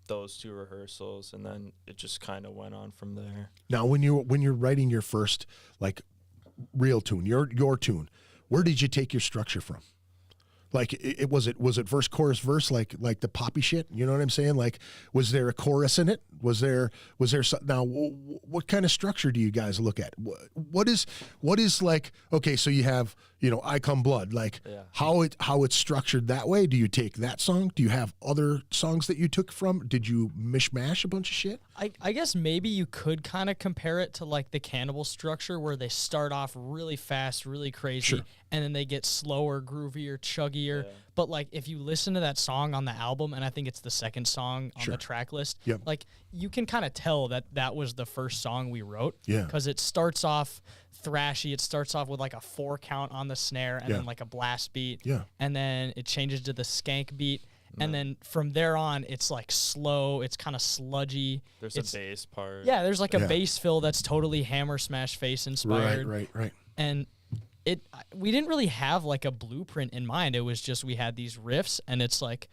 Speaker 3: those two rehearsals, and then it just kind of went on from there.
Speaker 2: Now, when you're writing your first like real tune, your tune, where did you take your structure from? Like, was it verse, chorus, verse, like the poppy shit? You know what I'm saying? Like, was there a chorus in it? Was there now? What kind of structure do you guys look at? What is like? Okay, so you have, you know, I Come Blood. Like, how it's structured that way? Do you take that song? Do you have other songs that you took from? Did you mishmash a bunch of shit?
Speaker 4: I guess maybe you could kind of compare it to like the Cannibal structure, where they start off really fast, really crazy, and then they get slower, groovier, chuggier sluggier.
Speaker 3: Yeah.
Speaker 4: But like if you listen to that song on the album, and I think it's the second song on the track list, like you can kind of tell that that was the first song we wrote.
Speaker 2: Yeah.
Speaker 4: Because it starts off thrashy. It starts off with like a 4 count on the snare and then like a blast beat.
Speaker 2: Yeah.
Speaker 4: And then it changes to the skank beat. And then from there on, it's like slow. It's kind of sludgy.
Speaker 3: There's a bass part.
Speaker 4: Yeah, there's like a bass fill that's totally Hammer Smash Face inspired.
Speaker 2: Right.
Speaker 4: And we didn't really have like a blueprint in mind. It was just we had these riffs, and it's like,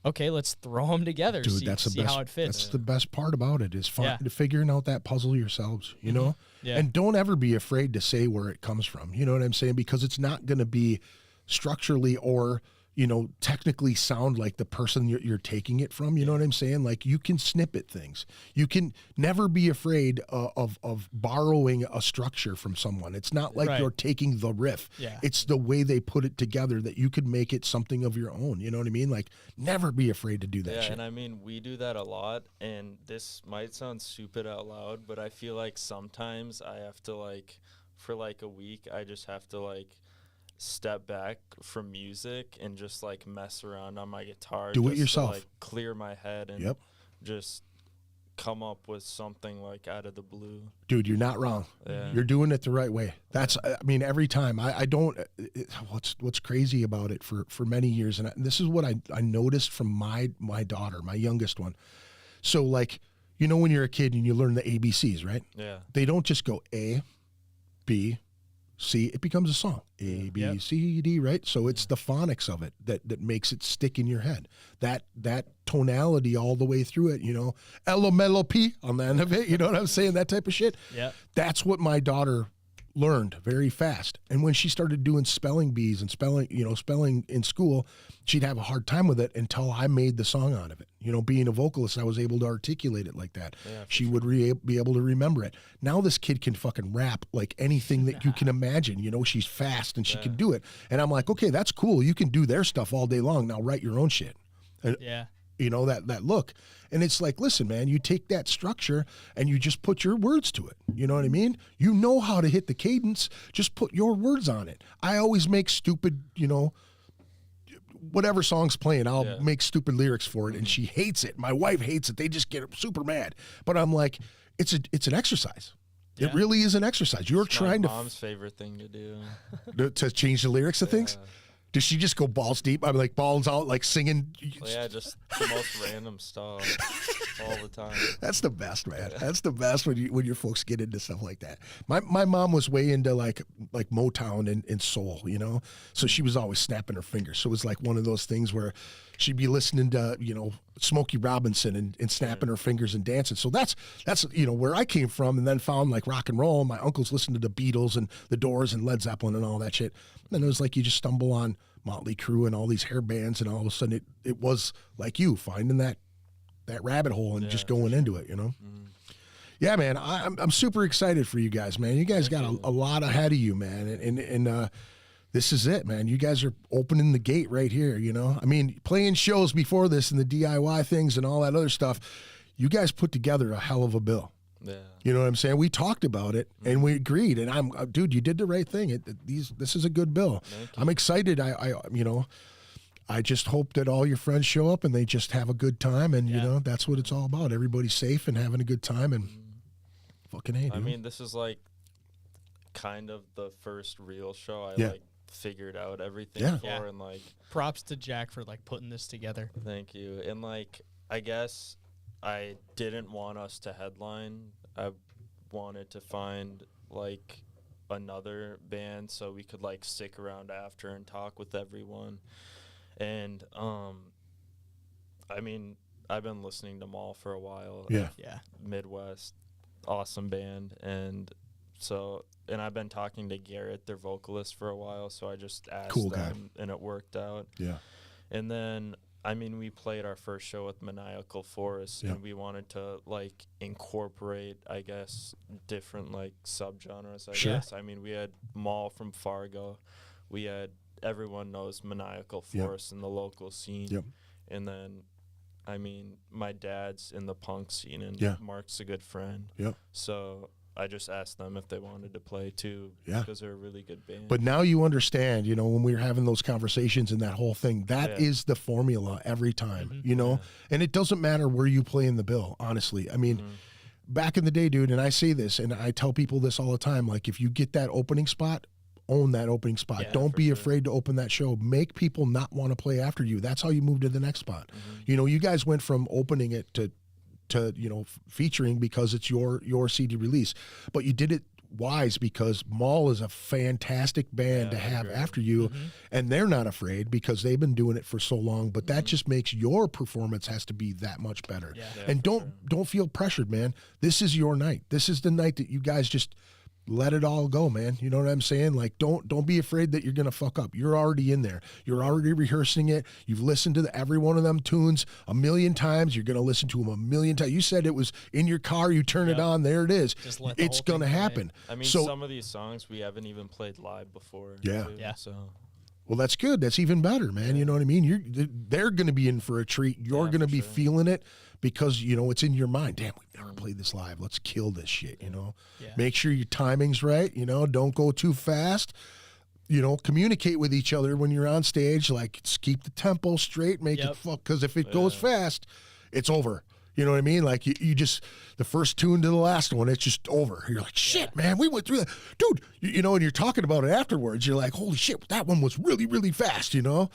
Speaker 4: okay, let's throw them together.
Speaker 2: Dude,
Speaker 4: see
Speaker 2: that's
Speaker 4: how it fits.
Speaker 2: That's the best part about it is figuring out that puzzle yourselves, you know?
Speaker 4: Yeah.
Speaker 2: And don't ever be afraid to say where it comes from. You know what I'm saying? Because it's not going to be structurally or, you know, technically sound like the person you're taking it from. You know what I'm saying? Like you can snippet things. You can never be afraid of borrowing a structure from someone. It's not like you're taking the riff.
Speaker 4: Yeah.
Speaker 2: It's the way they put it together that you could make it something of your own. You know what I mean? Like never be afraid to do that shit.
Speaker 3: And I mean, we do that a lot, and this might sound stupid out loud, but I feel like sometimes I have to like, for like a week, I just have to like step back from music and just like mess around on my guitar.
Speaker 2: Do it
Speaker 3: just
Speaker 2: yourself.
Speaker 3: To, like, clear my head and just come up with something like out of the blue.
Speaker 2: Dude, you're not wrong.
Speaker 3: Yeah.
Speaker 2: You're doing it the right way. That's, I mean, every time I don't, what's crazy about it for many years. And this is what I noticed from my daughter, my youngest one. So like, you know, when you're a kid and you learn the ABCs, right?
Speaker 3: Yeah.
Speaker 2: They don't just go A, B, C, it becomes a song. A, B, C, D, right? So it's the phonics of it that makes it stick in your head. That tonality all the way through it, you know, L-O-M-L-O-P on the end of it, you know what I'm saying? That type of shit.
Speaker 4: Yeah.
Speaker 2: That's what my daughter learned very fast. And when she started doing spelling bees and spelling in school, she'd have a hard time with it until I made the song out of it. You know, being a vocalist, I was able to articulate it like that. Yeah, she would be able to remember it. Now this kid can fucking rap like anything that you can imagine. You know, she's fast and she can do it. And I'm like, okay, that's cool. You can do their stuff all day long. Now write your own shit. And, you know, that look. And it's like, listen, man, you take that structure and you just put your words to it. You know what I mean? You know how to hit the cadence. Just put your words on it. I always make stupid, you know, whatever song's playing, I'll make stupid lyrics for it. And she hates it. My wife hates it. They just get super mad. But I'm like, it's an exercise. Yeah. It really is an exercise. You're trying
Speaker 3: my mom's favorite thing to do.
Speaker 2: To change the lyrics of things? Does she just go balls deep? I'm like balls out, like singing.
Speaker 3: Well, yeah, just the most random stuff all the time.
Speaker 2: That's the best, man. That's the best when your folks get into stuff like that. My mom was way into like Motown and soul, you know. So she was always snapping her fingers. So it was like one of those things where she'd be listening to, you know, Smokey Robinson and snapping her fingers and dancing. So that's you know where I came from, and then found like rock and roll. My uncles listened to the Beatles and the Doors and Led Zeppelin and all that shit. And then it was like you just stumble on Motley Crue and all these hair bands, and all of a sudden it was like you finding that rabbit hole and just going into it, you know. Yeah, man, I'm super excited for you guys, man. You guys got a lot ahead of you, man, and this is it, man. You guys are opening the gate right here, you know. I mean, playing shows before this and the DIY things and all that other stuff, you guys put together a hell of a bill.
Speaker 3: Yeah.
Speaker 2: You know what I'm saying? We talked about it and we agreed. And dude, you did the right thing. This is a good bill. I'm excited. I just hope that all your friends show up and they just have a good time. And you know, that's what it's all about. Everybody's safe and having a good time. And fucking hey, dude.
Speaker 3: I mean, this is like kind of the first real show I like figured out everything for, and like
Speaker 4: props to Jack for like putting this together.
Speaker 3: Thank you. And like, I guess I didn't want us to headline. I wanted to find like another band so we could like stick around after and talk with everyone. And I mean, I've been listening to Maul for a while.
Speaker 2: Yeah.
Speaker 3: Midwest, awesome band. And I've been talking to Garrett, their vocalist, for a while, so I just asked them and it worked out. Yeah. And then I mean, we played our first show with Maniacal Forest, and we wanted to, like, incorporate, I guess, different, like, subgenres, I guess. I mean, we had Maul from Fargo. We had everyone knows Maniacal Forest in the local scene. And then, I mean, my dad's in the punk scene, and Mark's a good friend. So I just asked them if they wanted to play too, because they're a really good band.
Speaker 2: But now you understand, you know, when we were having those conversations and that whole thing, that is the formula every time, you know, and it doesn't matter where you play in the bill, honestly. I mean, back in the day, dude, and I say this, and I tell people this all the time, like, if you get that opening spot, own that opening spot. Don't be afraid to open that show. Make people not want to play after you. That's how you move to the next spot. You know, you guys went from opening it to you know, featuring because it's your CD release, but you did it wise because Maul is a fantastic band to have after you, and they're not afraid because they've been doing it for so long, but that just makes your performance has to be that much better. And don't feel pressured, man. This is your night. This is the night that you guys just let it all go, man. You know what I'm saying? Like, don't be afraid that you're going to fuck up. You're already in there. You're already rehearsing it. You've listened to every one of them tunes a million times. You're going to listen to them a million times. You said it was in your car. You turn it on. There it is. It's going to happen.
Speaker 3: I mean, some of these songs we haven't even played live before. So.
Speaker 2: Well, that's good. That's even better, man. You know what I mean? They're going to be in for a treat. You're going to be feeling it because, you know, it's in your mind. Damn, we've never played this live. Let's kill this shit, you know? Make sure your timing's right, you know? Don't go too fast. You know, communicate with each other when you're on stage. Like, keep the tempo straight. Make it fuck. Because if it goes fast, it's over. You know what I mean? Like, you just, the first tune to the last one, it's just over. You're like, shit, man, we went through that. Dude, you know, and you're talking about it afterwards. You're like, holy shit, that one was really, really fast, you know?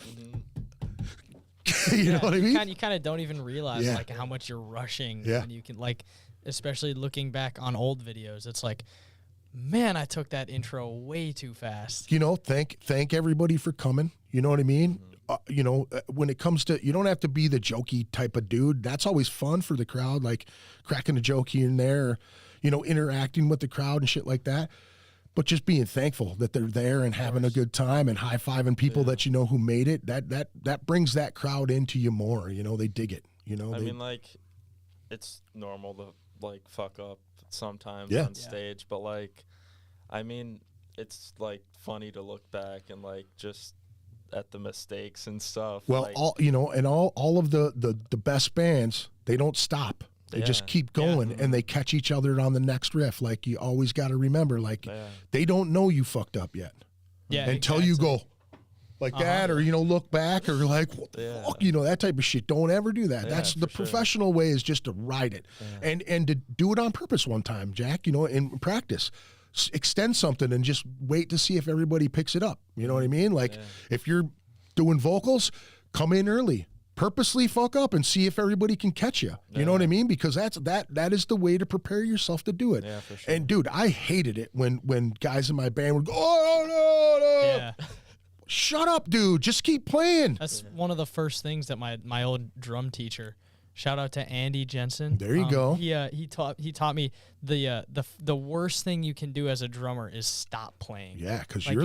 Speaker 2: You know what I mean?
Speaker 4: You kind of don't even realize, like, how much you're rushing. When you can, like, especially looking back on old videos, it's like, man, I took that intro way too fast.
Speaker 2: You know, thank everybody for coming. You know what I mean? You know, when it comes to, you don't have to be the jokey type of dude. That's always fun for the crowd, like cracking a joke here and there, you know, interacting with the crowd and shit like that. But just being thankful that they're there and having a good time and high-fiving people that you know who made it. That brings that crowd into you more. You know, they dig it. You know,
Speaker 3: I mean, like, it's normal to, like, fuck up sometimes on stage, but, like, I mean, it's, like, funny to look back and, like, just at the mistakes and stuff.
Speaker 2: Well,
Speaker 3: like,
Speaker 2: all of the best bands, they don't stop. They just keep going and they catch each other on the next riff. Like, you always got to remember, like, they don't know you fucked up yet. Until you go like that, or, you know, look back, or like, what the fuck, you know, that type of shit. Don't ever do that. That's the professional way, is just to ride it and to do it on purpose one time, Jack, you know, in practice. Extend something and just wait to see if everybody picks it up. You know what I mean? Like, if you're doing vocals, come in early, purposely fuck up and see if everybody can catch you. You know what I mean? Because that is the way to prepare yourself to do it.
Speaker 3: Yeah, for sure.
Speaker 2: And dude, I hated it when guys in my band would go, oh, no. Shut up, dude. Just keep playing.
Speaker 4: That's one of the first things that my old drum teacher, shout out to Andy Jensen.
Speaker 2: There you go.
Speaker 4: He taught me the worst thing you can do as a drummer is stop playing.
Speaker 2: Yeah, because like,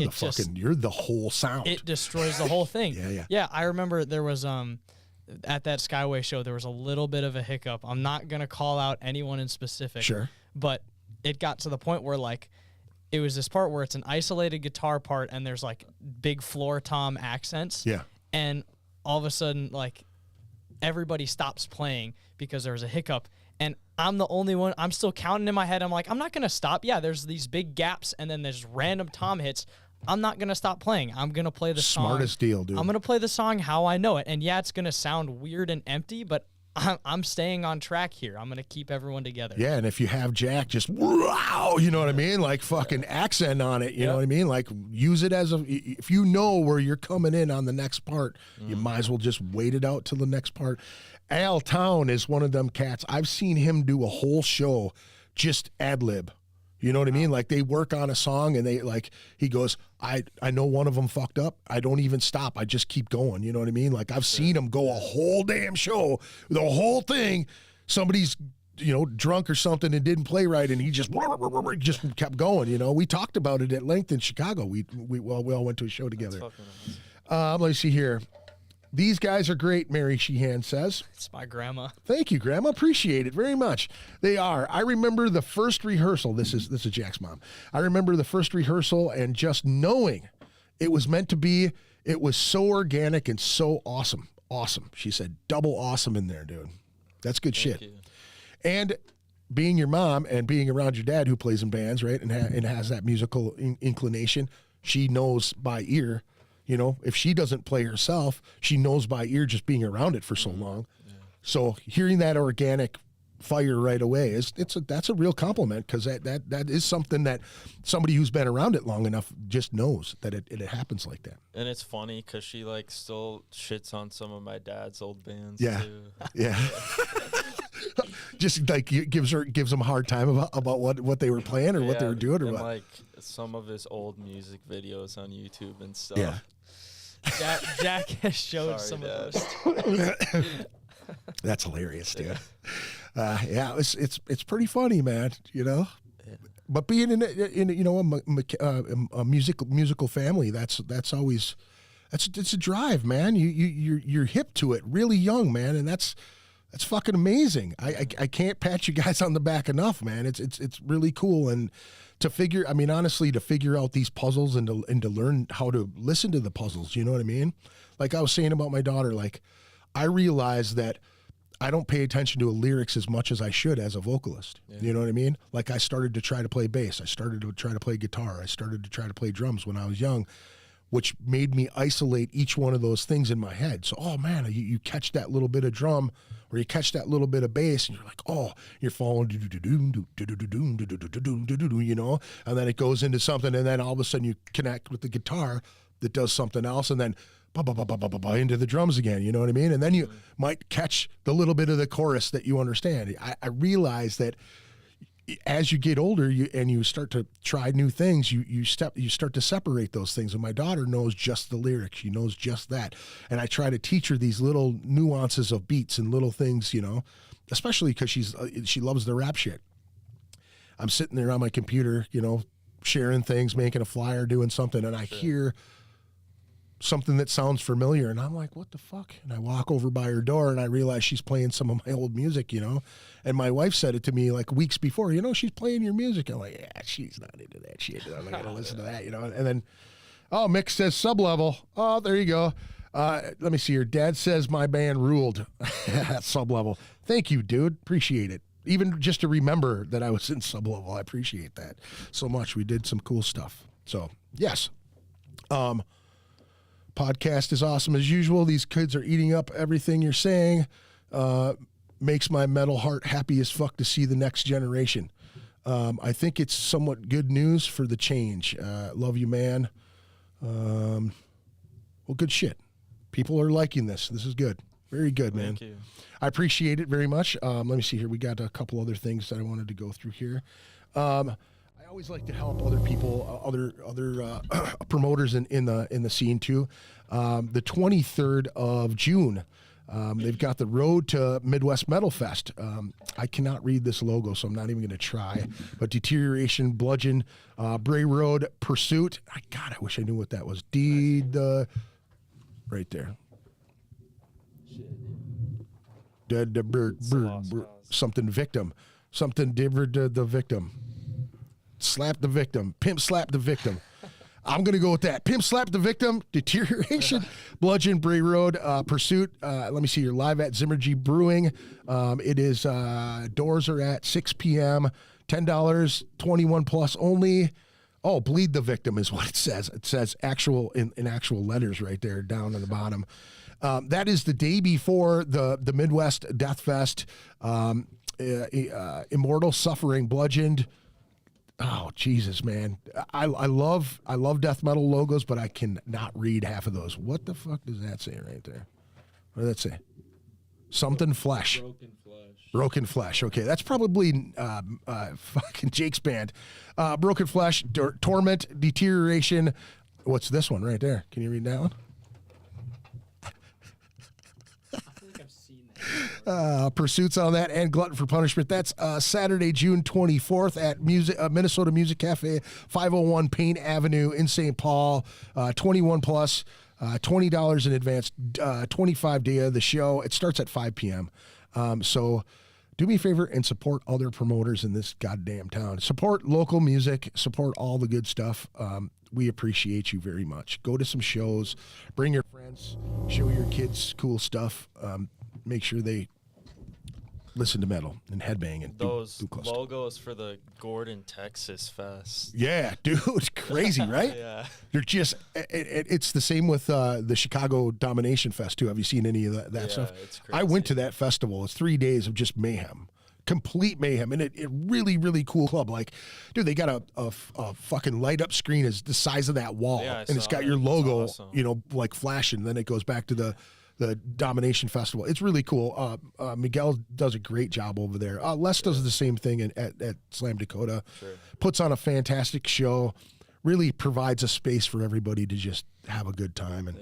Speaker 2: you're the whole sound.
Speaker 4: It destroys the whole thing. Yeah. I remember there was at that Skyway show there was a little bit of a hiccup. I'm not gonna call out anyone in specific.
Speaker 2: Sure.
Speaker 4: But it got to the point where, like, it was this part where it's an isolated guitar part and there's like big floor tom accents.
Speaker 2: Yeah.
Speaker 4: And all of a sudden, like, everybody stops playing because there was a hiccup, and I'm the only one. I'm still counting in my head. I'm like, I'm not gonna stop. Yeah, there's these big gaps, and then there's random tom hits. I'm not gonna stop playing. I'm gonna play the song.
Speaker 2: Smartest deal, dude.
Speaker 4: I'm gonna play the song how I know it, and yeah, it's gonna sound weird and empty, but I'm staying on track here. I'm gonna keep everyone together.
Speaker 2: Yeah, and if you have Jack, just wow, you know what I mean? Like, fucking accent on it, you know what I mean? Like, use it as if you know where you're coming in on the next part, you might as well just wait it out till the next part. Al Town is one of them cats. I've seen him do a whole show just ad-lib. You know what I mean? Like, they work on a song and he goes, I know one of them fucked up. I don't even stop. I just keep going. You know what I mean? Like, I've seen him go a whole damn show, the whole thing. Somebody's, you know, drunk or something and didn't play right, and he just kept going. You know, we talked about it at length in Chicago. We all went to a show together. Let me see here. These guys are great, Mary Sheehan says.
Speaker 4: It's my grandma.
Speaker 2: Thank you, Grandma. Appreciate it very much. They are. I remember the first rehearsal. This is Jack's mom. I remember the first rehearsal and just knowing it was meant to be. It was so organic and so awesome. Awesome. She said, double awesome in there, dude. That's good shit.
Speaker 3: You.
Speaker 2: And being your mom and being around your dad who plays in bands, right, and has that musical inclination, she knows by ear. You know, if she doesn't play herself, she knows by ear just being around it for so long. Yeah. So hearing that organic fire right away that's a real compliment, because that is something that somebody who's been around it long enough just knows that it happens like that.
Speaker 3: And it's funny because she like still shits on some of my dad's old bands.
Speaker 2: Yeah,
Speaker 3: too.
Speaker 2: Yeah. Just like gives them a hard time about what they were playing or what they were doing or
Speaker 3: and
Speaker 2: what.
Speaker 3: Like some of his old music videos on YouTube and stuff.
Speaker 2: Yeah.
Speaker 4: Jack has showed some of those.
Speaker 2: That's hilarious, dude. Yeah, it's pretty funny, man. You know, but being in you know a musical family, that's always it's a drive, man. You're hip to it really young, man, and that's fucking amazing. I can't pat you guys on the back enough, man. It's really cool. And to figure out these puzzles and to learn how to listen to the puzzles, you know what I mean? Like I was saying about my daughter, like I realized that I don't pay attention to lyrics as much as I should as a vocalist. Yeah. You know what I mean? Like I started to try to play bass. I started to try to play guitar. I started to try to play drums when I was young, which made me isolate each one of those things in my head. So, oh man, you catch that little bit of drum or you catch that little bit of bass and you're like, oh, you're following, you know, and then it goes into something and then all of a sudden you connect with the guitar that does something else and then into the drums again, you know what I mean? And then you might catch the little bit of the chorus that you understand. I realize that as you get older and you start to try new things, you start to separate those things. And my daughter knows just the lyrics. She knows just that. And I try to teach her these little nuances of beats and little things, you know, especially because she loves the rap shit. I'm sitting there on my computer, you know, sharing things, making a flyer, doing something, and I hear something that sounds familiar, and I'm like, what the fuck? And I walk over by her door and I realize she's playing some of my old music, you know, and my wife said it to me like weeks before, you know, she's playing your music. I'm like, yeah, she's not into that shit. I'm not gonna listen to that, you know. And then, oh, Mick says Sublevel. Oh, there you go. Let me see here. Dad says my band ruled. Sublevel. Thank you, dude. Appreciate it. Even just to remember that I was in Sublevel, I appreciate that so much. We did some cool stuff. So yes. Podcast is awesome as usual. These kids are eating up everything you're saying. Makes my metal heart happy as fuck to see the next generation. I think it's somewhat good news for the change. Love you, man. Well, good shit. People are liking this. This is good. Very good, man.
Speaker 3: Thank you.
Speaker 2: I appreciate it very much. Let me see here. We got a couple other things that I wanted to go through here. I always like to help other people, other promoters in the scene too. The 23rd of June, they've got the Road to Midwest Metal Fest. I cannot read this logo, so I'm not even going to try. But Deterioration, Bludgeon, Bray Road, Pursuit. God, I wish I knew what that was. Right there. Something victim. Something the victim. Slap the victim. Pimp slap the victim. I'm going to go with that. Pimp slap the victim. Deterioration. Bludgeon, Bray Road, Pursuit. Let me see. You're live at Zimmergy Brewing. It is, doors are at 6 p.m. $10, 21 plus only. Oh, bleed the victim is what it says. It says actual in actual letters right there down on the bottom. That is the day before the Midwest Death Fest. Immortal Suffering, Bludgeoned. Oh, Jesus, man. I love death metal logos, but I cannot read half of those. What the fuck does that say right there? What does that say? Something flesh.
Speaker 3: Broken Flesh.
Speaker 2: Broken Flesh. Okay, that's probably fucking Jake's band. Broken Flesh, Torment, Deterioration. What's this one right there? Can you read that one? Pursuits on that and Glutton for Punishment. That's Saturday, June 24th at Minnesota Music Cafe, 501 Payne Avenue in St. Paul. 21 plus, $20 in advance, 25 day of the show. It starts at 5 p.m. So do me a favor and support other promoters in this goddamn town. Support local music, support all the good stuff. We appreciate you very much. Go to some shows, bring your friends, show your kids cool stuff. Make sure they listen to metal and headbang and
Speaker 3: those
Speaker 2: do cool stuff.
Speaker 3: logos for the Gordon, Texas Fest.
Speaker 2: Yeah, dude, crazy, right?
Speaker 3: Yeah.
Speaker 2: They're just, it's the same with the Chicago Domination Fest, too. Have you seen any of that stuff?
Speaker 3: It's crazy.
Speaker 2: I went to that festival. It's 3 days of just mayhem. Complete mayhem. And it really, really cool club. Like, dude, they got a fucking light up screen is the size of that wall.
Speaker 3: Yeah,
Speaker 2: and it's got your logo, like flashing. Then it goes back to the Domination Festival. It's really cool. Miguel does a great job over there. Les does the same thing at Slam Dakota.
Speaker 3: Sure.
Speaker 2: Puts on a fantastic show. Really provides a space for everybody to just have a good time. And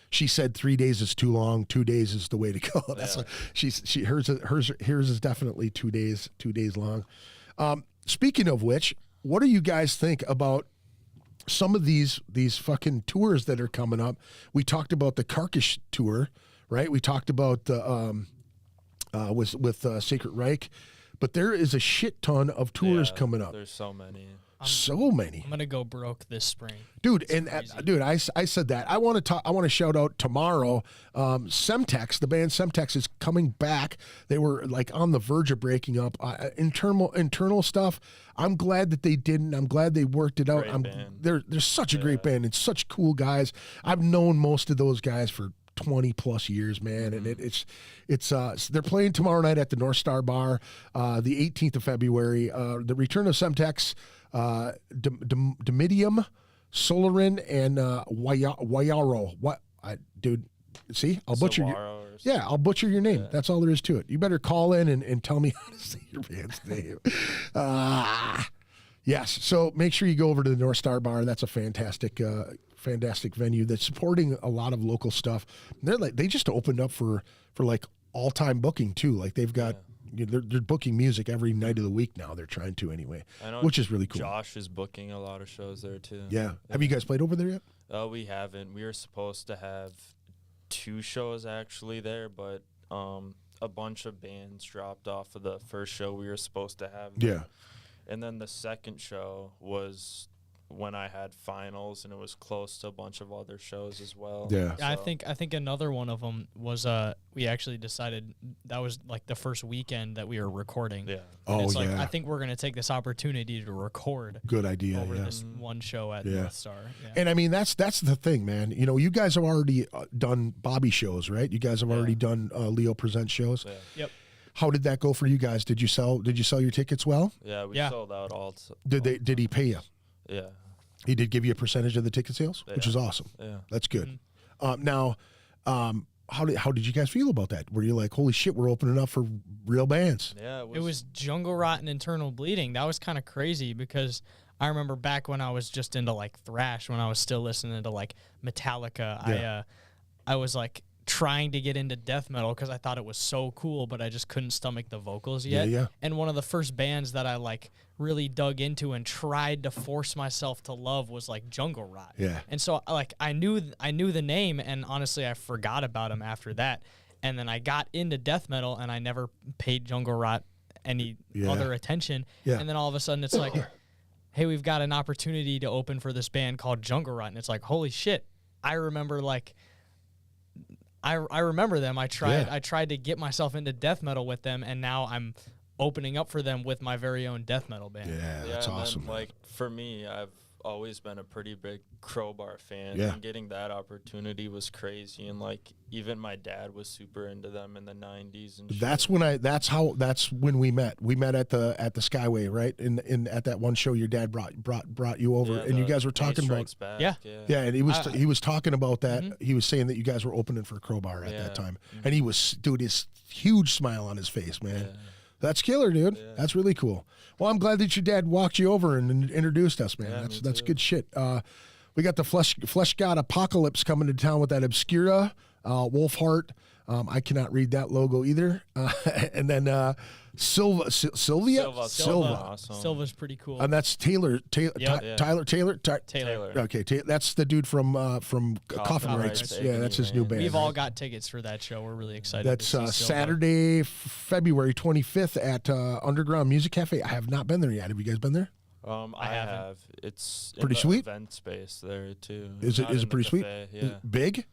Speaker 2: she said 3 days is too long. 2 days is the way to go. That's what hers is definitely 2 days long. Speaking of which, what do you guys think about some of these fucking tours that are coming up? We talked about the Carcass tour, right? We talked about the with Sacred Reich, but there is a shit ton of tours coming up.
Speaker 3: There's so many.
Speaker 2: So many.
Speaker 4: I'm gonna go broke this spring,
Speaker 2: dude. Dude, I said that. I want to shout out tomorrow. Semtex, the band Semtex, is coming back. They were like on the verge of breaking up. Internal stuff. I'm glad that they didn't. I'm glad they worked it out. They're such a great band and such cool guys. I've known most of those guys for 20 plus years, man, and it's they're playing tomorrow night at the North Star Bar, the 18th of February. The return of Semtex, Domitium, Solarin, and Wayaro. What, dude? See, I'll butcher I'll butcher your name. That's all there is to it. You better call in and tell me how to say your band's name. Yes. So make sure you go over to the North Star Bar. That's a fantastic venue that's supporting a lot of local stuff. They just opened up for like all-time booking too. Like they've got they're booking music every night of the week now. They're trying to anyway, which is really cool.
Speaker 3: Josh is booking a lot of shows there too.
Speaker 2: Yeah. Have you guys played over there yet?
Speaker 3: We haven't. We were supposed to have 2 shows actually there, but a bunch of bands dropped off of the first show we were supposed to have.
Speaker 2: Yeah.
Speaker 3: And then the second show was when I had finals, and it was close to a bunch of other shows as well.
Speaker 2: Yeah.
Speaker 3: So.
Speaker 4: I think another one of them was we actually decided that was like the first weekend that we were recording.
Speaker 3: Yeah.
Speaker 4: And it's like, I think we're gonna take this opportunity to record.
Speaker 2: Good idea.
Speaker 4: Over this one show at North Star. Yeah.
Speaker 2: And I mean that's the thing, man. You know, you guys have already done Bobby shows, right? You guys have already done Leo Presents shows.
Speaker 3: Yeah.
Speaker 4: Yep.
Speaker 2: How did that go for you guys? Did you sell your tickets well?
Speaker 3: Yeah, we sold out all.
Speaker 2: Did he pay you?
Speaker 3: Yeah.
Speaker 2: He did give you a percentage of the ticket sales, which is awesome.
Speaker 3: Yeah.
Speaker 2: That's good. Now, how did you guys feel about that? Were you like, holy shit, we're opening up for real bands?
Speaker 3: Yeah.
Speaker 4: It was Jungle Rot and Internal Bleeding. That was kind of crazy because I remember back when I was just into like thrash, when I was still listening to like Metallica, I was like trying to get into death metal because I thought it was so cool, but I just couldn't stomach the vocals yet.
Speaker 2: Yeah.
Speaker 4: And one of the first bands that I like really dug into and tried to force myself to love was like Jungle Rot.
Speaker 2: Yeah.
Speaker 4: And so like I knew the name, and honestly I forgot about him after that. And then I got into death metal and I never paid Jungle Rot any other attention. Yeah. And then all of a sudden it's like, hey, we've got an opportunity to open for this band called Jungle Rot, and it's like, holy shit, I remember like I remember them. I tried to get myself into death metal with them, and now I'm opening up for them with my very own death metal band.
Speaker 2: Yeah, that's awesome.
Speaker 3: Then, like for me, I've always been a pretty big Crowbar fan.
Speaker 2: Yeah.
Speaker 3: And getting that opportunity was crazy, and like even my dad was super into them in the 90s and shit.
Speaker 2: That's when we met. We met at the Skyway, right? In at that one show your dad brought you over, and you guys were talking about and he was talking about that. He was saying that you guys were opening for Crowbar at that time. And he was his huge smile on his face, man.
Speaker 3: Yeah.
Speaker 2: That's killer, dude. Yeah. That's really cool. Well, I'm glad that your dad walked you over and introduced us, man.
Speaker 3: Yeah,
Speaker 2: that's good shit. We got the Flesh God Apocalypse coming to town with that Obscura, Wolfheart. I cannot read that logo either. And then Sylvia.
Speaker 3: Awesome.
Speaker 4: Sylva's pretty cool.
Speaker 2: And that's Taylor. Taylor. Okay, that's the dude from Coffin Rights. Yeah, that's his new band.
Speaker 4: We've all got tickets for that show. We're really excited.
Speaker 2: That's Saturday, February 25th at Underground Music Cafe. I have not been there yet. Have you guys been there?
Speaker 3: I have. It's
Speaker 2: pretty
Speaker 3: in the
Speaker 2: sweet.
Speaker 3: Event space there too.
Speaker 2: Is it pretty sweet?
Speaker 3: Yeah.
Speaker 2: Big?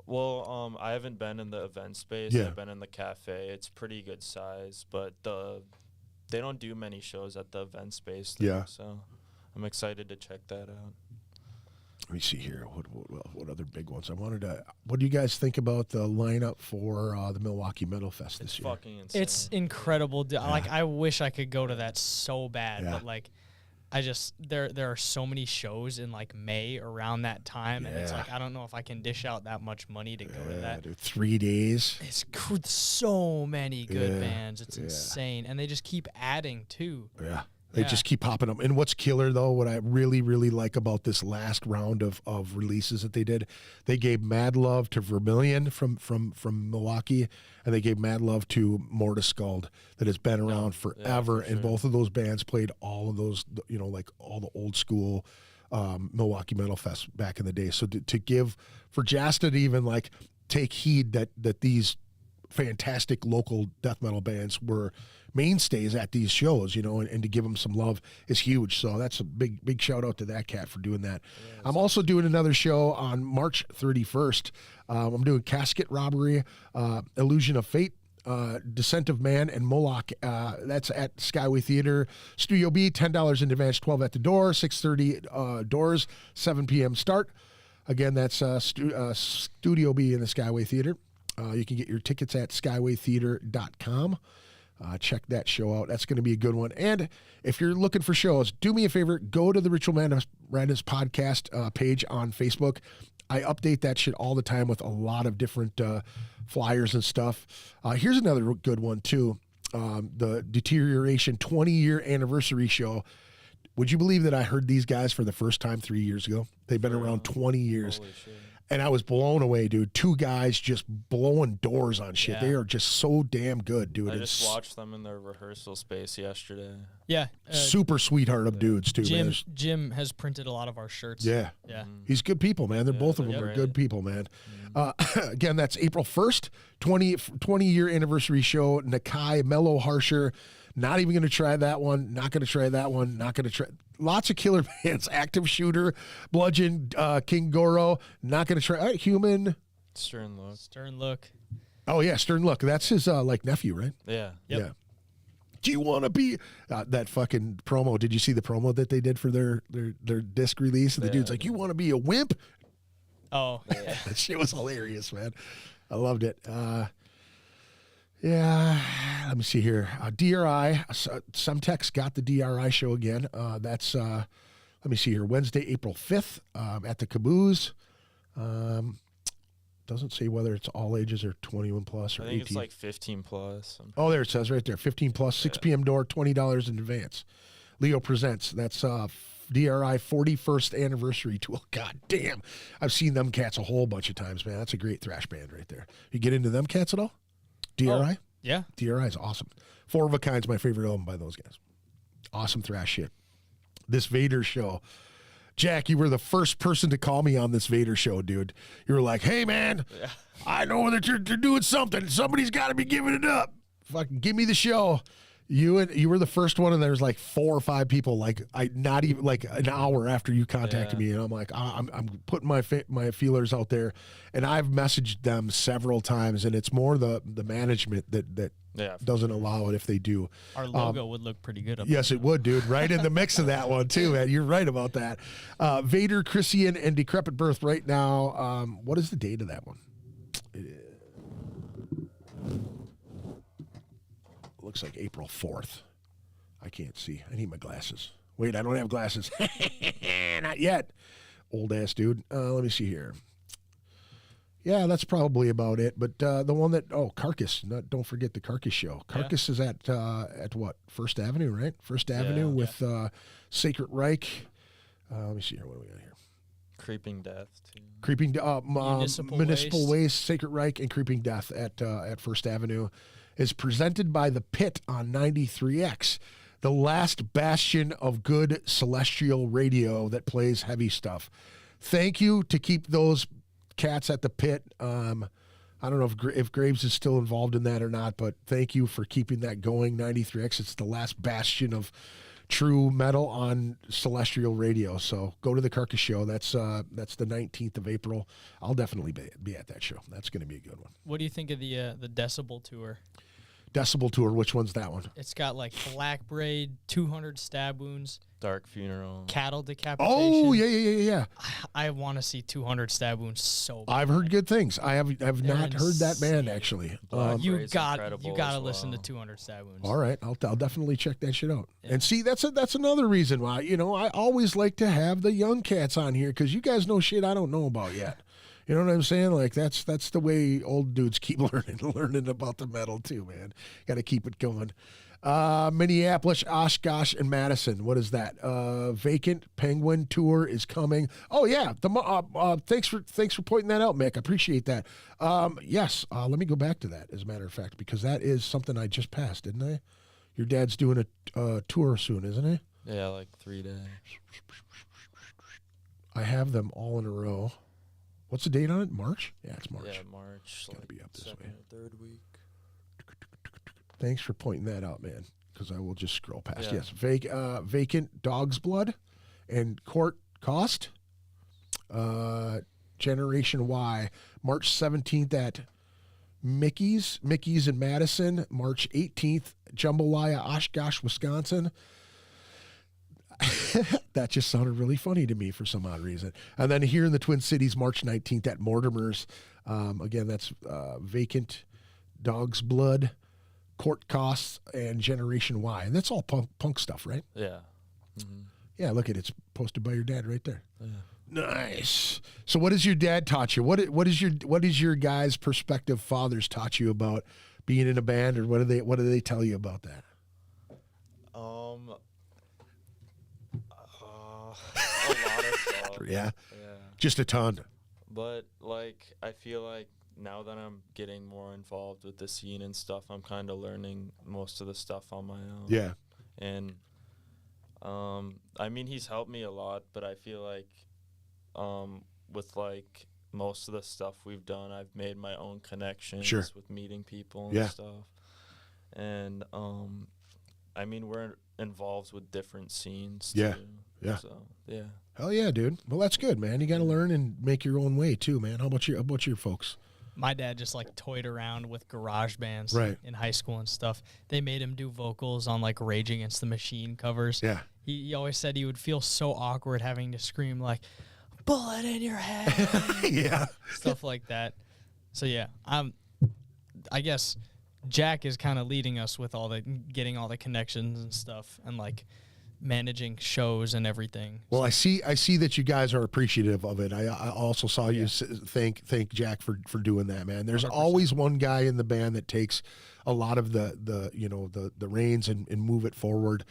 Speaker 3: Well, I haven't been in the event space.
Speaker 2: Yeah.
Speaker 3: I've been in the cafe. It's pretty good size, but they don't do many shows at the event space thing,
Speaker 2: Yeah.
Speaker 3: so I'm excited to check that out.
Speaker 2: Let me see here. What other big ones? What do you guys think about the lineup for the Milwaukee Metal Fest this
Speaker 3: It's
Speaker 2: year?
Speaker 3: fucking insane.
Speaker 4: It's incredible. Like, I wish I could go to that so bad, but like, I just there are so many shows in like May around that time, and it's like I don't know if I can dish out that much money to go to that.
Speaker 2: Dude, 3 days.
Speaker 4: It's so many good bands. It's insane, and they just keep adding too.
Speaker 2: Yeah. They just keep popping up. And what's killer, though, what I really, really like about this last round of releases that they did, they gave mad love to Vermilion from Milwaukee, and they gave mad love to Mortiscald that has been around forever. And both of those bands played all of those, you know, like all the old school Milwaukee Metal Fest back in the day. So to give, for Jasta to even like take heed that these fantastic local death metal bands were mainstays at these shows, you know, and to give them some love is huge. So that's a big shout out to that cat for doing that. I'm also doing another show on March 31st. I'm doing Casket Robbery, Illusion of Fate, Descent of Man, and Moloch. That's at Skyway Theatre Studio B, $10 in advance, 12 at the door, 6:30 doors, 7 p.m. start. Again, that's Studio B in the Skyway Theatre. You can get your tickets at skywaytheater.com. Check that show out. That's going to be a good one. And if you're looking for shows, do me a favor, go to the Ritual Madness podcast page on Facebook. I update that shit all the time with a lot of different flyers and stuff. Here's another good one, too. The Deterioration 20-year anniversary show. Would you believe that I heard these guys for the first time 3 years ago? They've been around 20 years.
Speaker 3: Holy shit.
Speaker 2: And I was blown away, dude. 2 guys just blowing doors on shit. They are just so damn good, dude.
Speaker 3: I just watched them in their rehearsal space yesterday.
Speaker 4: Yeah.
Speaker 2: Super sweetheart of dudes, too, man.
Speaker 4: Jim has printed a lot of our shirts.
Speaker 2: Yeah.
Speaker 4: Yeah.
Speaker 2: He's good people, man. Both of them are good people, man. Again, that's April 1st, 20-year anniversary show. Nakai, Mellow Harsher. Not even going to try that one. Not going to try that one. Not going to try. Lots of killer bands. Active Shooter, Bludgeon, King Goro. Not going to try. Human.
Speaker 3: Stern Look.
Speaker 4: Stern Look.
Speaker 2: Oh, yeah, Stern Look. That's his like nephew, right?
Speaker 3: Yeah.
Speaker 4: Yep.
Speaker 2: Yeah. Do you want to be that fucking promo? Did you see the promo that they did for their disc release? And the dude's like, "You want to be a wimp?"
Speaker 4: Oh,
Speaker 3: yeah.
Speaker 2: That shit was hilarious, man. I loved it. Yeah, let me see here. DRI, Sumtex got the DRI show again. That's, let me see here, Wednesday, April 5th at the Caboose. Doesn't say whether it's all ages or 21 plus or 18.
Speaker 3: I think it's like 15 plus.
Speaker 2: Oh, there it says right there, 15 plus, 6 p.m. door, $20 in advance. Leo Presents, that's DRI 41st anniversary tour. God damn, I've seen them cats a whole bunch of times, man. That's a great thrash band right there. You get into them cats at all? DRI?
Speaker 4: Oh, yeah.
Speaker 2: DRI is awesome. Four of a Kind's my favorite album by those guys. Awesome thrash shit. This Vader show. Jack, you were the first person to call me on this Vader show, dude. You were like, "Hey, man, I know that they're doing something. Somebody's got to be giving it up. Fucking give me the show." You were the first one, and there was like 4 or 5 people. Like not even like an hour after you contacted me, and I'm like, I'm putting my feelers out there, and I've messaged them several times, and it's more the management that doesn't allow it if they do.
Speaker 4: Our logo would look pretty good up
Speaker 2: Yes, it would, dude. Right in the mix of that one too, man. You're right about that. Vader, Christian, and Decrepit Birth right now. What is the date of that one? Looks like April 4th. I can't see. I need my glasses. Wait, I don't have glasses. Not yet. Old ass dude. Let me see here. Yeah, that's probably about it. But the one that Carcass. Don't forget the Carcass show. Carcass is at what? First Avenue, right? First Avenue with Sacred Reich. Let me see here. What do we got here?
Speaker 3: Creeping Death too.
Speaker 2: Creeping Municipal
Speaker 4: Waste.
Speaker 2: Waste, Sacred Reich, and Creeping Death at First Avenue is presented by The Pit on 93X, the last bastion of good celestial radio that plays heavy stuff. Thank you to keep those cats at The Pit. I don't know if Graves is still involved in that or not, but thank you for keeping that going, 93X. It's the last bastion of true metal on celestial radio. So go to the Carcass show. That's the 19th of April. I'll definitely be at that show. That's going to be a good one.
Speaker 4: What do you think of the Decibel tour?
Speaker 2: Decibel tour. Which one's that one?
Speaker 4: It's got like black braid, 200 stab wounds,
Speaker 3: Dark Funeral,
Speaker 4: cattle decapitation.
Speaker 2: Oh yeah.
Speaker 4: I want to see 200 stab wounds so bad.
Speaker 2: I've heard good things. I've
Speaker 4: They're
Speaker 2: not heard that band
Speaker 4: insane.
Speaker 2: actually.
Speaker 4: You
Speaker 3: Braid's
Speaker 4: got
Speaker 3: incredible
Speaker 4: to
Speaker 3: as
Speaker 4: listen to
Speaker 3: well.
Speaker 4: 200 stab wounds.
Speaker 2: All right, I'll definitely check that shit out.
Speaker 4: Yeah.
Speaker 2: And see, that's another reason why I always like to have the young cats on here because you guys know shit I don't know about yet. You know what I'm saying? Like that's the way old dudes keep learning about the metal too, man. Got to keep it going. Minneapolis, Oshkosh, and Madison. What is that? Vacant Penguin tour is coming. Oh yeah. Thanks for pointing that out, Mick. I appreciate that. Yes. Let me go back to that as a matter of fact because that is something I just passed, didn't I? Your dad's doing a tour soon, isn't he?
Speaker 3: Yeah, like 3 days.
Speaker 2: I have them all in a row. What's the date on it? March? Yeah, it's March.
Speaker 3: Yeah, March.
Speaker 2: It's gotta be up this
Speaker 3: second
Speaker 2: way.
Speaker 3: or third week.
Speaker 2: Thanks for pointing that out, man, because I will just scroll past.
Speaker 3: Yeah.
Speaker 2: Yes, vacant Dog's Blood and Court Cost. Generation Y, March 17th at Mickey's in Madison, March 18th, Jambalaya, Oshkosh, Wisconsin. That just sounded really funny to me for some odd reason. And then here in the Twin Cities, March 19th at Mortimer's. Again, that's Vacant, Dog's Blood, Court Costs, and Generation Y. And that's all punk stuff, right?
Speaker 3: Yeah. Mm-hmm.
Speaker 2: Yeah, look at it. It's posted by your dad right there.
Speaker 3: Yeah.
Speaker 2: Nice. So what has your dad taught you? What is your guys' perspective fathers taught you about being in a band, or what do they tell you about that?
Speaker 3: A lot of stuff.
Speaker 2: Yeah.
Speaker 3: Yeah.
Speaker 2: Just a ton.
Speaker 3: But like I feel like now that I'm getting more involved with the scene and stuff, I'm kind of learning most of the stuff on my own.
Speaker 2: Yeah.
Speaker 3: And I mean he's helped me a lot, but I feel like with like most of the stuff we've done, I've made my own connections
Speaker 2: Sure.
Speaker 3: with meeting people and
Speaker 2: Yeah.
Speaker 3: stuff. And I mean we're involved with different scenes
Speaker 2: Yeah.
Speaker 3: too.
Speaker 2: Yeah.
Speaker 3: So yeah.
Speaker 2: Hell yeah, dude. Well, that's good, man. You got to learn and make your own way too, man. How about your folks?
Speaker 4: My dad just like toyed around with garage bands
Speaker 2: Right.
Speaker 4: in high school and stuff. They made him do vocals on like Rage Against the Machine covers.
Speaker 2: Yeah.
Speaker 4: He always said he would feel so awkward having to scream like "bullet in your head,"
Speaker 2: Yeah.
Speaker 4: stuff like that. So yeah, I guess Jack is kind of leading us with getting all the connections and stuff, and like managing shows and everything.
Speaker 2: Well, I see that you guys are appreciative of it. I also saw you thank Jack for doing that, man. There's
Speaker 4: 100%.
Speaker 2: always one guy in the band that takes a lot of the reins and move it forward.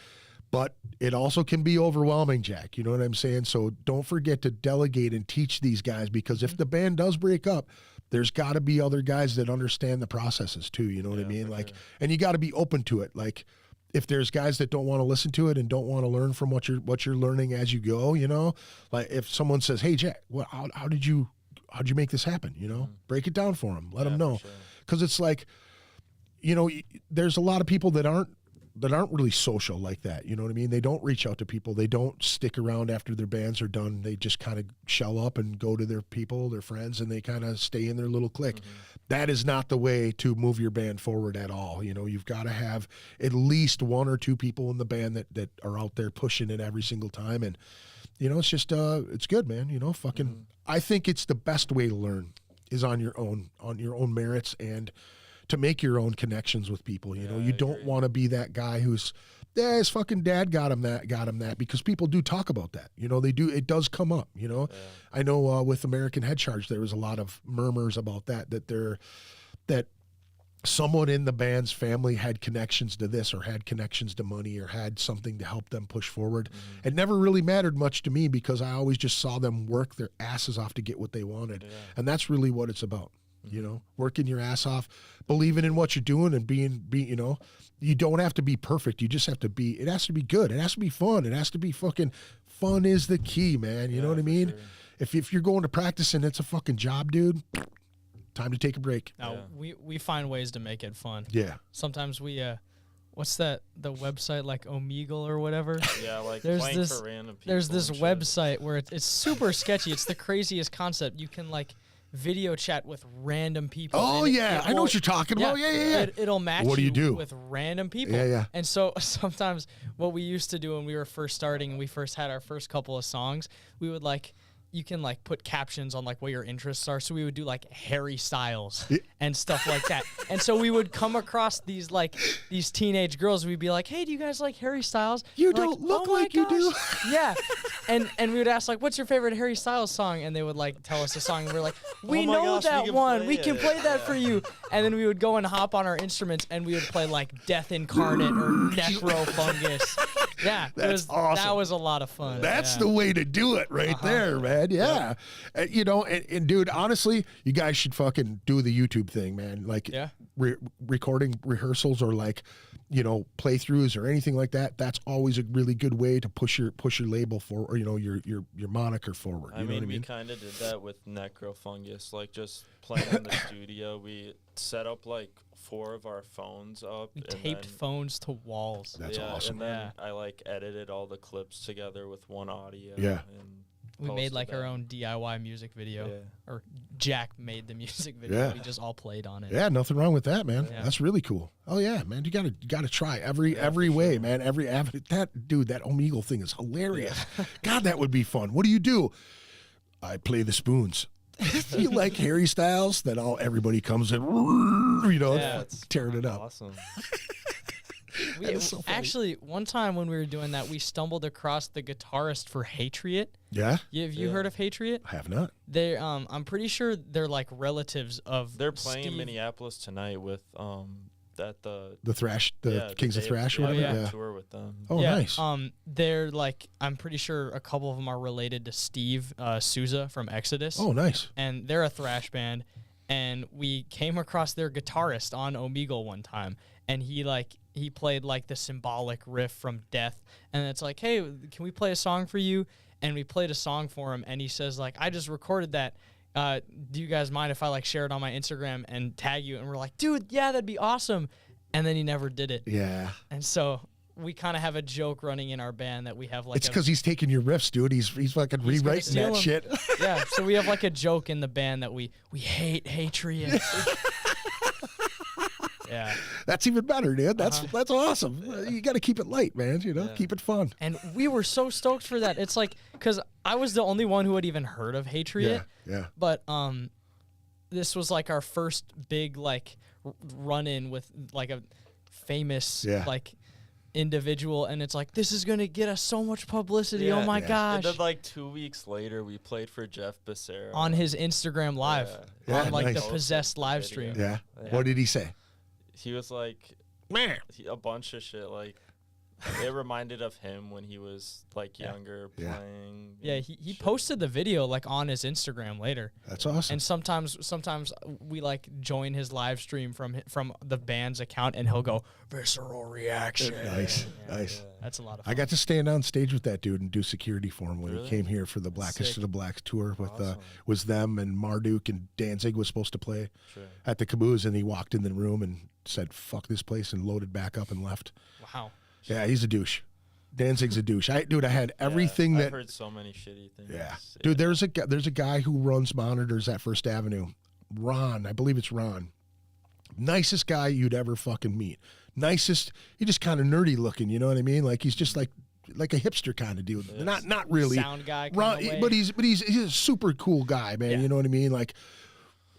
Speaker 2: But it also can be overwhelming, Jack. You know what I'm saying? So don't forget to delegate and teach these guys, because if the band does break up, there's got to be other guys that understand the processes too. You know what I mean? Like,
Speaker 3: sure.
Speaker 2: and you got to be open to it. Like, if there's guys that don't want to listen to it and don't want to learn from what you're learning as you go, you know, like if someone says, "Hey, Jack, how'd you make this happen?" You know, break it down for them, let them know, because it's like, you know, there's a lot of people that aren't really social like that. You know what I mean? They don't reach out to people. They don't stick around after their bands are done. They just kind of shell up and go to their people, their friends, and they kind of stay in their little clique. Mm-hmm. That is not the way to move your band forward at all. You know, you've got to have at least one or two people in the band that are out there pushing it every single time. And, you know, it's just, it's good, man. You know, I think it's the best way to learn is on your own merits, and to make your own connections with people. You know, you don't want to be that guy who's, his fucking dad got him that, because people do talk about that. You know, they do. It does come up, you know. Yeah. I know with American Head Charge, there was a lot of murmurs about that someone in the band's family had connections to this, or had connections to money, or had something to help them push forward. Mm-hmm. It never really mattered much to me, because I always just saw them work their asses off to get what they wanted. Yeah. And that's really what it's about. You know, working your ass off, believing in what you're doing, and being, you know, you don't have to be perfect. You just have to be, it has to be good. It has to be fun. It has to be fucking fun is the key, man. You know what I mean? Sure. If you're going to practice and it's a fucking job, dude, time to take a break.
Speaker 4: Now, we find ways to make it fun.
Speaker 2: Yeah.
Speaker 4: Sometimes we what's that? The website like Omegle or whatever.
Speaker 3: Yeah, like
Speaker 4: there's
Speaker 3: playing
Speaker 4: this
Speaker 3: for random people.
Speaker 4: there's this
Speaker 3: and shit.
Speaker 4: website where it's super sketchy. It's the craziest concept. You can like video chat with random people.
Speaker 2: Oh yeah, I know what you're talking about. Yeah.
Speaker 4: It'll match
Speaker 2: What do you do?
Speaker 4: with random people.
Speaker 2: Yeah.
Speaker 4: And so sometimes what we used to do when we were first starting and we first had our first couple of songs, we would like, you can like put captions on like what your interests are. So we would do like Harry Styles and stuff like that. And so we would come across these teenage girls. We'd be like, hey, do you guys like Harry Styles?
Speaker 2: You
Speaker 4: And
Speaker 2: don't
Speaker 4: like,
Speaker 2: look
Speaker 4: "Oh my
Speaker 2: like you do."
Speaker 4: gosh." Yeah. And we would ask like, what's your favorite Harry Styles song? And they would like tell us a song. And we're like, we
Speaker 3: my
Speaker 4: know
Speaker 3: gosh,
Speaker 4: that
Speaker 3: we can
Speaker 4: one.
Speaker 3: play
Speaker 4: We can
Speaker 3: it.
Speaker 4: play that for you. And then we would go and hop on our instruments and we would play like Death Incarnate or Necrofungus. Yeah,
Speaker 2: That's awesome.
Speaker 4: That was a lot of fun.
Speaker 2: That's
Speaker 4: yeah.
Speaker 2: the way to do it right there, man. Yeah. You know, and dude, honestly, you guys should fucking do the YouTube thing, man. Like recording rehearsals or like, you know, playthroughs or anything like that. That's always a really good way to push your label forward, or, you know, your moniker forward. You know what I mean?
Speaker 3: We kind of did that with Necrofungus, like just playing in the studio. We set up like 4 of our phones up.
Speaker 4: We
Speaker 3: and
Speaker 4: taped
Speaker 3: then,
Speaker 4: phones to walls.
Speaker 2: That's awesome.
Speaker 3: And then I like edited all the clips together with one audio.
Speaker 2: Yeah.
Speaker 3: And
Speaker 4: we made like our
Speaker 3: that.
Speaker 4: own DIY music video.
Speaker 3: Yeah.
Speaker 4: Or Jack made the music video.
Speaker 2: Yeah.
Speaker 4: We just all played on it.
Speaker 2: Yeah, nothing wrong with that, man.
Speaker 4: Yeah.
Speaker 2: That's really cool. Oh yeah, man, you gotta try every way, man. Every avenue. That Omegle thing is hilarious. God, that would be fun. What do you do? I play the spoons. You like Harry Styles? Then everybody comes in, you know,
Speaker 4: Yeah,
Speaker 2: tearing it up.
Speaker 3: Awesome.
Speaker 2: So funny.
Speaker 4: Actually, one time when we were doing that, we stumbled across the guitarist for Hatriot.
Speaker 2: Yeah,
Speaker 4: Have you heard of Hatriot?
Speaker 2: I have not.
Speaker 4: They, I'm pretty sure they're like relatives of.
Speaker 3: They're playing
Speaker 4: Steve.
Speaker 3: in Minneapolis tonight with
Speaker 2: The Thrash, the Kings of Thrash, or whatever.
Speaker 3: Yeah, tour with them.
Speaker 2: Oh,
Speaker 4: yeah,
Speaker 2: nice.
Speaker 4: they're like, I'm pretty sure a couple of them are related to Steve Souza from Exodus.
Speaker 2: Oh, nice.
Speaker 4: And they're a thrash band. And we came across their guitarist on Omegle one time, and he played like the symbolic riff from Death, and it's like, hey, can we play a song for you? And we played a song for him, and he says like, I just recorded that. Do you guys mind if I like share it on my Instagram and tag you? And we're like, dude, yeah, that'd be awesome. And then he never did it.
Speaker 2: Yeah.
Speaker 4: And so we kind of have a joke running in our band that we have like
Speaker 2: It's because he's taking your riffs, dude. He's fucking rewriting
Speaker 4: steal
Speaker 2: that
Speaker 4: 'em.
Speaker 2: shit.
Speaker 4: Yeah, so we have like a joke in the band that we hate Hatriot. Yeah.
Speaker 2: That's even better, dude. That's awesome. You got to keep it light, man. You know, keep it fun.
Speaker 4: And we were so stoked for that. It's like, because I was the only one who had even heard of Hatriot.
Speaker 2: Yeah.
Speaker 4: But this was like our first big like run-in with like a famous like individual, and it's like, this is gonna get us so much publicity. Oh my gosh.
Speaker 3: And then like 2 weeks later, we played for Jeff Visceral
Speaker 4: on his Instagram live,
Speaker 2: Yeah,
Speaker 4: on like
Speaker 2: nice.
Speaker 4: the Possessed live stream.
Speaker 2: Yeah. What did he say?
Speaker 3: He was like, a bunch of shit. Like, it reminded of him when he was like younger playing.
Speaker 4: Yeah, he posted the video like on his Instagram later.
Speaker 2: That's awesome.
Speaker 4: And sometimes we like join his live stream from the band's account, and he'll go Visceral reaction.
Speaker 2: Nice.
Speaker 4: That's a lot of fun.
Speaker 2: I got to stand on stage with that dude and do security for him when he came here for the Blackest
Speaker 4: Sick.
Speaker 2: of the Blacks tour with was them and Marduk and Danzig was supposed to play
Speaker 3: Sure.
Speaker 2: at the Caboose, and he walked in the room and said "fuck this place" and loaded back up and left.
Speaker 4: Wow.
Speaker 2: Yeah, he's a douche. Danzig's a douche. I had everything
Speaker 3: I've
Speaker 2: that.
Speaker 3: heard so many shitty things.
Speaker 2: Yeah, dude. There's a guy who runs monitors at First Avenue. Ron, I believe it's Ron. Nicest guy you'd ever fucking meet. Nicest. He just kind of nerdy looking. You know what I mean? Like he's just like a hipster kind of dude. Not really.
Speaker 4: Sound guy.
Speaker 2: Ron, but he's a super cool guy, man.
Speaker 4: Yeah.
Speaker 2: You know what I mean? Like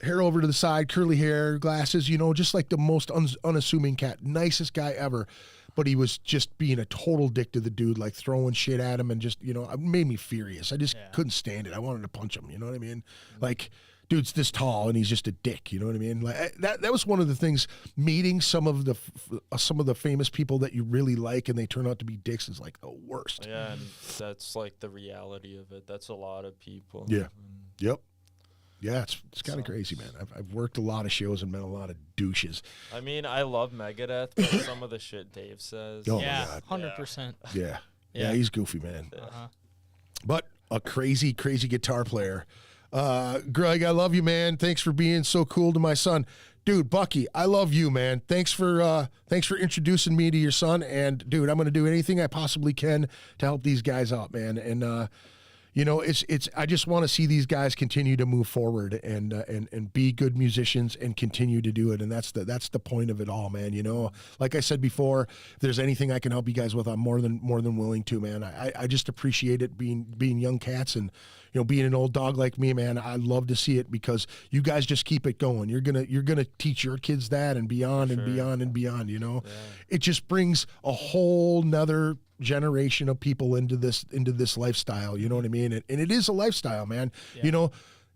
Speaker 2: hair over to the side, curly hair, glasses. You know, just like the most unassuming cat. Nicest guy ever. But he was just being a total dick to the dude, like throwing shit at him, and just, you know, it made me furious. I just couldn't stand it. I wanted to punch him. You know what I mean? Like, dude's this tall and he's just a dick. You know what I mean? Like that was one of the things. Meeting some of the famous people that you really like and they turn out to be dicks is like the worst.
Speaker 3: Yeah, and that's like the reality of it. That's a lot of people.
Speaker 2: Yeah. Yep. Yeah, it's kind of crazy, man. I've worked a lot of shows and met a lot of douches.
Speaker 3: I mean, I love Megadeth, but some of the shit Dave says.
Speaker 2: Oh,
Speaker 4: yeah,
Speaker 2: my God.
Speaker 4: 100%.
Speaker 2: Yeah, he's goofy, man.
Speaker 4: Uh-huh.
Speaker 2: But a crazy guitar player. Greg, I love you, man. Thanks for being so cool to my son. Dude, Bucky, I love you, man. Thanks for introducing me to your son. And dude, I'm gonna do anything I possibly can to help these guys out, man. And you know, I just want to see these guys continue to move forward and be good musicians and continue to do it. And that's the point of it all, man. You know, like I said before, if there's anything I can help you guys with, I'm more than willing to, man. I just appreciate it being young cats and, you know, being an old dog like me, man. I love to see it because you guys just keep it going. You're gonna teach your kids that and beyond and beyond and beyond. You know, it just brings a whole nother generation of people into this lifestyle. You know what I mean? And it is a lifestyle, man. You know,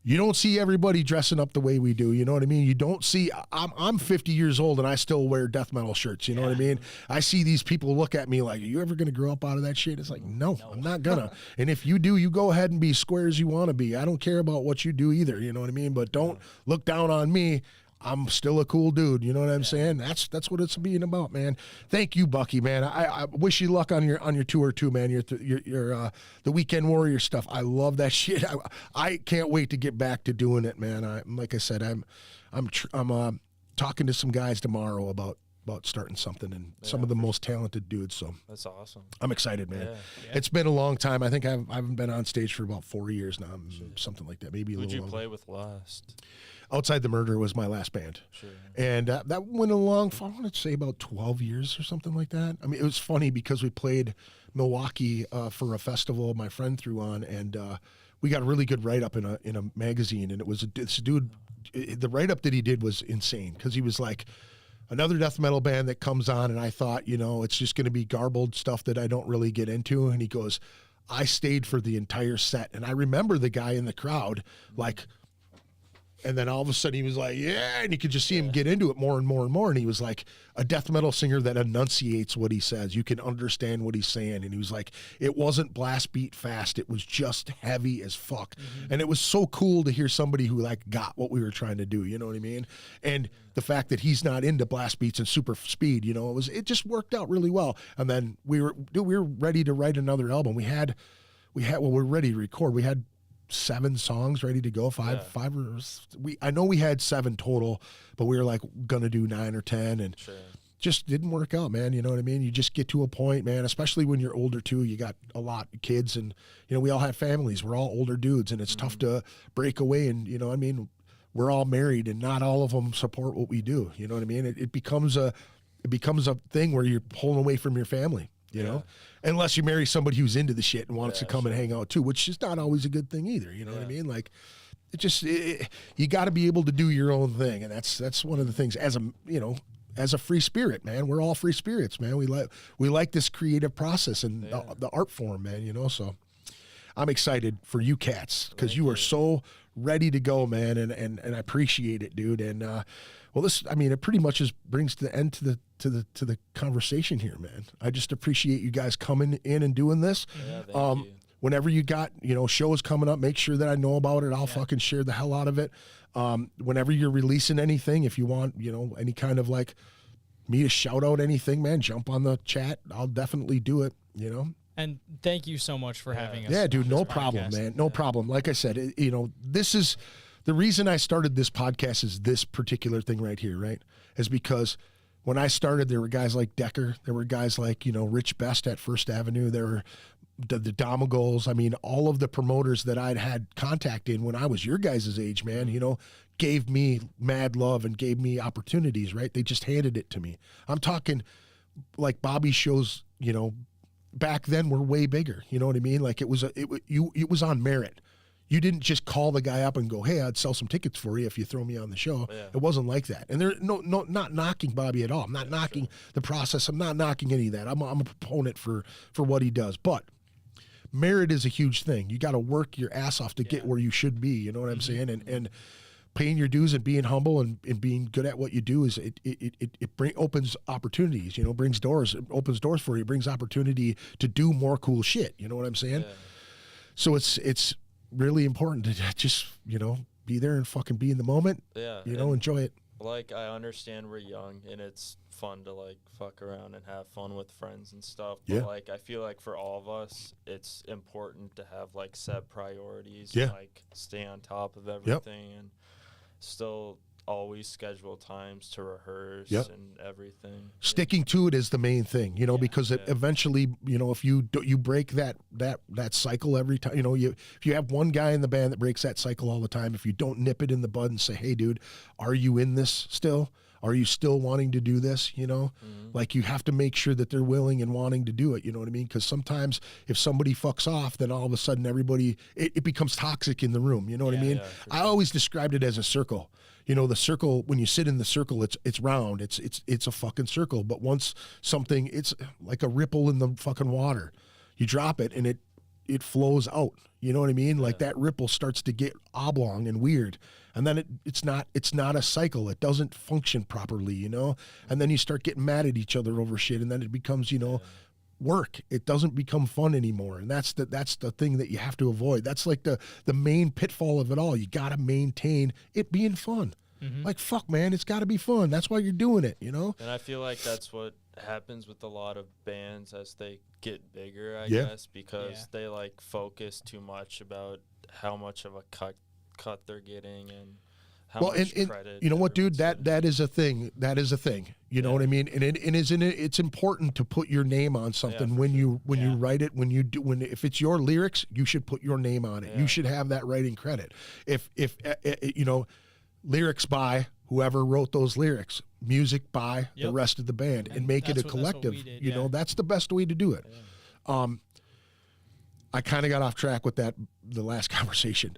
Speaker 2: you don't see everybody dressing up the way we do. You know what I mean? You don't see. I'm 50 years old and I still wear death metal shirts. You know what I mean? I see these people look at me like, "Are you ever gonna grow up out of that shit?" It's like, no, I'm not gonna. And if you do, you go ahead and be square as you want to be. I don't care about what you do either. You know what I mean? But don't look down on me. I'm still a cool dude. You know what I'm saying? That's what it's being about, man. Thank you, Bucky, man. I wish you luck on your tour too, man. Your the Weekend Warrior stuff. I love that shit. I can't wait to get back to doing it, man. Like I said, I'm talking to some guys tomorrow about starting something, and some of the most talented dudes. So
Speaker 3: that's awesome.
Speaker 2: I'm excited, man. It's been a long time. I think I haven't been on stage for about 4 years now, something like that. Maybe a little
Speaker 3: Who'd you
Speaker 2: longer.
Speaker 3: play with last?
Speaker 2: Outside the Murder was my last band.
Speaker 3: Sure.
Speaker 2: And that went along for, I want to say, about 12 years or something like that. I mean, it was funny because we played Milwaukee for a festival my friend threw on, and we got a really good write-up in a magazine, and it was this dude, the write-up that he did was insane because he was like, another death metal band that comes on, and I thought, you know, it's just going to be garbled stuff that I don't really get into. And he goes, I stayed for the entire set. And I remember the guy in the crowd, like, and then all of a sudden he was like, yeah, and you could just see him get into it more and more and more. And he was like a death metal singer that enunciates what he says. You can understand what he's saying. And he was like, it wasn't blast beat fast. It was just heavy as fuck. And it was so cool to hear somebody who like got what we were trying to do. You know what I mean? And the fact that he's not into blast beats and super speed, you know, it just worked out really well. And then we were ready to write another album. We're ready to record. We had 7 songs ready to go, I know we had 7 total, but we were like gonna do 9 or 10, and just didn't work out, man. You know what I mean? You just get to a point, man, especially when you're older too. You got a lot of kids, and you know, we all have families. We're all older dudes, and it's tough to break away. And you know what I mean? We're all married, and not all of them support what we do. You know what I mean? It becomes a thing where you're pulling away from your family. You know, unless you marry somebody who's into the shit and wants to come and hang out too, which is not always a good thing either. You know what I mean? Like, you got to be able to do your own thing, and that's one of the things. As a free spirit, man, we're all free spirits, man. We like this creative process and the art form, man. You know, so I'm excited for you cats because you are so ready to go, man, and I appreciate it, dude. And well, it pretty much brings the end to the conversation here, man. I just appreciate you guys coming in and doing this.
Speaker 3: Thank you.
Speaker 2: Whenever you got, you know, shows coming up, make sure that I know about it. I'll fucking share the hell out of it. Whenever you're releasing anything, if you want, you know, any kind of like me to shout out anything, man, jump on the chat. I'll definitely do it, you know.
Speaker 4: And thank you so much for having us.
Speaker 2: Yeah, dude, no
Speaker 4: on this
Speaker 2: problem,
Speaker 4: podcast.
Speaker 2: man. No problem. Like I said, you know, this is the reason I started this podcast is this particular thing right here, right? Is because when I started, there were guys like Decker. There were guys like, you know, Rich Best at First Avenue. There were the Domagols. I mean, all of the promoters that I'd had contact in when I was your guys' age, man, you know, gave me mad love and gave me opportunities, right? They just handed it to me. I'm talking like Bobby's shows, you know, back then were way bigger. You know what I mean? Like it was on merit. You didn't just call the guy up and go, hey, I'd sell some tickets for you if you throw me on the show. Yeah. It wasn't like that. And they're not knocking Bobby at all. I'm not knocking the process. I'm not knocking any of that. I'm a proponent for what he does. But merit is a huge thing. You got to work your ass off to get where you should be. You know what I'm saying? And paying your dues and being humble and being good at what you do is it opens opportunities, you know, brings doors, it opens doors for you, brings opportunity to do more cool shit. You know what I'm saying? Yeah. So it's really important to just, you know, be there and fucking be in the moment. Yeah. You know, enjoy it.
Speaker 3: Like, I understand we're young and it's fun to like fuck around and have fun with friends and stuff. But like, I feel like for all of us, it's important to have like set priorities. And, like stay on top of everything and still always schedule times to rehearse and everything.
Speaker 2: Sticking to it is the main thing, you know, because it eventually, you know, if you break that cycle every time, you know, if you have one guy in the band that breaks that cycle all the time, if you don't nip it in the bud and say, hey, dude, are you in this still? Are you still wanting to do this? You know, like you have to make sure that they're willing and wanting to do it. You know what I mean? Because sometimes if somebody fucks off, then all of a sudden everybody, it becomes toxic in the room. You know what I mean? I always described it as a circle. You know, the circle, when you sit in the circle, it's round. It's a fucking circle. But once something, it's like a ripple in the fucking water. You drop it and it flows out. You know what I mean? Like that ripple starts to get oblong and weird. And then it's not a cycle. It doesn't function properly, you know? And then you start getting mad at each other over shit, and then it becomes, you know, work. It doesn't become fun anymore. And that's the thing that you have to avoid. That's like the main pitfall of it all. You got to maintain it being fun. Like, fuck, man, it's got to be fun. That's why you're doing it, you know?
Speaker 3: And I feel like that's what happens with a lot of bands as they get bigger, I guess, because they like focus too much about how much of a cut they're getting and how much credit.
Speaker 2: You know what, dude? That is a thing. That is a thing. You know what I mean? And it's important to put your name on something when you write it. If it's your lyrics, you should put your name on it. You should have that writing credit. If you know, lyrics by whoever wrote those lyrics, music by the rest of the band, and make it a collective. You know, that's the best way to do it. I kind of got off track with the last conversation.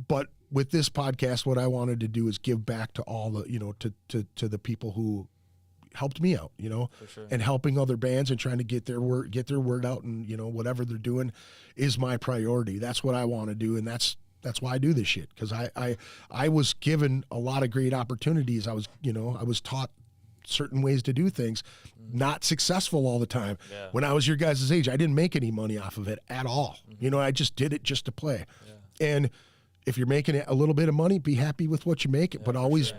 Speaker 2: But with this podcast, what I wanted to do is give back to all the, you know, to the people who helped me out, you know, and helping other bands and trying to get their word out, and, you know, whatever they're doing is my priority. That's what I want to do. And that's why I do this shit. Cause I was given a lot of great opportunities. I was taught certain ways to do things, not successful all the time. When I was your guys' age, I didn't make any money off of it at all. You know, I just did it just to play. And if you're making a little bit of money, be happy with what you make, but always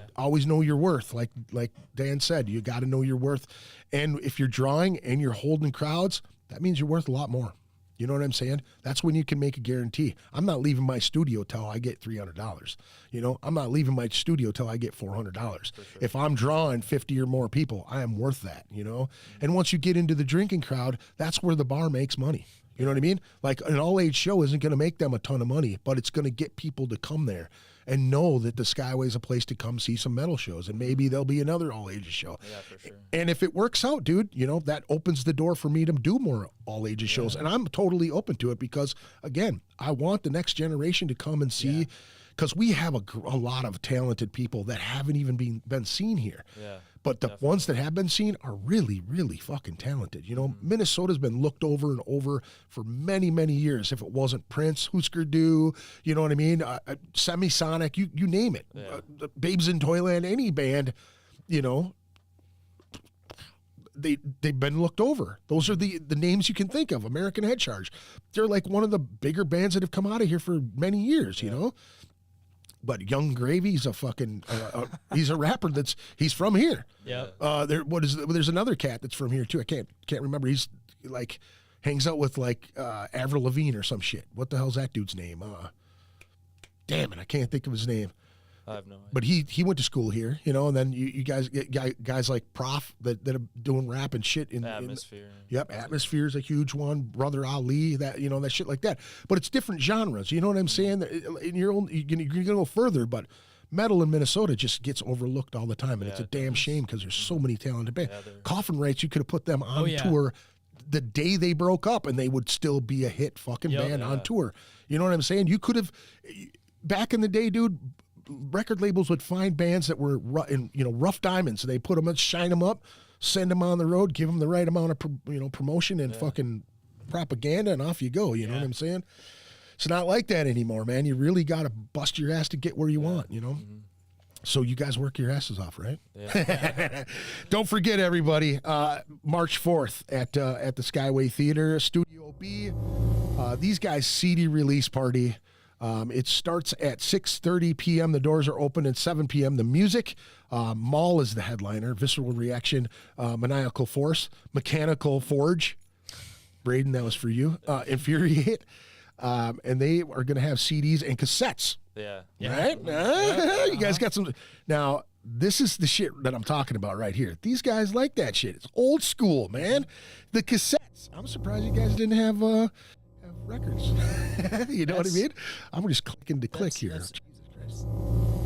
Speaker 2: know your worth. Like Dan said, you got to know your worth. And if you're drawing and you're holding crowds, that means you're worth a lot more. You know what I'm saying? That's when you can make a guarantee. I'm not leaving my studio till I get $300. You know, I'm not leaving my studio till I get $400. If I'm drawing 50 or more people, I am worth that, you know? And once you get into the drinking crowd, that's where the bar makes money. You know what I mean? Like an all-age show isn't going to make them a ton of money, but it's going to get people to come there and know that the Skyway's a place to come see some metal shows, and maybe there'll be another all-ages show. Yeah, for sure. And if it works out, dude, you know, that opens the door for me to do more all-ages shows, and I'm totally open to it because, again, I want the next generation to come and see, because we have a lot of talented people that haven't even been seen here. Yeah. But the ones that have been seen are really, really fucking talented. You know, Minnesota's been looked over and over for many, many years. If it wasn't Prince, Husker Du, you know what I mean? Semisonic, you name it. Babes in Toyland, any band, you know, they've been looked over. Those are the names you can think of. American Head Charge. They're like one of the bigger bands that have come out of here for many years, you know? But Young Gravy's a fucking, he's a rapper he's from here. Yeah. There's another cat that's from here too. I can't remember. He's like, hangs out with like Avril Lavigne or some shit. What the hell's that dude's name? Damn it, I can't think of his name.
Speaker 3: I have no idea.
Speaker 2: But he went to school here, you know, and then you guys get guys like Prof that are doing rap and shit in
Speaker 3: Atmosphere.
Speaker 2: Atmosphere's a huge one. Brother Ali, that, you know, that shit like that. But it's different genres. You know what I'm saying? In your own, you're gonna go further, but metal in Minnesota just gets overlooked all the time, and it's a damn shame because there's so many talented bands. Coffin Rights, you could have put them on tour the day they broke up, and they would still be a hit fucking band on tour. You know what I'm saying? You could have, back in the day, dude. Record labels would find bands that were rough diamonds. So they put them and shine them up, send them on the road, give them the right amount of promotion and fucking propaganda, and off you go. You know what I'm saying? It's not like that anymore, man. You really got to bust your ass to get where you want. You know. So you guys work your asses off, right? Yeah. Don't forget, everybody, March 4th at the Skyway Theatre Studio B. These guys' CD release party. It starts at 6:30 p.m. The doors are open at 7 p.m. The music, Maul is the headliner, Visceral Reaction, Maniacal Force, Mechanical Forge, Braden, that was for you, Infuriate, and they are going to have CDs and cassettes
Speaker 3: Yeah.
Speaker 2: Right? You guys got some. Now, this is the shit that I'm talking about right here. These guys like that shit. It's old school, man. The cassettes. I'm surprised you guys didn't have records. You know what I mean? I'm just clicking to click here. Jesus Christ.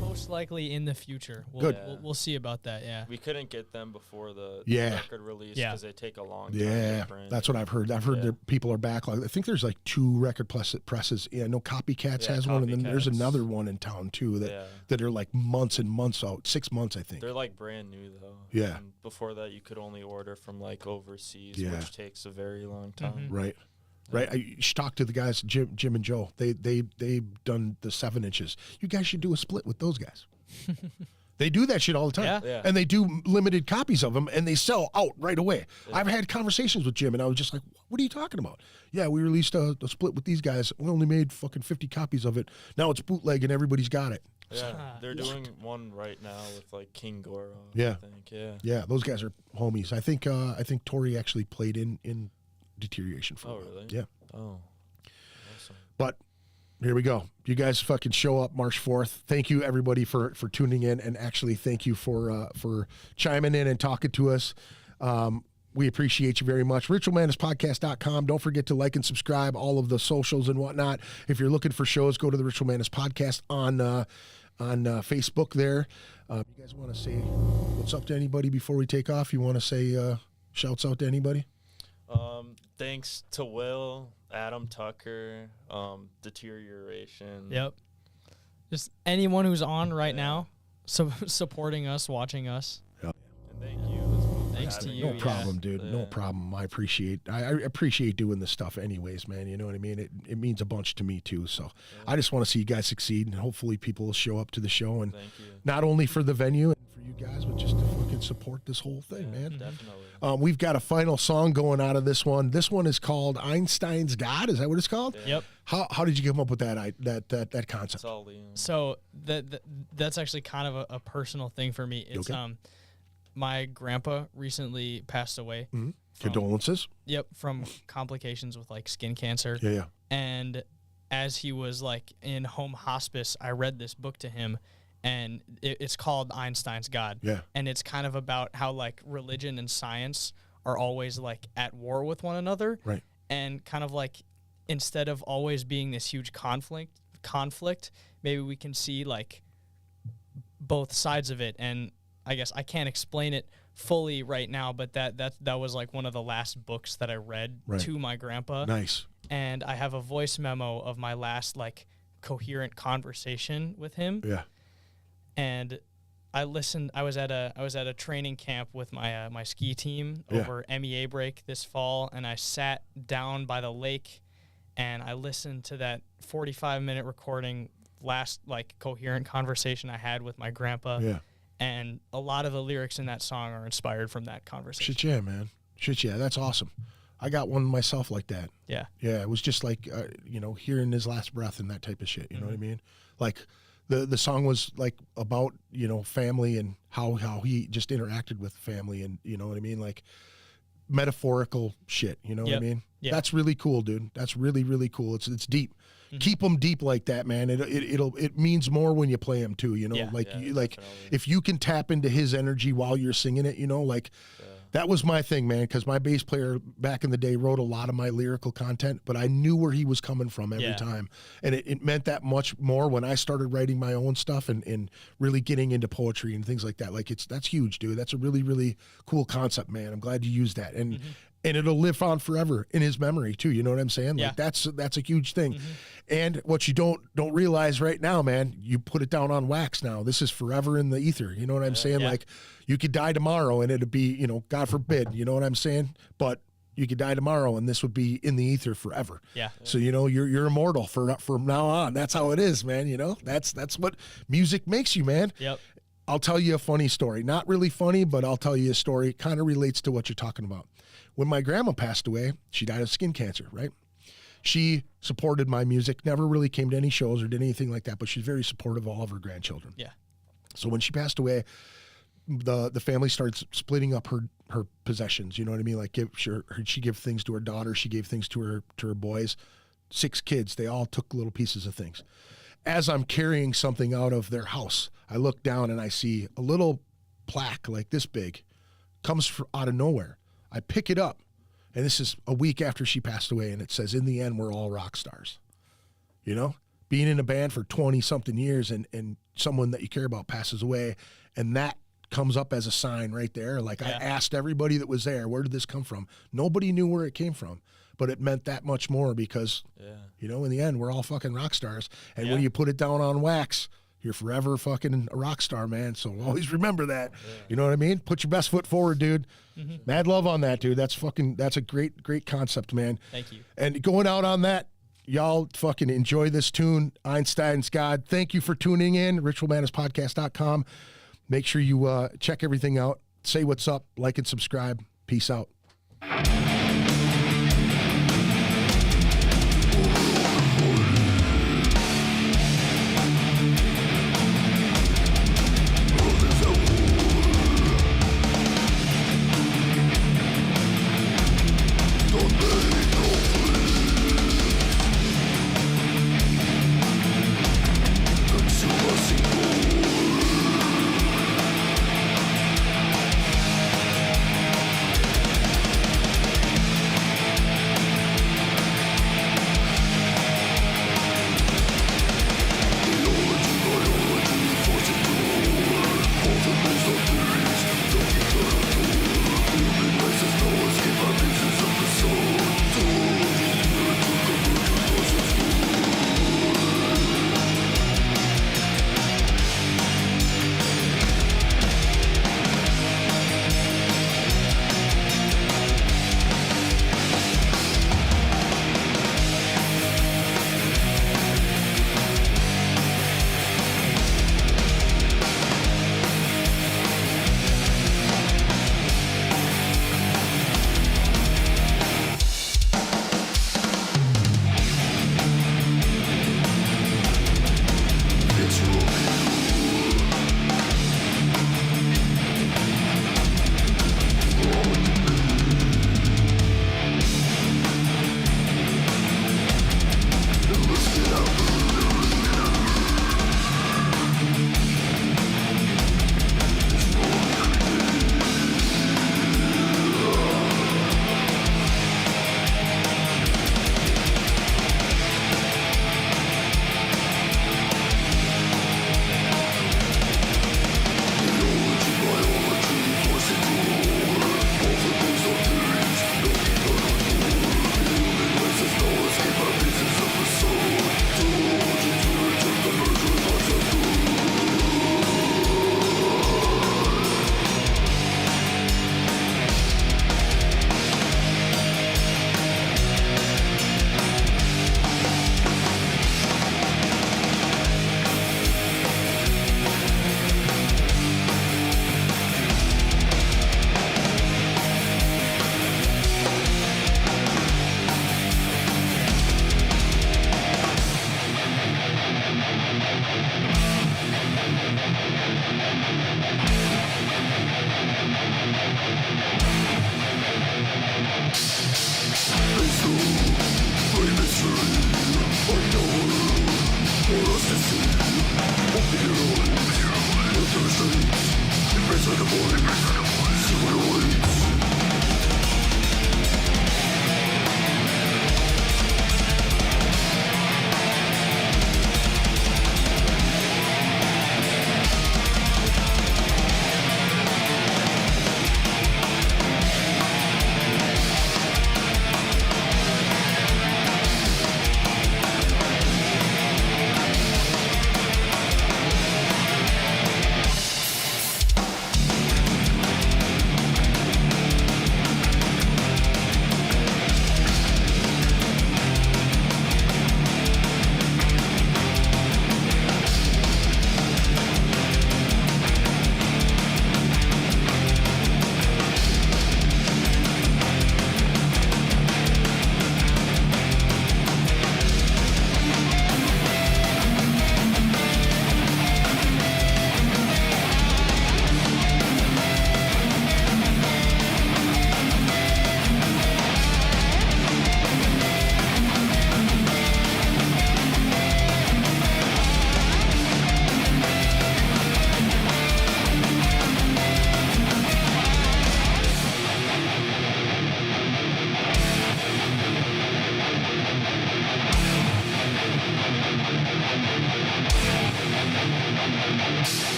Speaker 4: Most likely in the future.
Speaker 2: Good.
Speaker 4: We'll see about that. Yeah.
Speaker 3: We couldn't get them before the record release because they take a long time.
Speaker 2: Yeah, that's what I've heard. I've heard that people are backlogged. I think there's like 2 record presses. Yeah, no, Copycats has one, and then there's another one in town too that are like months and months out. 6 months, I think.
Speaker 3: They're like brand new though.
Speaker 2: Yeah.
Speaker 3: And before that, you could only order from like overseas, which takes a very long time.
Speaker 2: Right. Right, I should talk to the guys, Jim and Joe. They've done the 7 inches. You guys should do a split with those guys. They do that shit all the time, and they do limited copies of them, and they sell out right away. Yeah. I've had conversations with Jim, and I was just like, "What are you talking about?" Yeah, we released a split with these guys. We only made fucking 50 copies of it. Now it's bootleg, and everybody's got it.
Speaker 3: Yeah, they're doing one right now with like King Goro.
Speaker 2: Yeah,
Speaker 3: I think.
Speaker 2: Yeah. Those guys are homies. I think Tori actually played in Deterioration for a while.
Speaker 3: Really?
Speaker 2: Yeah.
Speaker 3: Oh, awesome.
Speaker 2: But here we go. You guys fucking show up March 4th. Thank you everybody for tuning in, and actually thank you for chiming in and talking to us. We appreciate you very much. RitualMadnessPodcast.com. Don't forget to like and subscribe, all of the socials and whatnot. If you're looking for shows, go to the Ritual Madness Podcast on Facebook there. You guys want to say what's up to anybody before we take off? You want to say shouts out to anybody?
Speaker 3: Thanks to Will, Adam Tucker, Deterioration.
Speaker 4: Yep. Just anyone who's on right now, supporting us, watching us.
Speaker 2: Yep.
Speaker 3: And thank you as well.
Speaker 4: Thanks to you.
Speaker 2: No problem, dude. No problem. I appreciate doing this stuff anyways, man. You know what I mean? It means a bunch to me too. So I just want to see you guys succeed, and hopefully people will show up to the show, and not only for the venue and for you guys, but just to fucking support this whole thing, man.
Speaker 3: Definitely.
Speaker 2: We've got a final song going out of this one. This one is called Einstein's God. Is that what it's called?
Speaker 4: Yeah. Yep.
Speaker 2: How did you come up with that concept?
Speaker 3: It's all Liam.
Speaker 4: So that's actually kind of a personal thing for me. It's my grandpa recently passed away.
Speaker 2: Mm-hmm. Condolences.
Speaker 4: Yep, from complications with like skin cancer.
Speaker 2: Yeah.
Speaker 4: And as he was like in home hospice, I read this book to him, and it's called Einstein's God.
Speaker 2: Yeah.
Speaker 4: And it's kind of about how like religion and science are always like at war with one another.
Speaker 2: Right.
Speaker 4: And kind of like instead of always being this huge conflict, maybe we can see like both sides of it. And I guess I can't explain it fully right now, but that was like one of the last books that I read to my grandpa.
Speaker 2: Nice.
Speaker 4: And I have a voice memo of my last like coherent conversation with him.
Speaker 2: Yeah.
Speaker 4: And I listened. I was at a training camp with my my ski team over MEA break this fall, and I sat down by the lake, and I listened to that 45-minute recording, last like coherent conversation I had with my grandpa.
Speaker 2: Yeah.
Speaker 4: And a lot of the lyrics in that song are inspired from that conversation.
Speaker 2: Shit, yeah, man. Shit, yeah. That's awesome. I got one myself like that.
Speaker 4: Yeah.
Speaker 2: Yeah, it was just like, hearing his last breath and that type of shit. You know what I mean? Like, the song was like about, family and how he just interacted with family, and you know what I mean? Like metaphorical shit. You know what I mean? Yeah. That's really cool, dude. That's really, really cool. It's deep. Keep them deep like that, man. It means more when you play them too. If you can tap into his energy while you're singing it, that was my thing, man. Because my bass player back in the day wrote a lot of my lyrical content, but I knew where he was coming from every time, and it meant that much more when I started writing my own stuff and really getting into poetry and things like that. Like that's huge, dude. That's a really, really cool concept, man. I'm glad you used that, and it'll live on forever in his memory too. You know what I'm saying? Like that's a huge thing. And what you don't realize right now, man, you put it down on wax now. This is forever in the ether. You know what I'm saying? Like you could die tomorrow and it'd be, God forbid, you know what I'm saying? But you could die tomorrow and this would be in the ether forever.
Speaker 4: Yeah.
Speaker 2: So, you're immortal from now on. That's how it is, man. That's what music makes you, man.
Speaker 4: Yep.
Speaker 2: I'll tell you a funny story. Not really funny, but I'll tell you a story. It kind of relates to what you're talking about. When my grandma passed away, she died of skin cancer, right? She supported my music, never really came to any shows or did anything like that, but she's very supportive of all of her grandchildren.
Speaker 4: Yeah.
Speaker 2: So when she passed away, the family started splitting up her possessions. You know what I mean? Like she gave things to her daughter, she gave things to her boys. 6 kids, they all took little pieces of things. as I'm carrying something out of their house, I look down and I see a little plaque like this big, comes out of nowhere. I pick it up, and this is a week after she passed away, and it says, "In the end, we're all rock stars." You know, being in a band for 20-something years and someone that you care about passes away, and that comes up as a sign right there. Like, I asked everybody that was there, where did this come from? Nobody knew where it came from, but it meant that much more because, you know, in the end, we're all fucking rock stars. And when you put it down on wax, you're forever fucking a rock star, man. So always remember that. You know what I mean? Put your best foot forward, dude. Mad love on that, dude. That's a great concept, man.
Speaker 4: Thank you.
Speaker 2: And going out on that, y'all fucking enjoy this tune, Einstein's God. Thank you for tuning in, ritualmanaspodcast.com. Make sure you check everything out. Say what's up, like and subscribe. Peace out.